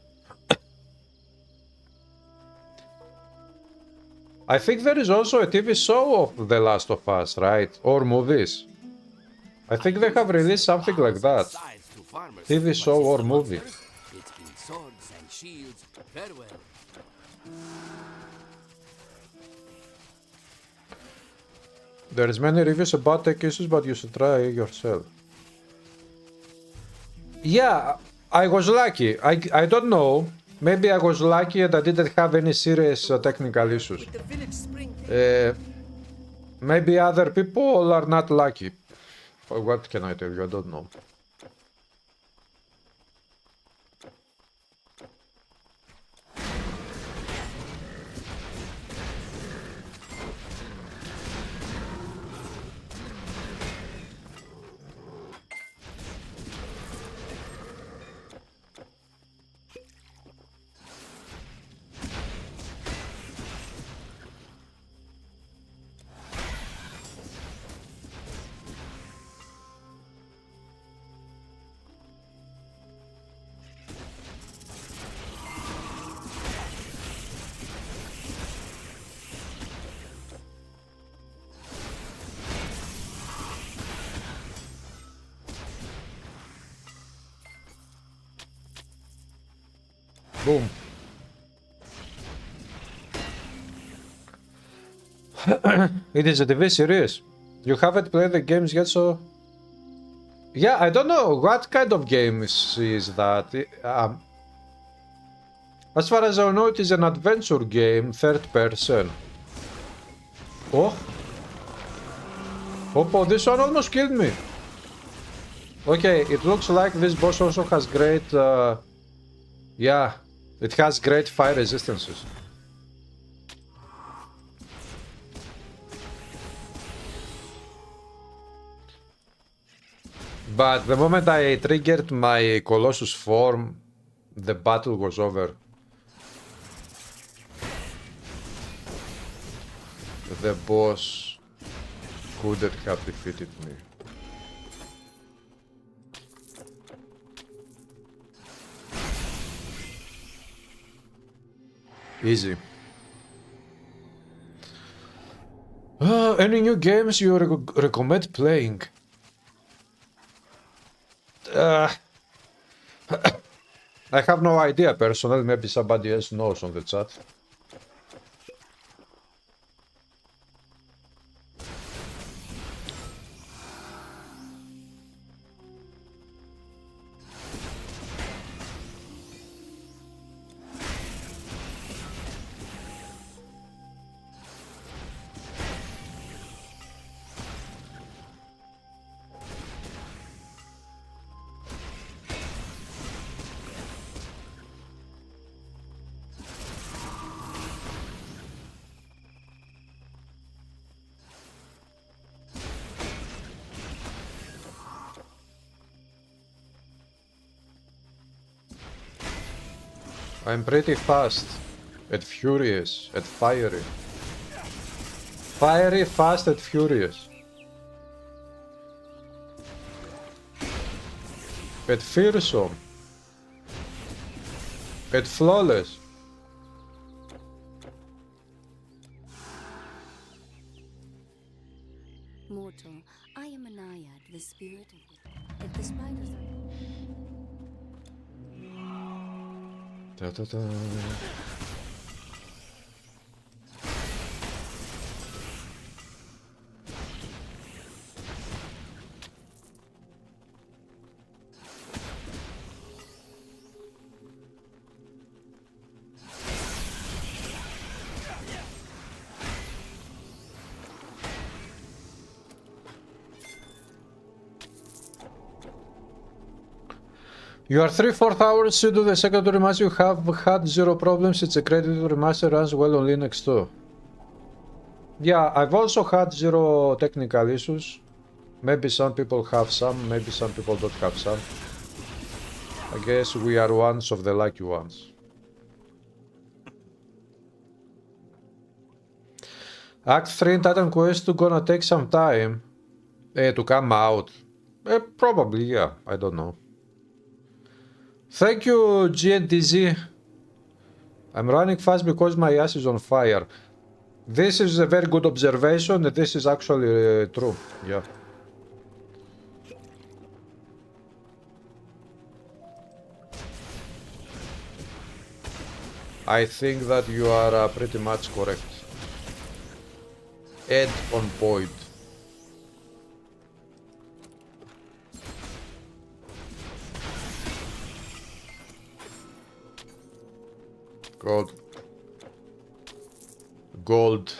A: I think there is also a TV show of The Last of Us, right? Or movies. I think they have released something like that. TV show or movie.
H: It's been swords and shields. Farewell.
A: There is many reviews about tech issues, but you should try yourself. Yeah, I was lucky. I don't know. Maybe I was lucky and I didn't have any serious technical issues.
F: With the village spring.
A: Maybe other people are not lucky. What can I tell you? I don't know. Boom. It is a TV series. You haven't played the games yet, so... Yeah, I don't know. What kind of games is that? As far as I know, it is an adventure game, third person. Oh. Oh, this one almost killed me. Okay, it looks like this boss also has great... yeah, it has great fire resistances. But the moment I triggered my Colossus form, the battle was over. The boss couldn't have defeated me. Easy. Any new games you recommend playing? I have no idea personally, maybe somebody else knows on the chat. I'm pretty fast, and furious, and fiery. Fiery, fast, and furious. And fearsome. And flawless.
I: Mortal, I am a naiad, the spirit of if the spiders are...
A: Da, da, da. You are 3/4 hours into the second remaster. You have had zero problems. It's a credit to remaster, runs well on Linux too. Yeah, I've also had zero technical issues. Maybe some people have some, maybe some people don't have some. I guess we are ones of the lucky ones. Act 3 in Titan Quest 2 gonna take some time to come out. Probably, yeah, I don't know. Thank you, GNTZ. I'm running fast because my ass is on fire. This is a very good observation. This is actually true. Yeah. I think that you are pretty much correct. And on point. Gold. Gold.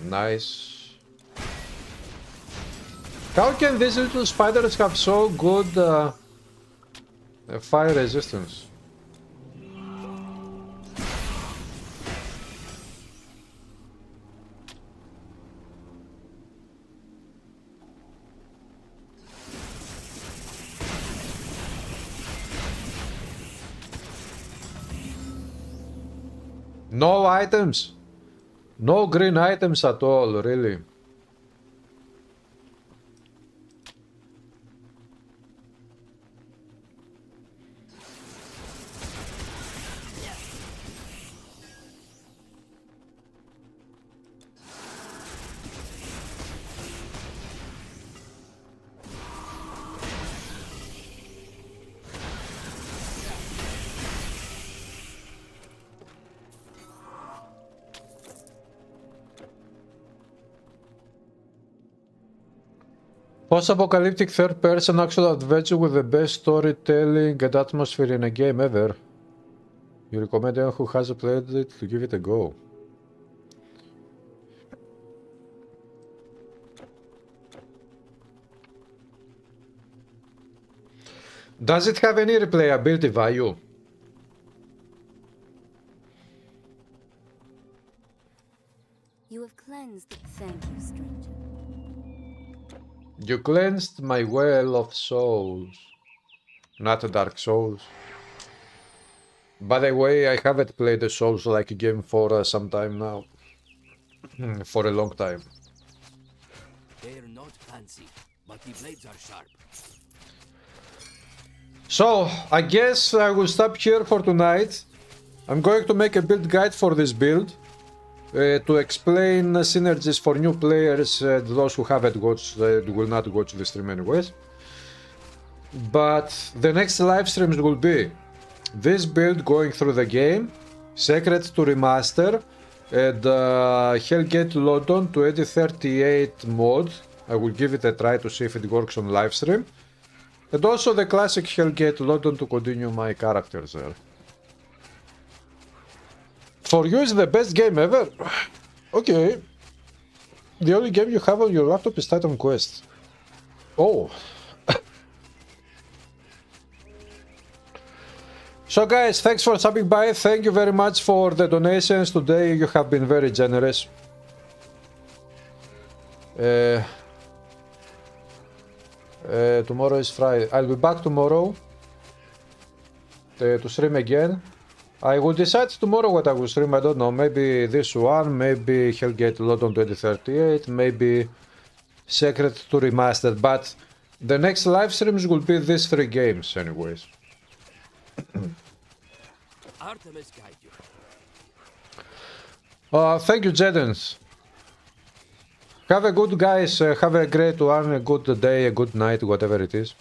A: Nice. How can these little spiders have so good fire resistance? No items. No green items at all, really. Post-apocalyptic third-person action adventure with the best storytelling and atmosphere in a game ever. You recommend anyone who hasn't played it to give it a go. Does it have any replayability value?
I: You have cleansed. Thank you, stranger.
A: You cleansed my well of souls. Not Dark Souls. By the way, I haven't played a Souls-like game for some time now. For a long time.
H: They're not fancy, but the blades are sharp.
A: So, I guess I will stop here for tonight. I'm going to make a build guide for this build. To explain synergies for new players, those who haven't watched, will not watch the stream anyways. But the next live streams will be this build going through the game, Secret to Remaster, and Hellgate London 2038 mod. I will give it a try to see if it works on live stream. And also the classic Hellgate London to continue my characters there. For you is the best game ever? Okay. The only game you have on your laptop is Titan Quest. Oh. So guys, thanks for stopping by. Thank you very much for the donations today. You have been very generous. Tomorrow is Friday. I'll be back tomorrow to stream again. I will decide tomorrow what I will stream. I don't know. Maybe this one, maybe Hellgate London 2038, maybe Secret to Remastered. But the next live streams will be these 3 games anyways.
H: Artemis guide you.
A: Thank you, Jedens. Have a good guys. Have a great one, a good day, a good night, whatever it is.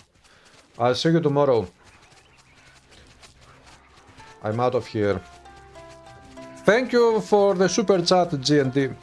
A: I'll see you tomorrow. I'm out of here. Thank you for the super chat, GNT.